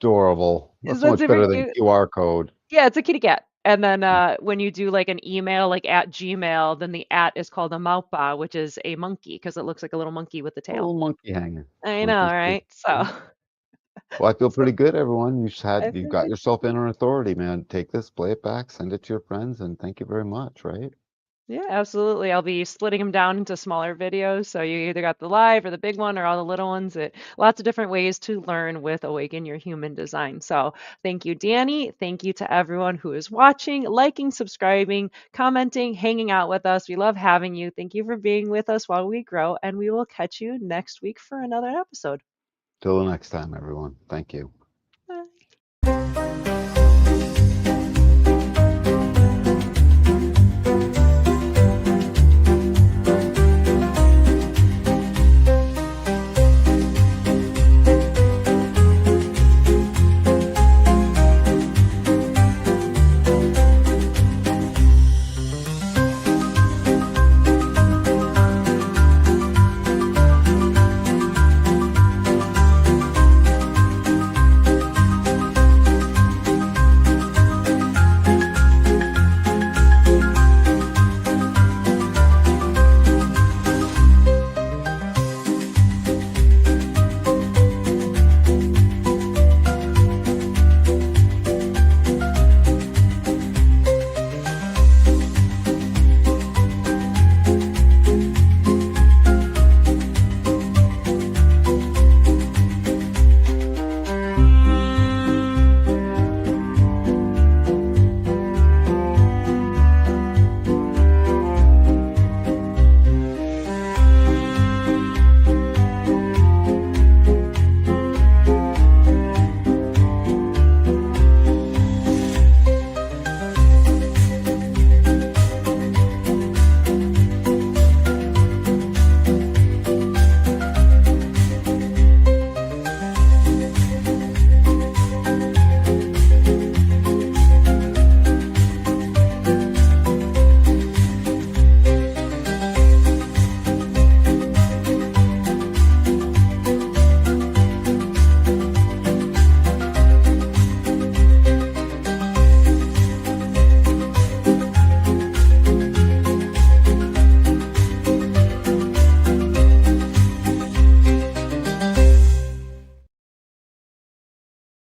adorable. That's is so that much super better than cute. QR code. Yeah, it's a kitty cat. And then when you do like an email, like at Gmail, then the at is called a maupa, which is a monkey because it looks like a little monkey with a A tail. little monkey hanging. I know, Monkey's good. right? So, Yeah. Well, I feel so pretty good, everyone. I You've feel got good. yourself inner authority, man. Take this, play it back, send it to your friends, and thank you very much, right? Yeah, absolutely. I'll be splitting them down into smaller videos. So you either got the live or the big one or all the little ones. Lots of different ways to learn with Awaken Your Human Design. So thank you, Danny. Thank you to everyone who is watching, liking, subscribing, commenting, hanging out with us. We love having you. Thank you for being with us while we grow, and we will catch you next week for another episode. Till the next time, everyone. Thank you.